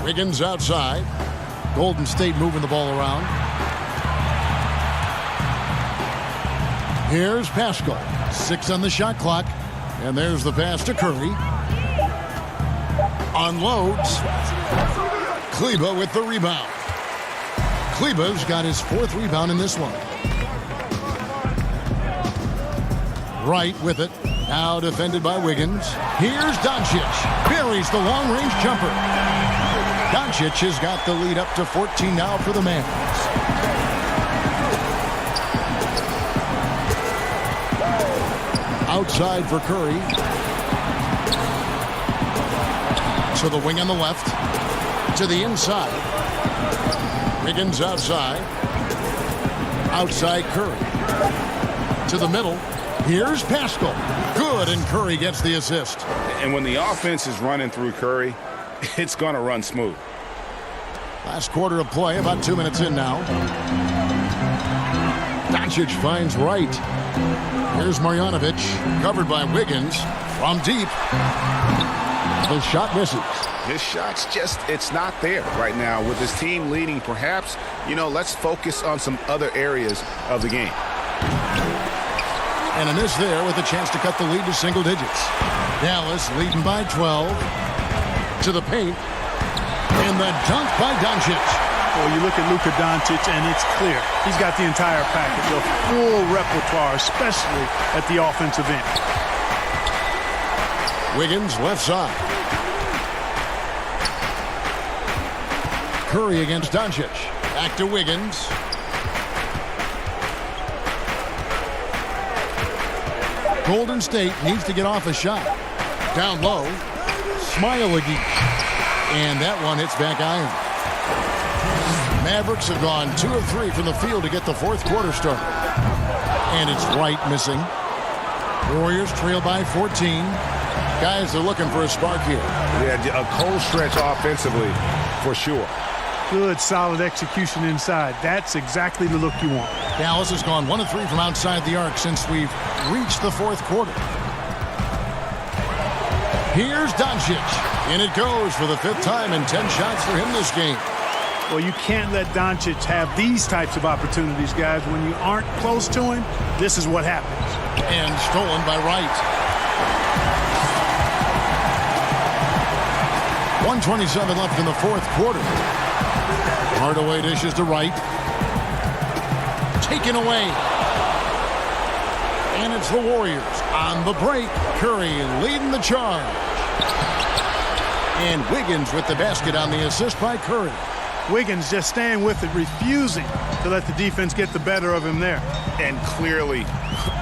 Wiggins outside. Golden State moving the ball around. Here's Pascal. 6 on the shot clock. And there's the pass to Curry. Unloads. Kleba with the rebound. Kleba's got his 4th rebound in this one. Wright with it. Now defended by Wiggins. Here's Doncic. Buries the long-range jumper. Doncic has got the lead up to 14 now for the Mavs. Outside for Curry. To the wing on the left. To the inside. Wiggins outside. Outside Curry. To the middle. Here's Pascal. Good, and Curry gets the assist. And when the offense is running through Curry, it's going to run smooth. Last quarter of play, about 2 minutes in now. Doncic finds Wright. Here's Marjanovic, covered by Wiggins from deep. The shot misses. His shot's just, it's not there right now. With his team leading, perhaps, let's focus on some other areas of the game. And a miss there with a chance to cut the lead to single digits. Dallas leading by 12. To the paint. And the dunk by Doncic. Well, you look at Luka Doncic, and it's clear. He's got the entire package, a full repertoire, especially at the offensive end. Wiggins left side. Curry against Doncic. Back to Wiggins. Golden State needs to get off a shot. Down low. Smiley. And that one hits back iron. Mavericks have gone 2 of 3 from the field to get the 4th quarter started. And it's Wright missing. Warriors trail by 14. Guys, they're looking for a spark here. Yeah, a cold stretch offensively, for sure. Good, solid execution inside. That's exactly the look you want. Dallas has gone 1 of 3 from outside the arc since we've reached the 4th quarter. Here's Doncic. In it goes for the 5th time and 10 shots for him this game. Well, you can't let Doncic have these types of opportunities, guys. When you aren't close to him, this is what happens. And stolen by Wright. 1:27 left in the 4th quarter. Hardaway dishes to Wright. Taken away. And it's the Warriors on the break. Curry leading the charge. And Wiggins with the basket on the assist by Curry. Wiggins just staying with it, refusing to let the defense get the better of him there. And clearly,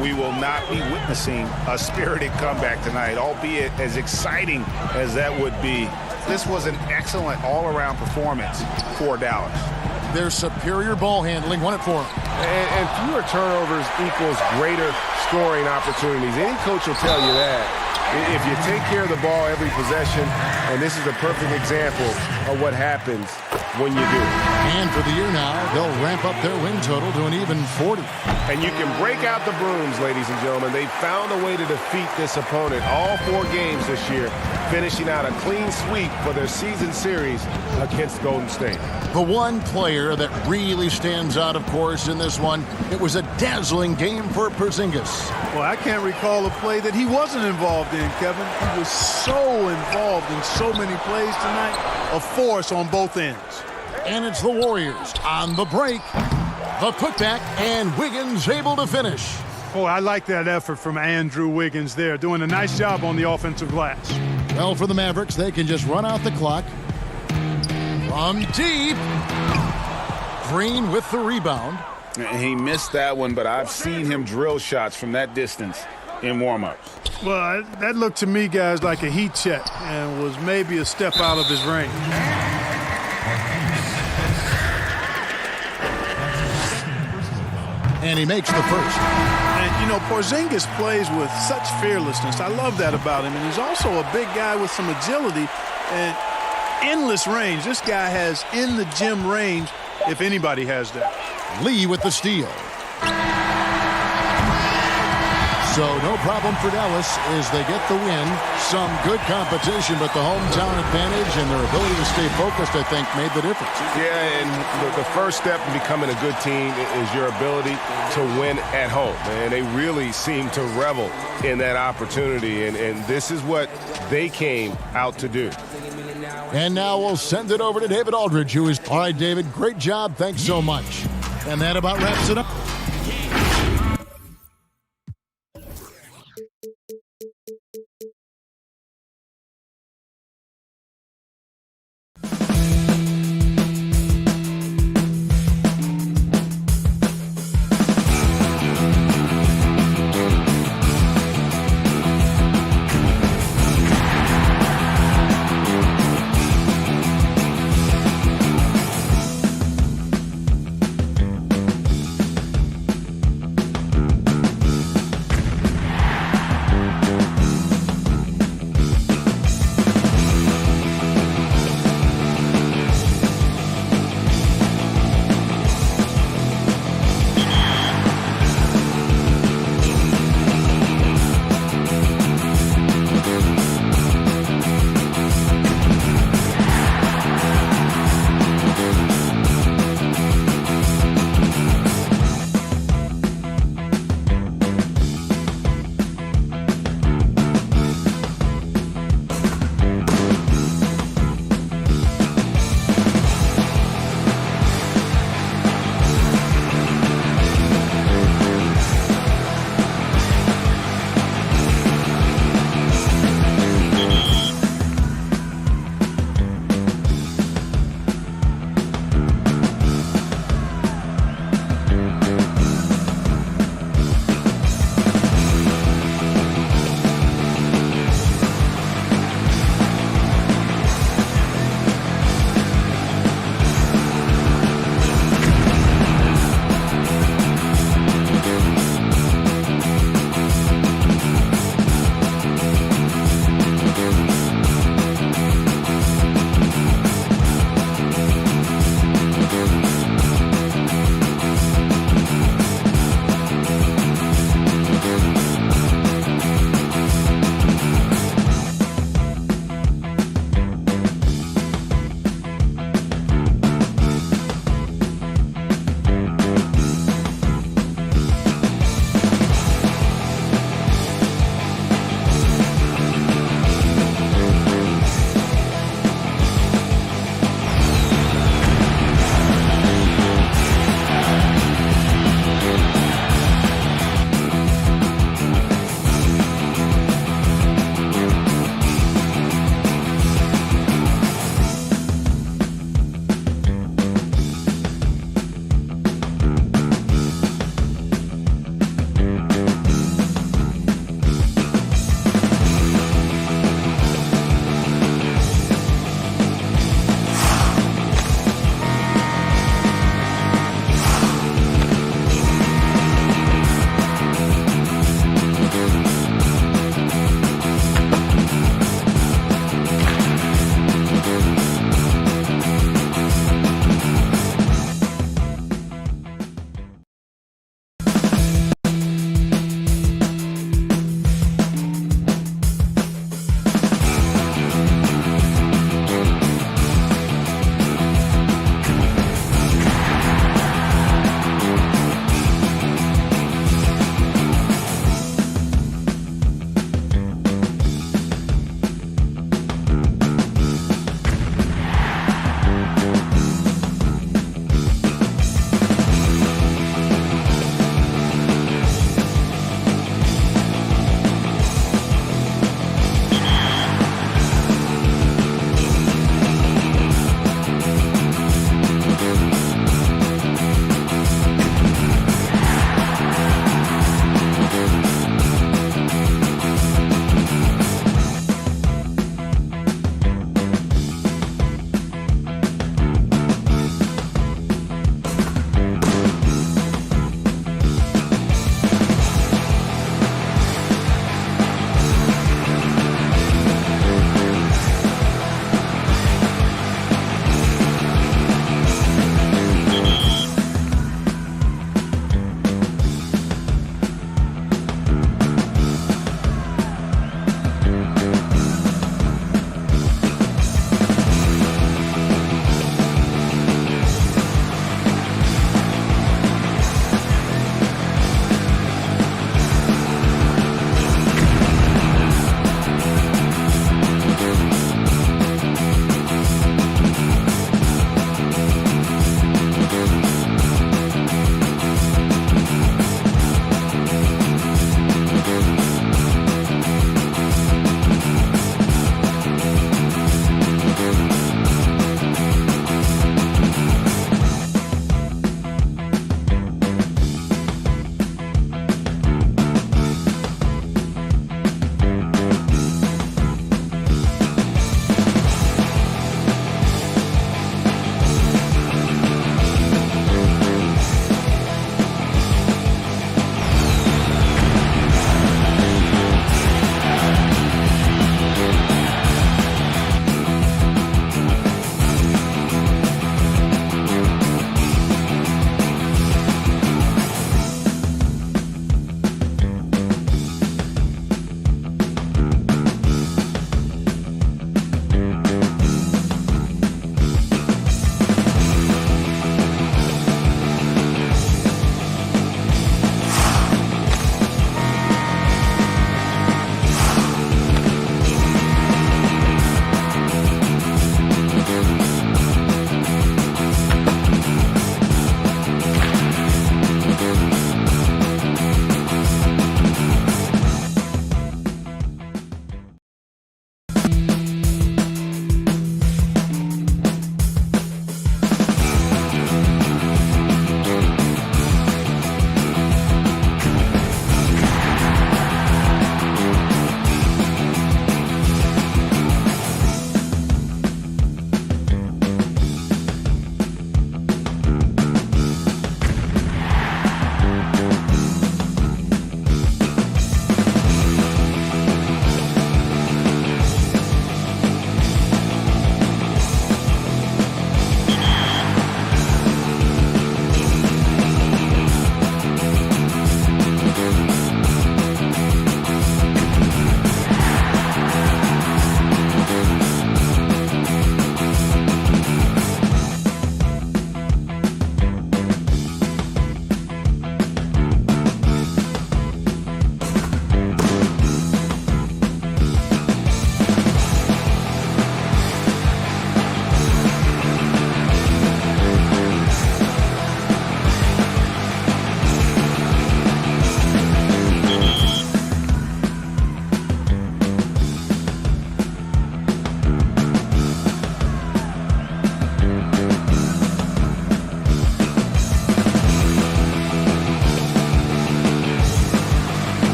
we will not be witnessing a spirited comeback tonight, albeit as exciting as that would be. This was an excellent all-around performance for Dallas. Their superior ball handling won it for them. And fewer turnovers equals greater scoring opportunities. Any coach will tell you that. If you take care of the ball every possession, and this is a perfect example of what happens when you do. And for the year now, they'll ramp up their win total to an even 40. And you can break out the brooms, ladies and gentlemen. They found a way to defeat this opponent all 4 games this year, finishing out a clean sweep for their season series against Golden State. The one player that really stands out, of course, in this one, it was a dazzling game for Porzingis. Well, I can't recall a play that he wasn't involved in, Kevin. He was so involved in so many plays tonight, a force on both ends. And it's the Warriors on the break. The putback, and Wiggins able to finish. Oh, I like that effort from Andrew Wiggins there, doing a nice job on the offensive glass. Well, for the Mavericks, they can just run out the clock. From deep. Green with the rebound. He missed that one, but I've seen him drill shots from that distance in warm-ups. Well, that looked to me, guys, like a heat check and was maybe a step out of his range. And he makes the first. And, you know, Porzingis plays with such fearlessness. I love that about him. And he's also a big guy with some agility and endless range. This guy has in the gym range, if anybody has that. Lee with the steal. So no problem for Dallas as they get the win. Some good competition, but the hometown advantage and their ability to stay focused, I think, made the difference. Yeah, and the first step in becoming a good team is your ability to win at home. And they really seem to revel in that opportunity, and this is what they came out to do. And now we'll send it over to David Aldridge, who is... All right, David, great job. Thanks so much. And that about wraps it up.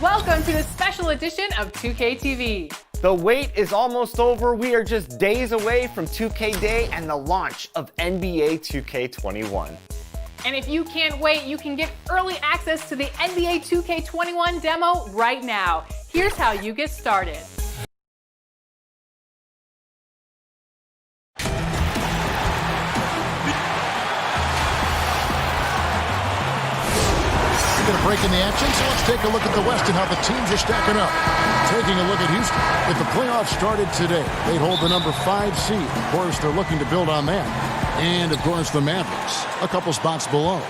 Welcome to the special edition of 2K TV. The wait is almost over. We are just days away from 2K Day and the launch of NBA 2K21. And if you can't wait, you can get early access to the NBA 2K21 demo right now. Here's how you get started. We're going to break in the action, so let's take a look at the West and how the teams are stacking up. Taking a look at Houston. If the playoffs started today, they'd hold the number 5 seed. Of course, they're looking to build on that. And, of course, the Mavericks, a couple spots below.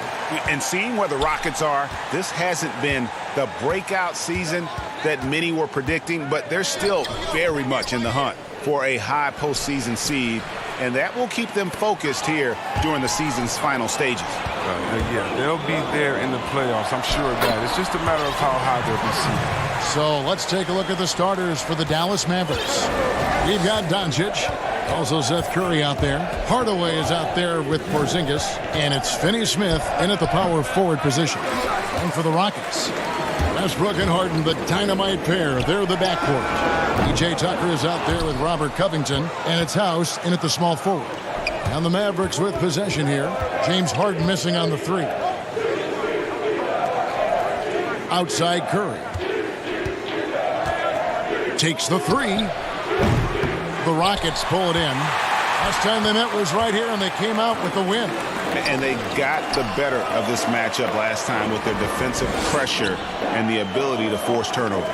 And seeing where the Rockets are, this hasn't been the breakout season that many were predicting, but they're still very much in the hunt for a high postseason seed, and that will keep them focused here during the season's final stages. Yeah, they'll be there in the playoffs. I'm sure of that. It's just a matter of how high they'll be seeded. So let's take a look at the starters for the Dallas Mavericks. We've got Doncic, also Seth Curry out there. Hardaway is out there with Porzingis, and it's Finney-Smith in at the power forward position. And for the Rockets, Westbrook and Harden, the dynamite pair. They're the backcourt. P.J. Tucker is out there with Robert Covington, and it's House in at the small forward. And the Mavericks with possession here. James Harden missing on the 3. Outside Curry. Takes the 3. The Rockets pull it in. Last time they met was right here, and they came out with the win. And they got the better of this matchup last time with their defensive pressure and the ability to force turnovers.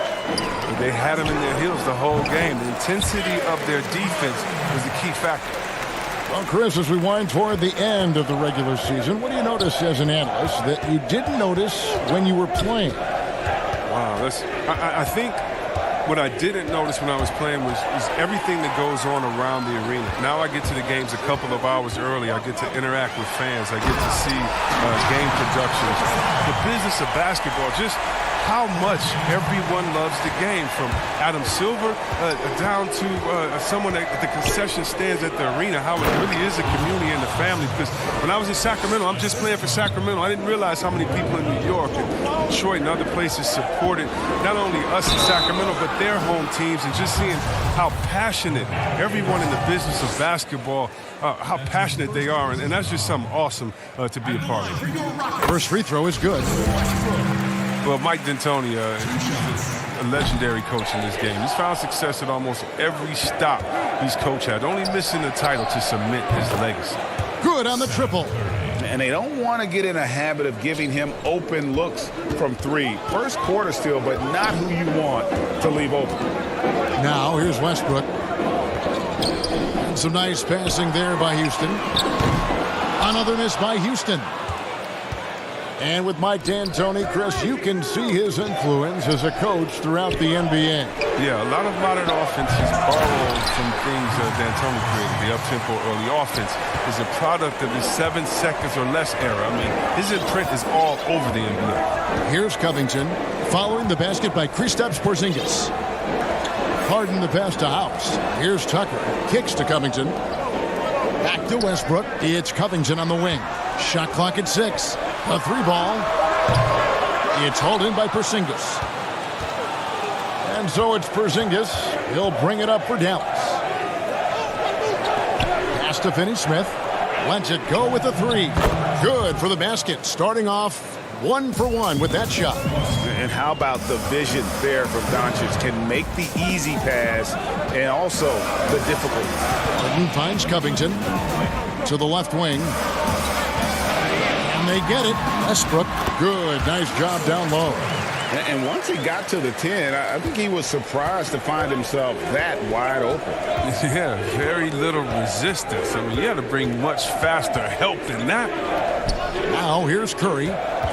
They had them in their heels the whole game. The intensity of their defense was the key factor. Well, Chris, as we wind toward the end of the regular season, what do you notice as an analyst that you didn't notice when you were playing? Wow, I think what I didn't notice when I was playing was everything that goes on around the arena. Now I get to the games a couple of hours early. I get to interact with fans. I get to see game productions. The business of basketball, just how much everyone loves the game, from Adam Silver down to someone at the concession stands at the arena, how it really is a community and a family. Because when I was in Sacramento, I'm just playing for Sacramento. I didn't realize how many people in New York and Detroit and other places supported not only us in Sacramento, but their home teams, and just seeing how passionate everyone in the business of basketball, how passionate they are. And that's just something awesome to be a part of. First free throw is good. Well, Mike D'Antoni, a legendary coach in this game. He's found success at almost every stop he's coached at, only missing the title to cement his legacy. Good on the triple. And they don't want to get in a habit of giving him open looks from 3. First quarter still, but not who you want to leave open. Now here's Westbrook. And some nice passing there by Houston. Another miss by Houston. And with Mike D'Antoni, Chris, you can see his influence as a coach throughout the NBA. Yeah, a lot of modern offenses borrow from things D'Antoni created. The up-tempo early offense is a product of the 7 seconds or less era. I mean, his imprint is all over the NBA. Here's Covington, following the basket by Kristaps Porzingis. Harden the pass to House. Here's Tucker, kicks to Covington. Back to Westbrook. It's Covington on the wing. Shot clock at 6. A 3 ball. It's hauled in by Porzingis. And so it's Porzingis. He'll bring it up for Dallas. Pass to Finney-Smith. Lets it go with a 3. Good for the basket. Starting off 1 for 1 with that shot. And how about the vision there from Doncic? Can make the easy pass and also the difficult. Harden finds Covington to the left wing. And they get it. Westbrook, good. Nice job down low. And once he got to the 10, I think he was surprised to find himself that wide open. Yeah, very little resistance. I mean, you had to bring much faster help than that. Now here's Curry.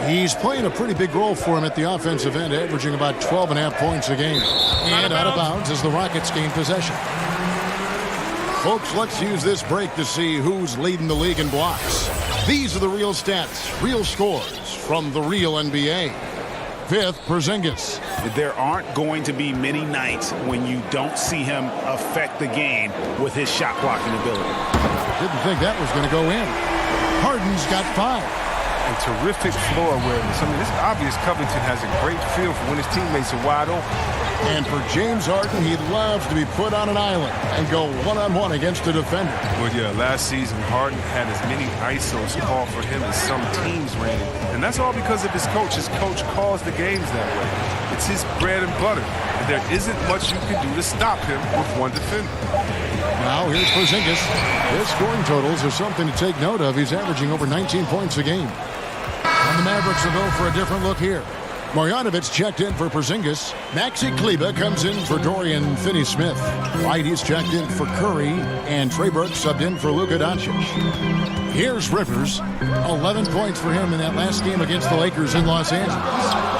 He's playing a pretty big role for him at the offensive end, averaging about 12.5 points a game. And out of bounds as the Rockets gain possession. Folks, let's use this break to see who's leading the league in blocks. These are the real stats, real scores from the real NBA. 5th, Porzingis. There aren't going to be many nights when you don't see him affect the game with his shot blocking ability. Didn't think that was going to go in. Harden's got 5. And terrific floor awareness. I mean, it's obvious Covington has a great feel for when his teammates are wide open. And for James Harden, he loves to be put on an island and go one-on-one against a defender. Well, yeah, last season, Harden had as many ISOs called for him as some teams ran. And that's all because of his coach. His coach calls the games that way. It's his bread and butter. And there isn't much you can do to stop him with one defender. Now here's Porzingis. His scoring totals are something to take note of. He's averaging over 19 points a game. And the Mavericks will go for a different look here. Marjanovic checked in for Porzingis. Maxi Kleber comes in for Dorian Finney-Smith. Whitey's checked in for Curry. And Trey Burke subbed in for Luka Doncic. Here's Rivers. 11 points for him in that last game against the Lakers in Los Angeles.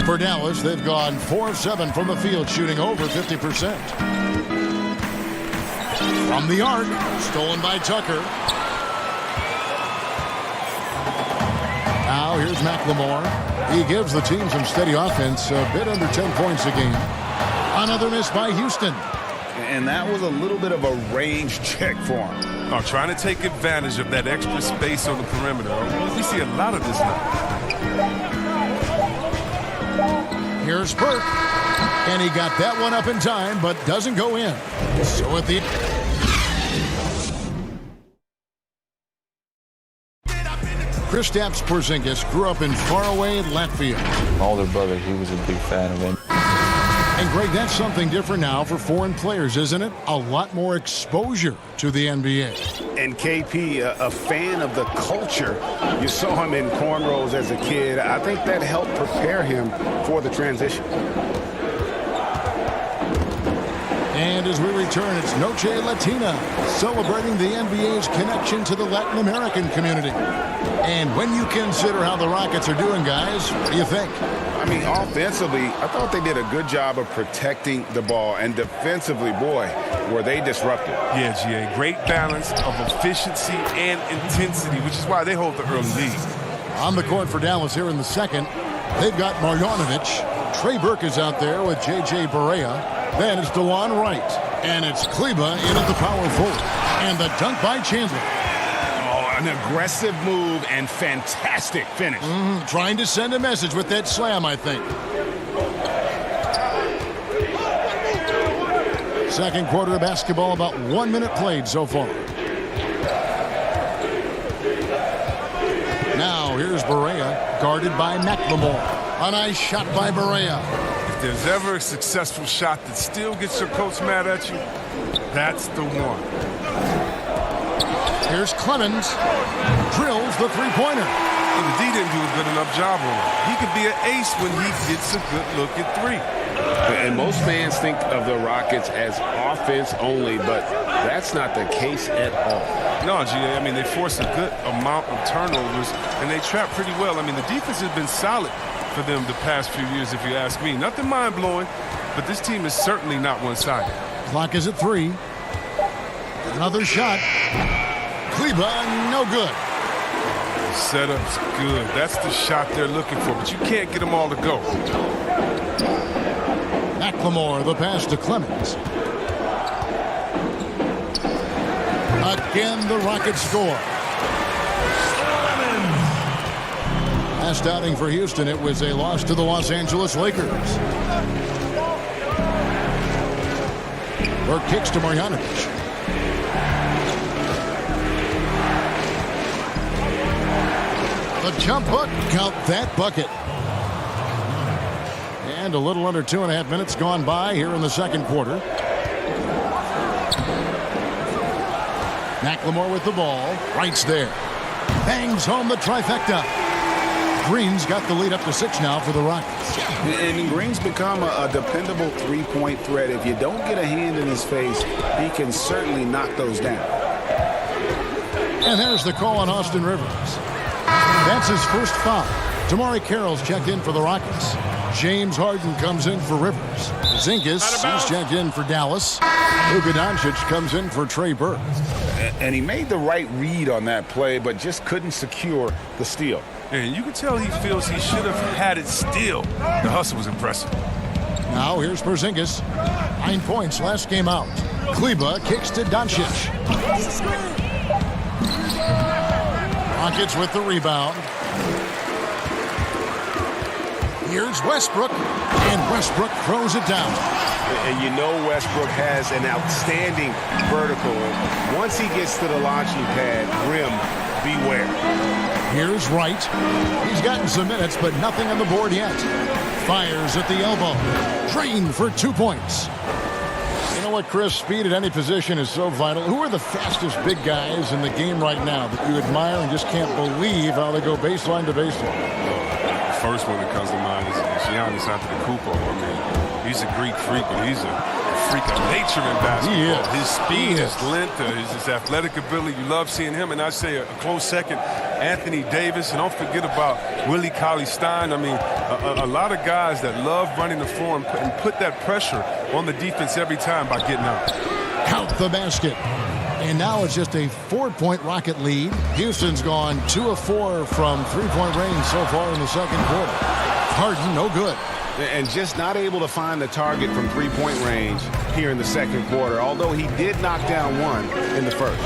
For Dallas, they've gone 4 of 7 from the field, shooting over 50%. From the arc, stolen by Tucker. Now here's McLemore. He gives the team some steady offense, a bit under 10 points a game. Another miss by Houston. And that was a little bit of a range check for him. Trying to take advantage of that extra space on the perimeter. We see a lot of this now. Here's Burke. And he got that one up in time, but doesn't go in. So at the... Kristaps Porzingis grew up in faraway Latvia. My older brother, he was a big fan of him. And Greg, that's something different now for foreign players, isn't it? A lot more exposure to the NBA. And KP, a fan of the culture. You saw him in cornrows as a kid. I think that helped prepare him for the transition. And as we return, it's Noche Latina, celebrating the NBA's connection to the Latin American community. And when you consider how the Rockets are doing, guys, what do you think? I mean, offensively, I thought they did a good job of protecting the ball. And defensively, boy, were they disruptive. Yeah, GA, great balance of efficiency and intensity, which is why they hold the early lead. On the court for Dallas here in the second, they've got Marjanovic. Trey Burke is out there with J.J. Barea. Then it's DeLon Wright. And it's Kleber in at the power forward. And the dunk by Chandler. An aggressive move and fantastic finish. Trying to send a message with that slam, I think. Second quarter of basketball, about 1 minute played so far. Now here's Barea, guarded by McLemore. A nice shot by Barea. If there's ever a successful shot that still gets your coach mad at you, that's the one. Here's Clemens. Drills the three-pointer. But the D didn't do a good enough job on him. He could be an ace when he gets a good look at three. And most fans think of the Rockets as offense only, but that's not the case at all. No, GA, I mean, they force a good amount of turnovers, and they trap pretty well. I mean, the defense has been solid for them the past few years, if you ask me. Nothing mind-blowing, but this team is certainly not one-sided. Clock is at 3. Another shot. Kleber, no good. Setup's good. That's the shot they're looking for, but you can't get them all to go. McLemore, the pass to Clemens. Again, the Rockets score. Last outing for Houston, it was a loss to the Los Angeles Lakers. Burke kicks to Marjanovic. The jump hook, count that bucket. And a little under 2.5 minutes gone by here in the second quarter. McLemore with the ball. Wright's there. Bangs home the trifecta. Green's got the lead up to 6 now for the Rockets. And Green's become a dependable three-point threat. If you don't get a hand in his face, he can certainly knock those down. And there's the call on Austin Rivers. That's his first foul. Tamari Carroll's checked in for the Rockets. James Harden comes in for Rivers. Porzingis, he's checked in for Dallas. Luka Doncic comes in for Trey Burke. And he made the right read on that play, but just couldn't secure the steal. And you can tell he feels he should have had it still. The hustle was impressive. Now here's Porzingis. 9 points last game out. Kleber kicks to Doncic. Rockets with the rebound. Here's Westbrook, and Westbrook throws it down. And you know Westbrook has an outstanding vertical. Once he gets to the launching pad, rim, beware. Here's Wright. He's gotten some minutes, but nothing on the board yet. Fires at the elbow. Drained for 2 points. You know what, Chris? Speed at any position is so vital. Who are the fastest big guys in the game right now that you admire and just can't believe how they go baseline to baseline? The first one that comes to mind is Giannis Antetokounmpo. I mean, he's a Greek freak, but he's a freak of nature in basketball. His speed, his length, his athletic ability. You love seeing him. And I say a close second, Anthony Davis. And don't forget about Willie Cauley-Stein. I mean, a lot of guys that love running the floor and put that pressure on the defense every time by getting out. Count the basket. And now it's just a 4-point Rocket lead. Houston's gone 2 of 4 from three-point range so far in the second quarter. Harden, no good. And just not able to find the target from three-point range here in the second quarter, although he did knock down one in the first.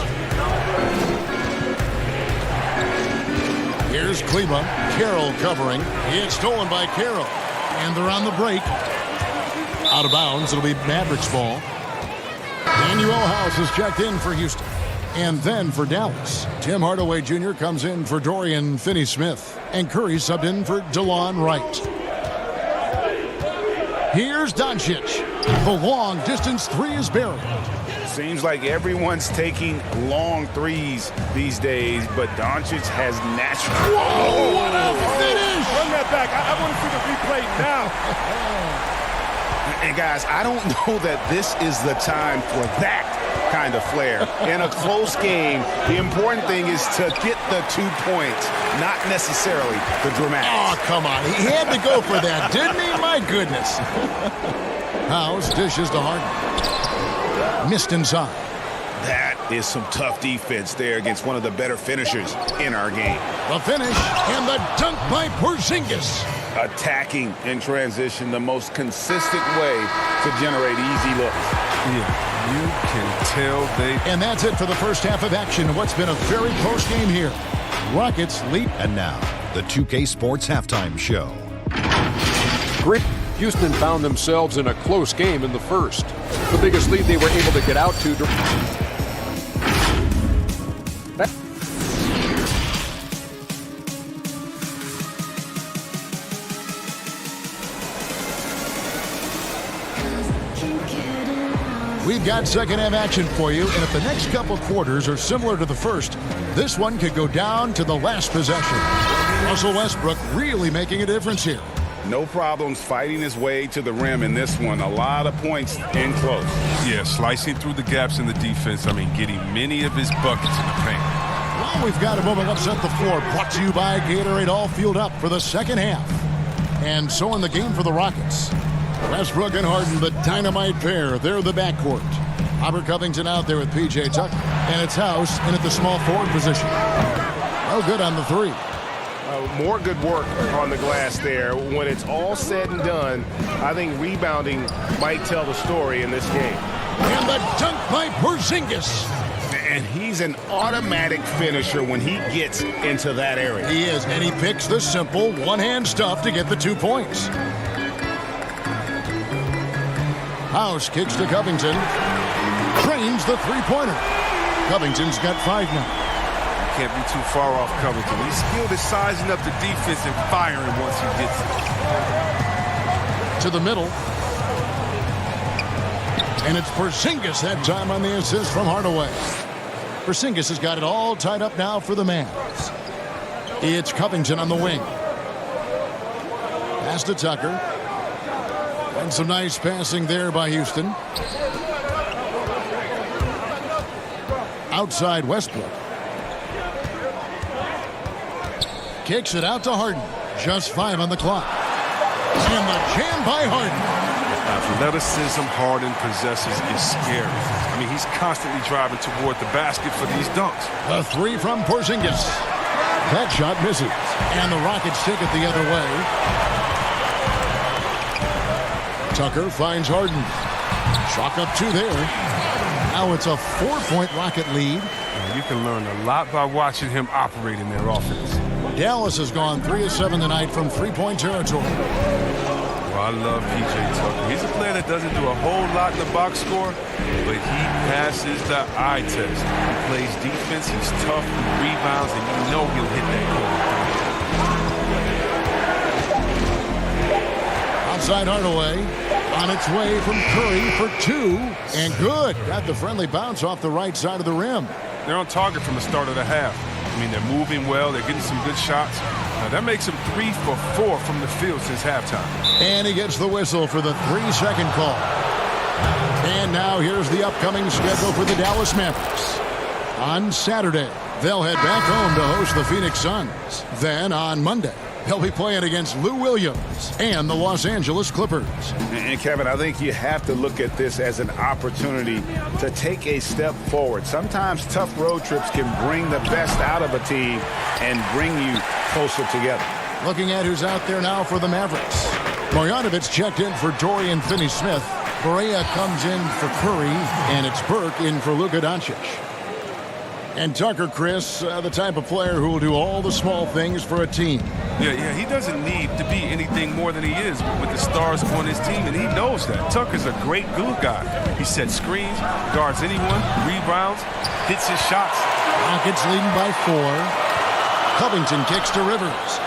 Here's Kleba. Carroll covering. It's stolen by Carroll. And they're on the break. Out of bounds. It'll be Mavericks ball. Manuel House has checked in for Houston. And then for Dallas, Tim Hardaway Jr. comes in for Dorian Finney-Smith. And Curry subbed in for DeLon Wright. Here's Doncic. The long-distance three is buried. Seems like everyone's taking long threes these days, but Doncic has natural. Whoa, what a finish! Run that back. I want to see the replay now. And guys, I don't know that this is the time for that kind of flair. In a close game, the important thing is to get the 2 points, not necessarily the dramatic. Oh, come on. He had to go for that, didn't he? My goodness. House dishes to Harden. Missed inside. That is some tough defense there against one of the better finishers in our game. The finish and the dunk by Porzingis. Attacking in transition, the most consistent way to generate easy looks. Yeah, you can tell they... And that's it for the first half of action. What's been a very close game here. Rockets lead. And now, the 2K Sports Halftime Show. Houston found themselves in a close game in the first. The biggest lead they were able to get out to. We've got second half action for you, and if the next couple quarters are similar to the first, this one could go down to the last possession. Russell Westbrook really making a difference here. No problems fighting his way to the rim in this one. A lot of points in close. Yeah, slicing through the gaps in the defense. I mean, getting many of his buckets in the paint. Well, we've got a moment left set the floor. Brought to you by Gatorade, all fueled up for the second half. And so in the game for the Rockets. Westbrook and Harden, the dynamite pair. They're the backcourt. Robert Covington out there with P.J. Tucker. And it's House in at the small forward position. No good on the three. More good work on the glass there. When it's all said and done, I think rebounding might tell the story in this game. And the dunk by Porzingis. And he's an automatic finisher when he gets into that area. He is, and he picks the simple one-hand stuff to get the 2 points. House kicks to Covington. Trains the three-pointer. Covington's got 5 now. Can't be too far off Covington. He's skilled at sizing up the defense and firing once he gets it. To the middle. And it's Porzingis that time on the assist from Hardaway. Porzingis has got it all tied up now for the Mavs. It's Covington on the wing. Pass to Tucker. And some nice passing there by Houston. Outside Westbrook. Kicks it out to Harden. Just 5 on the clock. And the jam by Harden. Athleticism Harden possesses is scary. I mean, he's constantly driving toward the basket for these dunks. The three from Porzingis. That shot misses. And the Rockets take it the other way. Tucker finds Harden. Chalk up 2 there. Now it's a 4-point Rocket lead. You can learn a lot by watching him operate in their offense. Dallas has gone 3 of 7 tonight from 3-point territory. Well, I love P.J. Tucker. He's a player that doesn't do a whole lot in the box score, but he passes the eye test. He plays defense, he's tough, he rebounds, and you know he'll hit that corner. Outside Hardaway. On its way from Curry for 2. And good. Got the friendly bounce off the right side of the rim. They're on target from the start of the half. I mean, they're moving well. They're getting some good shots. Now, that makes them 3 for 4 from the field since halftime. And he gets the whistle for the 3-second call. And now here's the upcoming schedule for the Dallas Mavericks. On Saturday, they'll head back home to host the Phoenix Suns. Then on Monday, they'll be playing against Lou Williams and the Los Angeles Clippers. And Kevin, I think you have to look at this as an opportunity to take a step forward. Sometimes tough road trips can bring the best out of a team and bring you closer together. Looking at who's out there now for the Mavericks. Marjanovic checked in for Dorian Finney-Smith. Barea comes in for Curry, and it's Burke in for Luka Doncic. And Tucker, Chris, the type of player who will do all the small things for a team. Yeah, he doesn't need to be anything more than he is with the stars on his team, and he knows that. Tucker's a great glue guy. He sets screens, guards anyone, rebounds, hits his shots. Rockets leading by 4. Covington kicks to Rivers.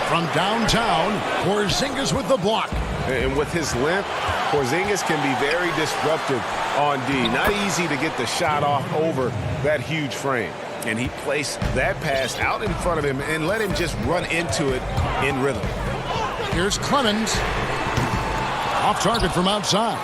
From downtown, Porzingis with the block. And with his length, Porzingis can be very disruptive on D. Not easy to get the shot off over that huge frame. And he placed that pass out in front of him and let him just run into it in rhythm. Here's Clemens. Off target from outside.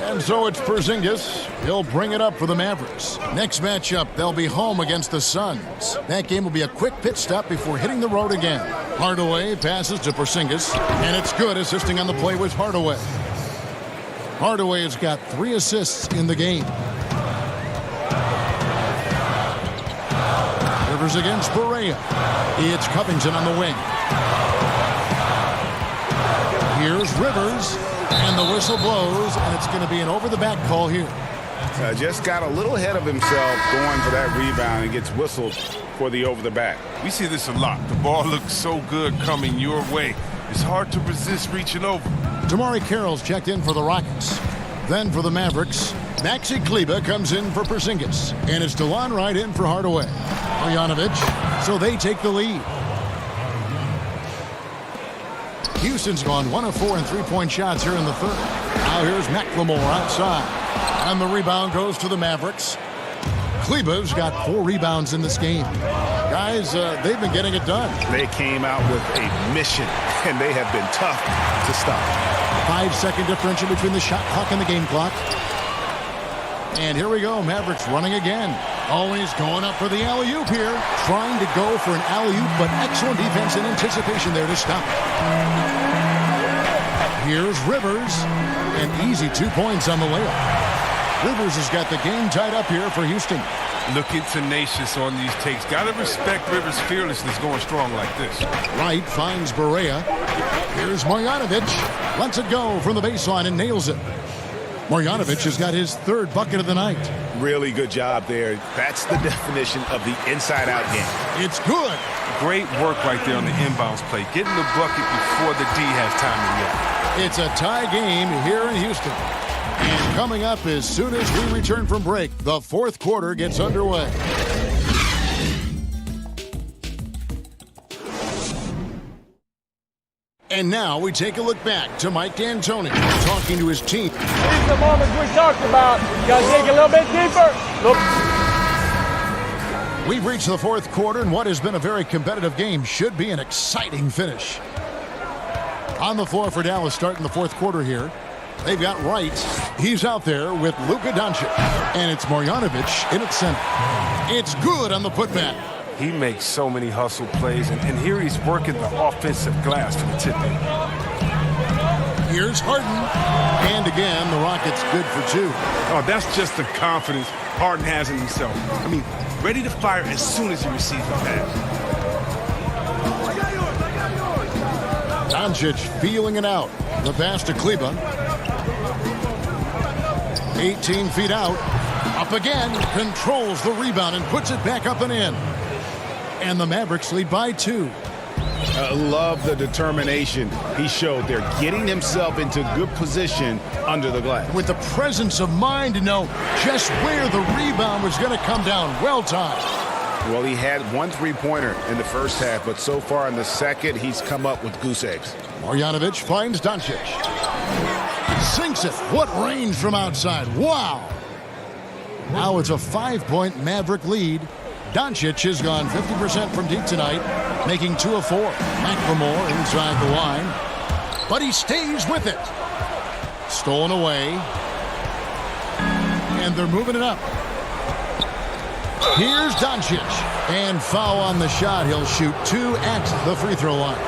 And so it's Porzingis. He'll bring it up for the Mavericks. Next matchup, they'll be home against the Suns. That game will be a quick pit stop before hitting the road again. Hardaway passes to Porzingis, and it's good. Assisting on the play was Hardaway. Hardaway has got 3 assists in the game. Rivers against Barea. It's Covington on the wing. Here's Rivers, and the whistle blows, and it's going to be an over-the-back call here. Just got a little ahead of himself going for that rebound and gets whistled for the over-the-back. We see this a lot. The ball looks so good coming your way. It's hard to resist reaching over. Damari Carroll's checked in for the Rockets. Then for the Mavericks, Maxi Kleber comes in for Porzingis. And it's DeLon Wright in for Hardaway. Marjanovic, so they take the lead. Houston's gone 1 of 4 in 3-point shots here in the third. Now here's McLemore outside. And the rebound goes to the Mavericks. Kleber's got 4 rebounds in this game. Guys, they've been getting it done. They came out with a mission, and they have been tough to stop. 5-second differential between the shot clock and the game clock. And here we go, Mavericks running again. Always going up for the alley-oop here. Trying to go for an alley-oop, but excellent defense and anticipation there to stop. Here's Rivers, and easy 2 points on the layup. Rivers has got the game tied up here for Houston. Looking tenacious on these takes. Got to respect Rivers' fearlessness going strong like this. Wright finds Barea. Here's Marjanovic. Lets it go from the baseline and nails it. Marjanovic has got his 3rd bucket of the night. Really good job there. That's the definition of the inside-out game. It's good. Great work right there on the inbounds play. Getting the bucket before the D has time to yet. It's a tie game here in Houston. And coming up as soon as we return from break, the 4th quarter gets underway. And now we take a look back to Mike D'Antoni talking to his team. These are the moments we talked about. You got to dig a little bit deeper. Look. We've reached the 4th quarter, and what has been a very competitive game should be an exciting finish. On the floor for Dallas starting the 4th quarter here. They've got Wright. He's out there with Luka Doncic. And it's Marjanovic in its center. It's good on the putback. He makes so many hustle plays, and here he's working the offensive glass for the tip-in. Here's Harden. And again, the Rockets good for 2. Oh, that's just the confidence Harden has in himself. I mean, ready to fire as soon as he receives the pass. Doncic feeling it out. The pass to Kleber. 18 feet out. Up again. Controls the rebound and puts it back up and in. And the Mavericks lead by 2. Love the determination he showed there, getting himself into good position under the glass. With the presence of mind to know just where the rebound was going to come down. Well timed. Well, he had 1 3-pointer in the first half, but so far in the second, he's come up with goose eggs. Marjanovic finds Doncic. Sinks it. What range from outside. Wow. Now it's a 5-point Maverick lead. Doncic has gone 50% from deep tonight, making 2 of 4. McLemore inside the line, but he stays with it. Stolen away, and they're moving it up. Here's Doncic, and foul on the shot. He'll shoot 2 at the free throw line.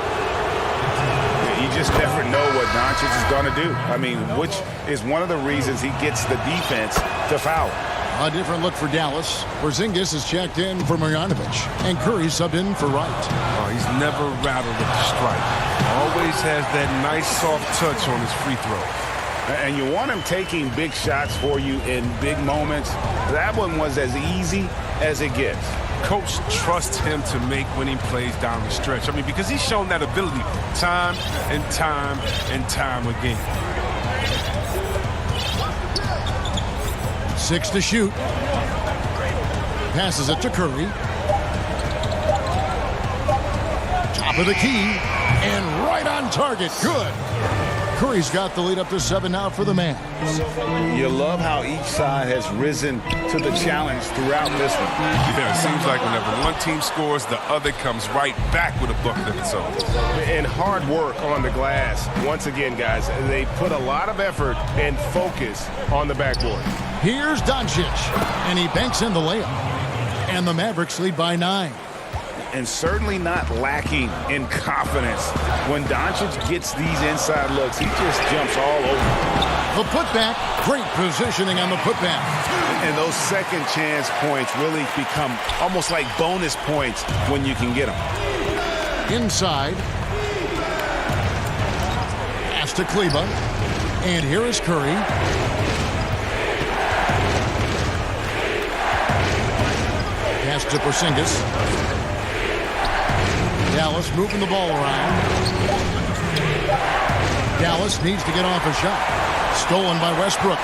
You just never know what Doncic is going to do. I mean, which is one of the reasons he gets the defense to foul. A different look for Dallas. Porzingis is checked in for Marjanovic, and Curry subbed in for Wright. Oh, he's never rattled at the strike. Always has that nice soft touch on his free throw. And you want him taking big shots for you in big moments. That one was as easy as it gets. Coach trusts him to make winning plays down the stretch. I mean, because he's shown that ability time and time and time again. 6 to shoot. Passes it to Curry. Top of the key. And right on target. Good. Curry's got the lead up to 7 now for the Mavs. You love how each side has risen to the challenge throughout this one. Yeah, it seems like whenever one team scores, the other comes right back with a bucket of its own. And hard work on the glass. Once again, guys, they put a lot of effort and focus on the backboard. Here's Doncic, and he banks in the layup. And the Mavericks lead by 9. And certainly not lacking in confidence. When Doncic gets these inside looks, he just jumps all over. The putback, great positioning on the putback. And those second chance points really become almost like bonus points when you can get them. Inside. Pass to Kleba. And here is Curry. Pass to Porzingis. Dallas moving the ball around. Dallas needs to get off a shot. Stolen by Westbrook.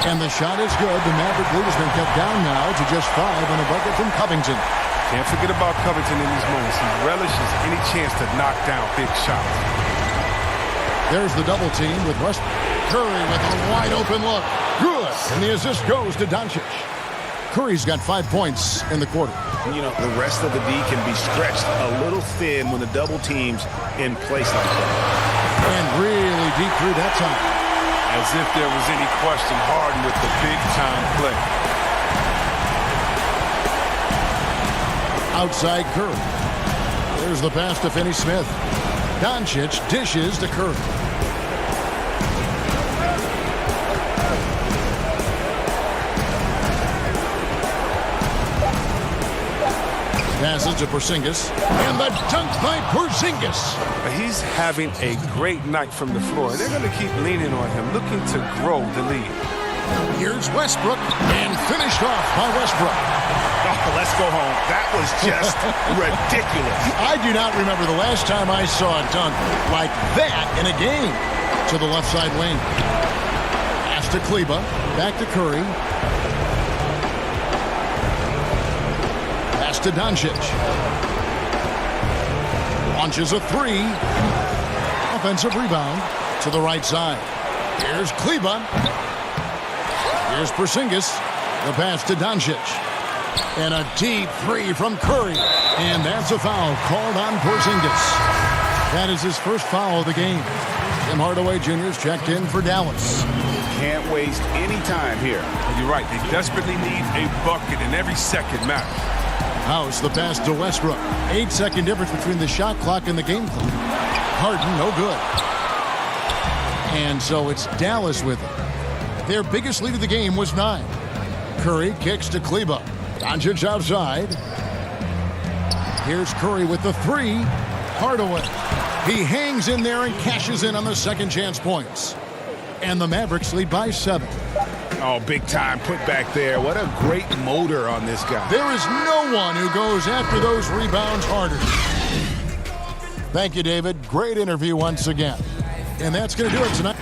And the shot is good. The Maverick lead has been cut down now to just 5 on a bucket from Covington. Can't forget about Covington in these moments. He relishes any chance to knock down big shots. There's the double team with Westbrook. Curry with a wide open look. Good. And the assist goes to Doncic. Curry's got 5 points in the quarter. You know, the rest of the D can be stretched a little thin when the double team's in place like that. And really deep through that time. As if there was any question, Harden with the big-time play. Outside Curry. There's the pass to Finney-Smith. Doncic dishes to Curry. Passes to Porzingis, and the dunk by Porzingis. He's having a great night from the floor. They're going to keep leaning on him, looking to grow the lead. Here's Westbrook, and finished off by Westbrook. Oh, let's go home. That was just ridiculous. I do not remember the last time I saw a dunk like that in a game. To the left side wing. Pass to Kleba, back to Curry. To Doncic. Launches a 3. Offensive rebound to the right side. Here's Kleba. Here's Porzingis. The pass to Doncic. And a deep 3 from Curry. And that's a foul called on Porzingis. That is his first foul of the game. Tim Hardaway Jr. is checked in for Dallas. Can't waste any time here. You're right. They desperately need a bucket, and every second matters. House, the pass to Westbrook. 8-second difference between the shot clock and the game clock. Harden, no good. And so it's Dallas with it. Their biggest lead of the game was 9. Curry kicks to Kleba. Doncic outside. Here's Curry with the 3. Hardaway. He hangs in there and cashes in on the second chance points. And the Mavericks lead by 7. Oh, big time put back there. What a great motor on this guy. There is no one who goes after those rebounds harder. Thank you, David. Great interview once again. And that's going to do it tonight.